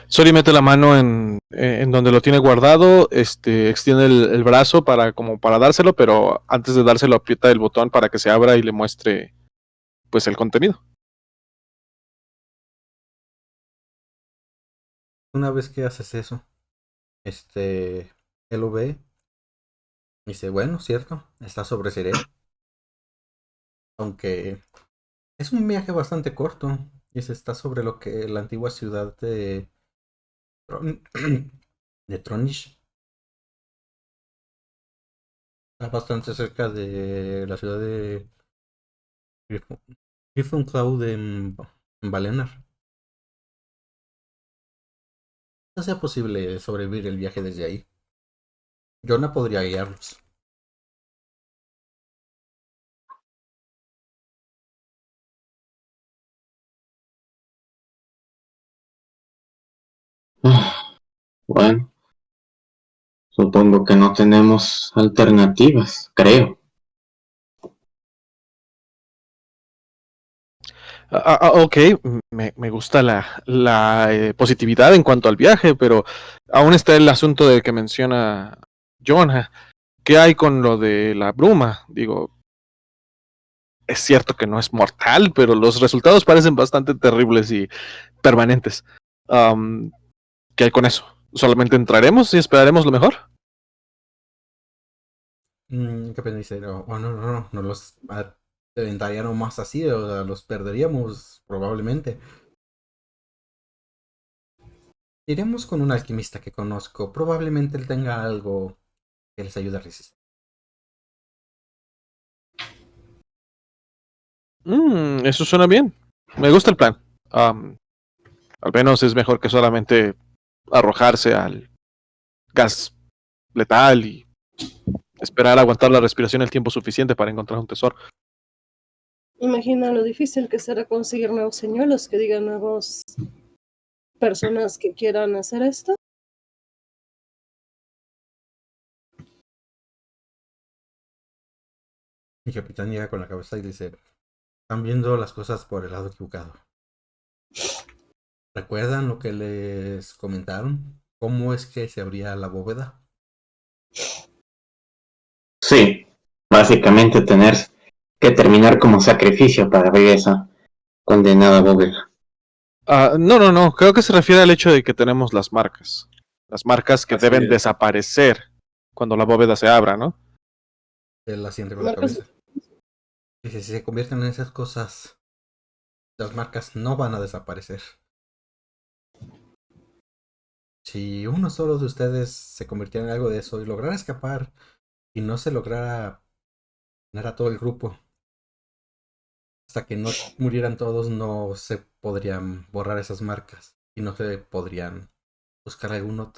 Sori mete la mano en donde lo tiene guardado, extiende el brazo como para dárselo, pero antes de dárselo aprieta el botón para que se abra y le muestre pues el contenido. Una vez que haces eso, él lo ve y dice, bueno, cierto, está sobre Siré, aunque es un viaje bastante corto y se está sobre lo que la antigua ciudad Tron- de Tronish. Está bastante cerca de la ciudad de Griffon Cloud en Valenar. No sea posible sobrevivir el viaje desde ahí. Jonah podría guiarlos. Bueno, supongo que no tenemos alternativas, creo. Ok, me gusta la positividad en cuanto al viaje, pero aún está el asunto del que menciona Jonah. ¿Qué hay con lo de la bruma? Digo, es cierto que no es mortal, pero los resultados parecen bastante terribles y permanentes. Am, ¿Qué hay con eso? ¿Solamente entraremos y esperaremos lo mejor? ¿Qué pena dice? No, oh, no, no, no, no los aventarían más así, o sea, los perderíamos probablemente. Iremos con un alquimista que conozco. Probablemente él tenga algo que les ayude a resistir. Eso suena bien. Me gusta el plan. Am, Al menos es mejor que solamente arrojarse al gas letal y esperar a aguantar la respiración el tiempo suficiente para encontrar un tesoro. Imagina lo difícil que será conseguir nuevos señuelos que digan nuevos personas que quieran hacer esto. Mi capitán llega con la cabeza y dice, están viendo las cosas por el lado equivocado. ¿Recuerdan lo que les comentaron? ¿Cómo es que se abría la bóveda? Sí, básicamente tener que terminar como sacrificio para abrir esa condenada bóveda. No. Creo que se refiere al hecho de que tenemos las marcas. Las marcas que Así deben es. desaparecer cuando la bóveda se abra, ¿no? Él asiente con la Marcas- cabeza. Dice, si se convierten en esas cosas, las marcas no van a desaparecer. Si uno solo de ustedes se convirtiera en algo de eso y lograra escapar y no se lograra ganar a todo el grupo, hasta que no murieran todos no se podrían borrar esas marcas y no se podrían buscar algunas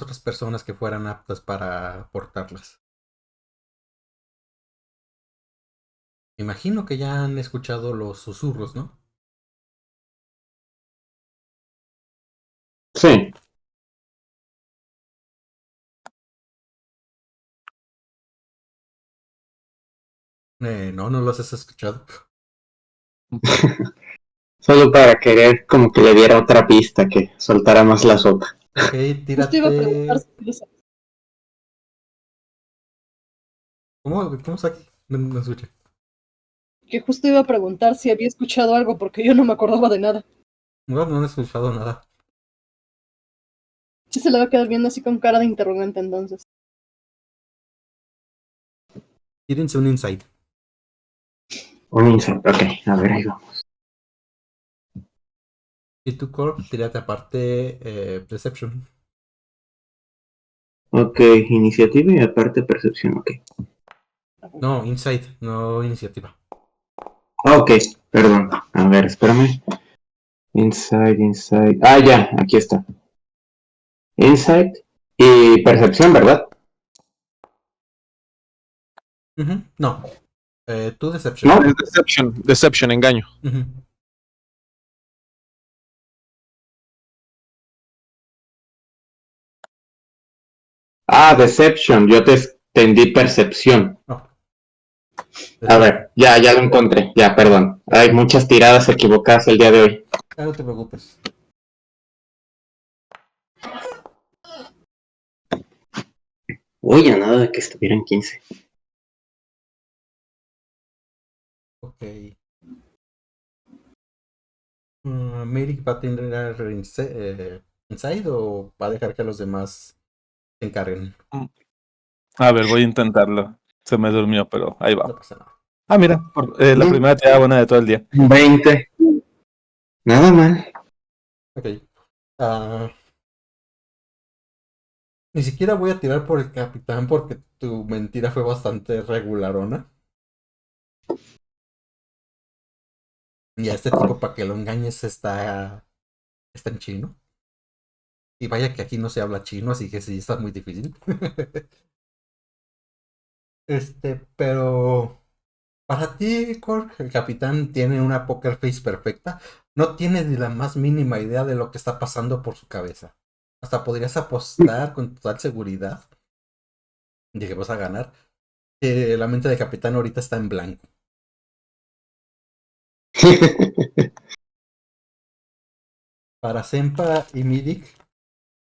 otras personas que fueran aptas para portarlas. Imagino que ya han escuchado los susurros, ¿no? Sí, No los has escuchado. solo para querer como que le diera otra pista que soltara más la sopa. Ok, Justo iba a preguntar tírate. si les- ¿Cómo está aquí? No escuché. que justo iba a preguntar si había escuchado algo porque yo no me acordaba de nada. No han escuchado nada. Sí se le va a quedar viendo así con cara de interrogante entonces. Tírense un insight. Un insight, ok, a ver, ahí vamos. Y tu Corp, tírate aparte Perception. Ok, iniciativa y aparte percepción, ok. No, Insight, no iniciativa. Ok, perdón. A ver, espérame. Insight. Ah, ya, aquí está. Insight y percepción, ¿verdad? Ujú, no. Tu Deception. No. Es Deception, engaño. Ujú. Ah, Deception. Yo te entendí percepción. No. A ver, ya lo encontré. Ya, perdón. Hay muchas tiradas equivocadas el día de hoy. No te preocupes. Uy, a nada de que estuvieran 15. Ok. ¿Merrick va a tener Inside o va a dejar que los demás se encarguen? A ver, voy a intentarlo. Se me durmió, pero ahí No va. pasa nada. Ah, mira, la primera tirada buena de todo el día. 20. Nada mal. Ok. Ah, ni siquiera voy a tirar por el capitán porque tu mentira fue bastante regularona. Y a este tipo, para que lo engañes, está en chino. Y vaya que aquí no se habla chino, así que sí, está muy difícil. Pero para ti, Cork, el capitán tiene una poker face perfecta. No tienes ni la más mínima idea de lo que está pasando por su cabeza. Hasta podrías apostar con total seguridad de que vas a ganar. Que la mente del capitán ahorita está en blanco. Para Sempa y Midik,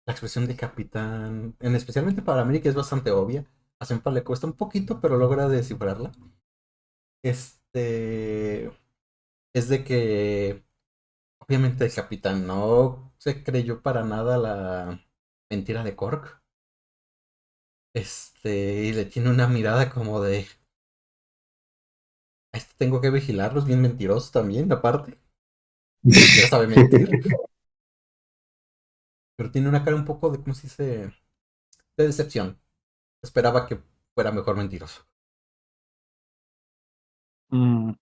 la expresión de capitán, especialmente para Midik, es bastante obvia. A Sempa le cuesta un poquito, pero logra descifrarla. Es de que obviamente el capitán no se creyó para nada la mentira de Cork. Y le tiene una mirada como de, a este tengo que vigilarlos, bien mentirosos también, aparte. Ni siquiera sabe mentir. Pero tiene una cara un poco de, ¿cómo se dice? De decepción. Esperaba que fuera mejor mentiroso. Mm,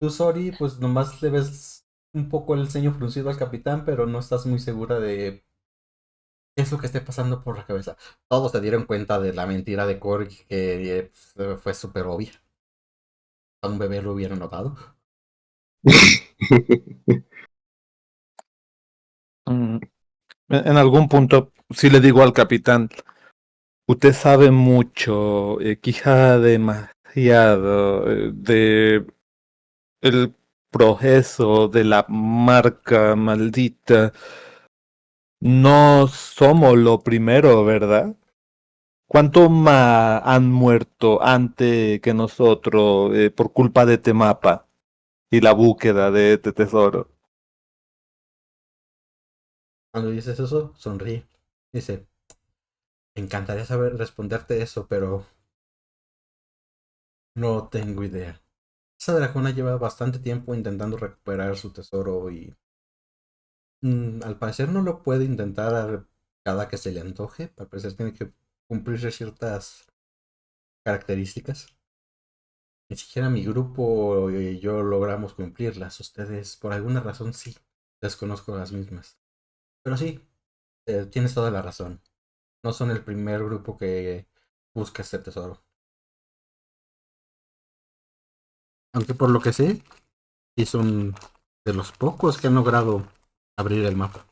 Tú, Sori, pues nomás le ves un poco el ceño fruncido al capitán, pero no estás muy segura de qué es lo que esté pasando por la cabeza. Todos se dieron cuenta de la mentira de Korg que fue súper obvia. A un bebé lo hubiera notado. Mm, en algún punto, sí le digo al capitán, usted sabe mucho, quizá demasiado, de el proceso de la marca maldita. No somos lo primero, ¿verdad? ¿Cuántos más han muerto antes que nosotros por culpa de este mapa y la búsqueda de este tesoro? Cuando dices eso, sonríe. Dice, me encantaría saber responderte eso, pero no tengo idea. Esa dragona lleva bastante tiempo intentando recuperar su tesoro y al parecer no lo puede intentar cada que se le antoje. Al parecer tiene que cumplir ciertas características. Ni siquiera mi grupo y yo logramos cumplirlas. Ustedes, por alguna razón, sí. Desconozco las mismas. Pero sí, tienes toda la razón. No son el primer grupo que busca este tesoro. Aunque por lo que sé, sí son de los pocos que han logrado abrir el mapa.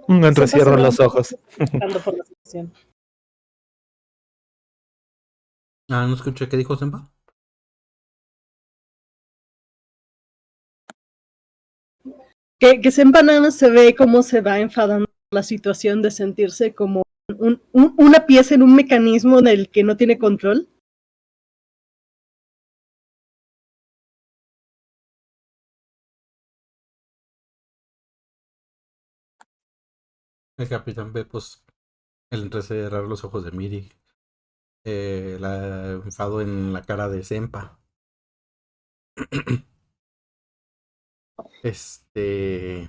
Entrecierro los ojos. Buscando por la situación. Ah, no escuché qué dijo Sempa. Que Senpa nada más se ve cómo se va enfadando por la situación de sentirse como una pieza en un mecanismo del que no tiene control. El capitán ve, pues, el entrecerrar los ojos de Miri. La enfado en la cara de Sempa. Este.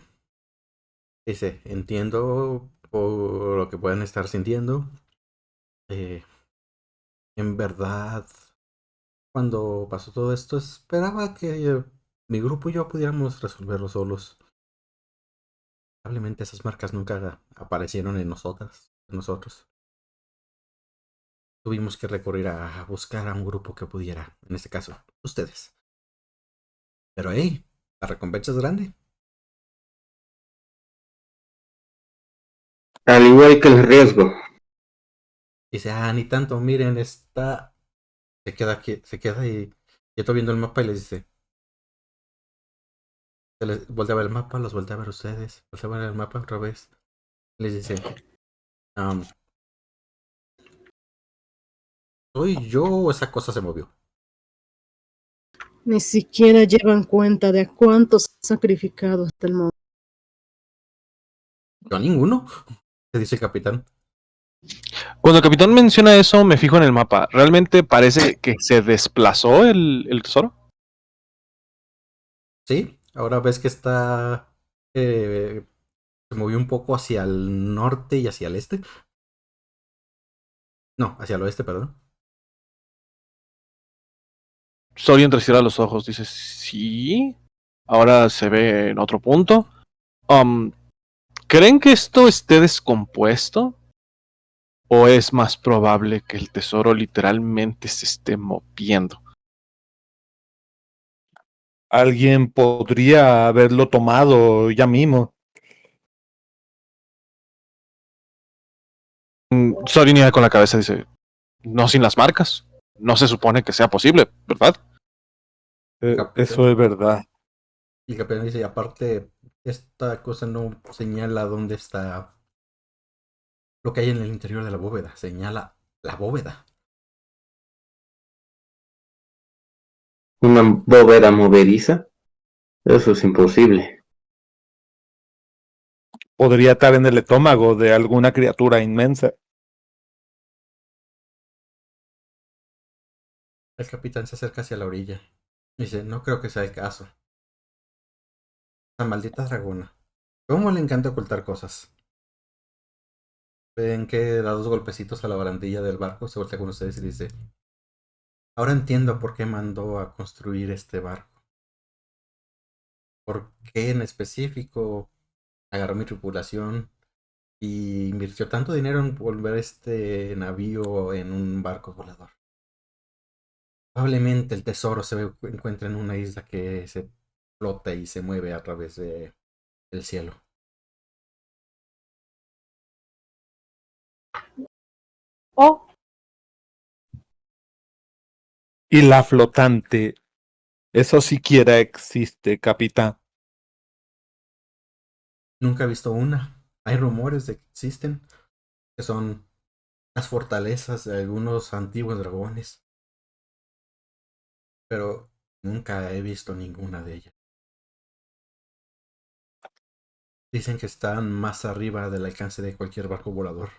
Dice, entiendo por lo que puedan estar sintiendo. Eh, en verdad, cuando pasó todo esto, esperaba que mi grupo y yo pudiéramos resolverlo solos. Probablemente esas marcas nunca aparecieron en nosotros. Tuvimos que recurrir a buscar a un grupo que pudiera, en este caso, ustedes. Pero hey, la recompensa es grande. Al igual que el riesgo. Dice, ni tanto, miren, está. Se queda aquí, se queda y yo estoy viendo el mapa y les dice, se les voltea a ver el mapa, los voltea a ver ustedes, voltea a ver el mapa otra vez. Les dice, "Am, ¿soy yo o esa cosa se movió? Ni siquiera llevan cuenta de a cuántos han sacrificado hasta el momento. Yo a ninguno, se dice el capitán. Cuando el capitán menciona eso, me fijo en el mapa. ¿Realmente parece que se desplazó el tesoro? Sí, ahora ves que está, se movió un poco hacia el norte y hacia el este. No, hacia el oeste, perdón. Sori entrecierra los ojos, dice, sí. Ahora se ve en otro punto. Um, ¿Creen que esto esté descompuesto? ¿O es más probable que el tesoro literalmente se esté moviendo? Alguien podría haberlo tomado ya mismo. Sori niega con la cabeza, dice, no sin las marcas. No se supone que sea posible, ¿verdad? Eso es verdad. Y el capitán dice, aparte, esta cosa no señala dónde está lo que hay en el interior de la bóveda, señala la bóveda. Una bóveda movediza. Eso es imposible. Podría estar en el estómago de alguna criatura inmensa. El capitán se acerca hacia la orilla. Dice, no creo que sea el caso. La maldita dragona. ¿Cómo le encanta ocultar cosas? Ven que da dos golpecitos a la barandilla del barco, se voltea con ustedes y dice, ahora entiendo por qué mandó a construir este barco. ¿Por qué en específico agarró mi tripulación y invirtió tanto dinero en volver este navío en un barco volador. Probablemente el tesoro encuentra en una isla que se flota y se mueve a través del cielo. Oh, Y la flotante, eso siquiera existe, capitán. Nunca he visto una. Hay rumores de que existen, que son las fortalezas de algunos antiguos dragones, pero nunca he visto ninguna de ellas. Dicen que están más arriba del alcance de cualquier barco volador,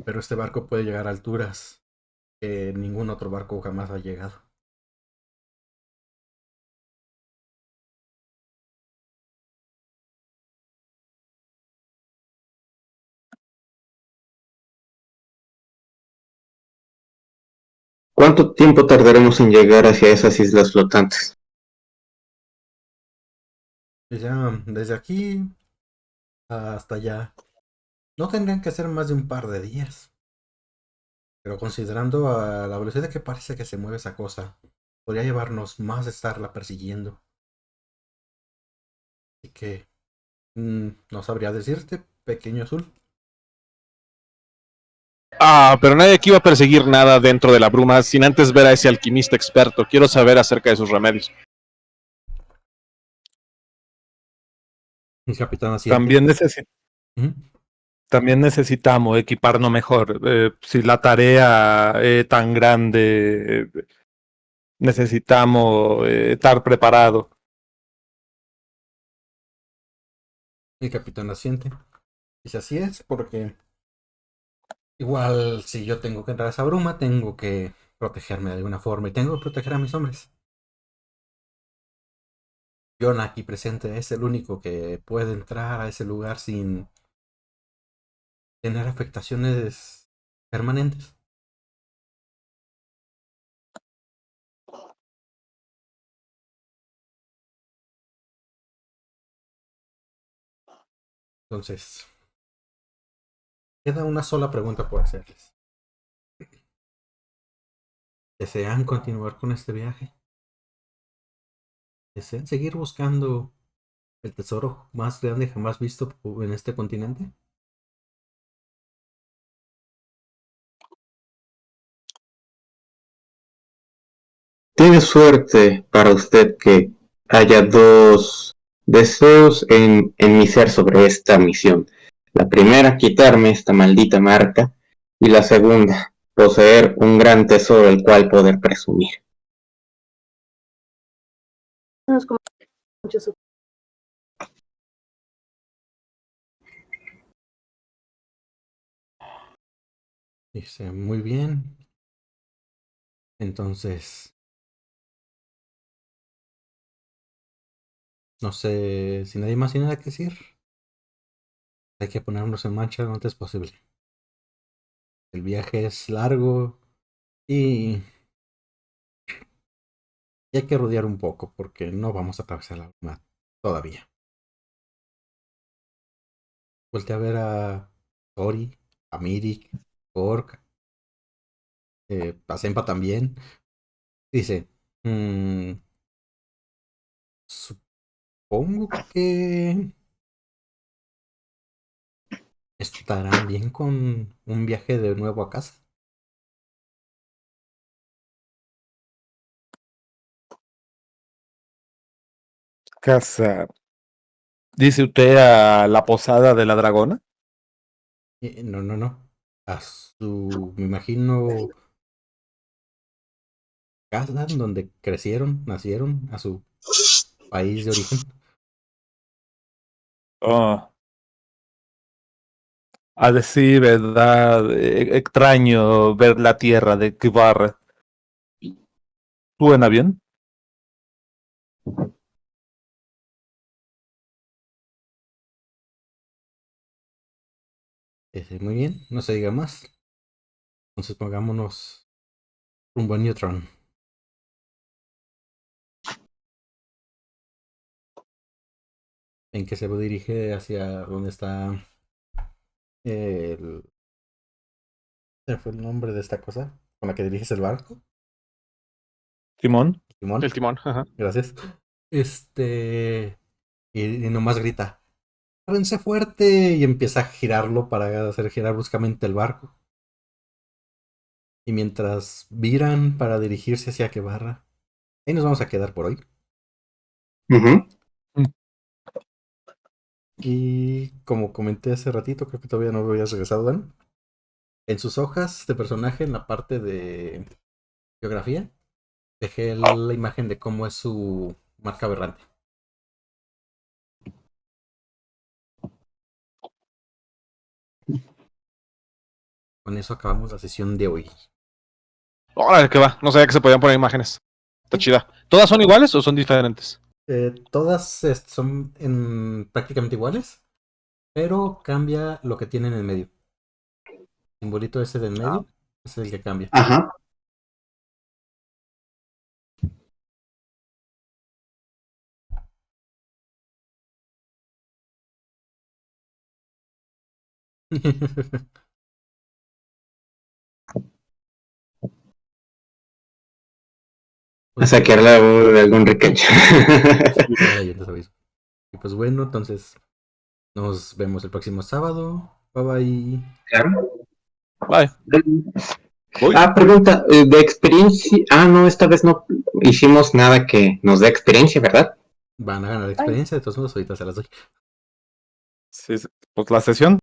pero este barco puede llegar a alturas que ningún otro barco jamás ha llegado. ¿Cuánto tiempo tardaremos en llegar hacia esas islas flotantes? Y ya desde aquí hasta allá no tendrían que ser más de un par de días, pero considerando a la velocidad que parece que se mueve esa cosa, podría llevarnos más de estarla persiguiendo. Así que no sabría decirte, pequeño azul. Pero nadie aquí va a perseguir nada dentro de la bruma sin antes ver a ese alquimista experto. Quiero saber acerca de sus remedios. Mi capitán asiente. También, Ujú. también necesitamos equiparnos mejor. Si la tarea es tan grande, necesitamos estar preparados. Mi capitán asiente. Dice así es, porque igual si yo tengo que entrar a esa bruma, tengo que protegerme de alguna forma y tengo que proteger a mis hombres. John aquí presente es el único que puede entrar a ese lugar sin tener afectaciones permanentes. Entonces, queda una sola pregunta por hacerles. ¿Desean continuar con este viaje? ¿Desean seguir buscando el tesoro más grande jamás visto en este continente? Tiene suerte para usted que haya dos deseos en mi ser sobre esta misión. La primera, quitarme esta maldita marca. Y la segunda, poseer un gran tesoro el cual poder presumir. no es como mucho su- Dice, muy bien. Entonces, no sé si nadie más tiene nada que decir. Hay que ponernos en marcha lo antes posible. El viaje es largo y hay que rodear un poco porque no vamos a atravesar la bruma todavía. Voltea a ver a Tori, a Mirik, Orc, a Sempa también. Dice, "Mm, supongo que estarán bien con un viaje de nuevo a casa. Casa. ¿Dice usted a la posada de la dragona? No, no, no. A su, me imagino, casa donde crecieron, nacieron, a su país de origen. Oh, a decir verdad, extraño ver la tierra de Kibar. ¿Suena bien? Muy bien, no se diga más. Entonces pongámonos rumbo a Neutron. en que se dirige hacia donde está el... ¿Cuál fue el nombre de esta cosa? Con la que diriges el barco. Timón. Timón. El timón, ajá. Gracias. Y nomás grita, agárrense fuerte, y empieza a girarlo para hacer girar bruscamente el barco. Y mientras viran para dirigirse hacia Quebarra, ahí nos vamos a quedar por hoy. Ujú. Y como comenté hace ratito, creo que todavía no habías regresado, Dan. En sus hojas de personaje, en la parte de geografía, dejé la imagen de cómo es su marca aberrante. Con eso acabamos la sesión de hoy. Órale, ¿qué va? No sabía que se podían poner imágenes. Está chida. ¿Todas son iguales o son diferentes? Todas son prácticamente iguales, pero cambia lo que tienen en medio. El simbolito ese de en medio es el que cambia. Ajá. A saquear la voz de algún riquecho. Y pues bueno, entonces nos vemos el próximo sábado. Bye bye. Claro. Bye. Voy. Pregunta, de experiencia. No, esta vez no hicimos nada que nos dé experiencia, ¿verdad? Van a ganar experiencia, de todos modos ahorita se las doy. Sí, pues la sesión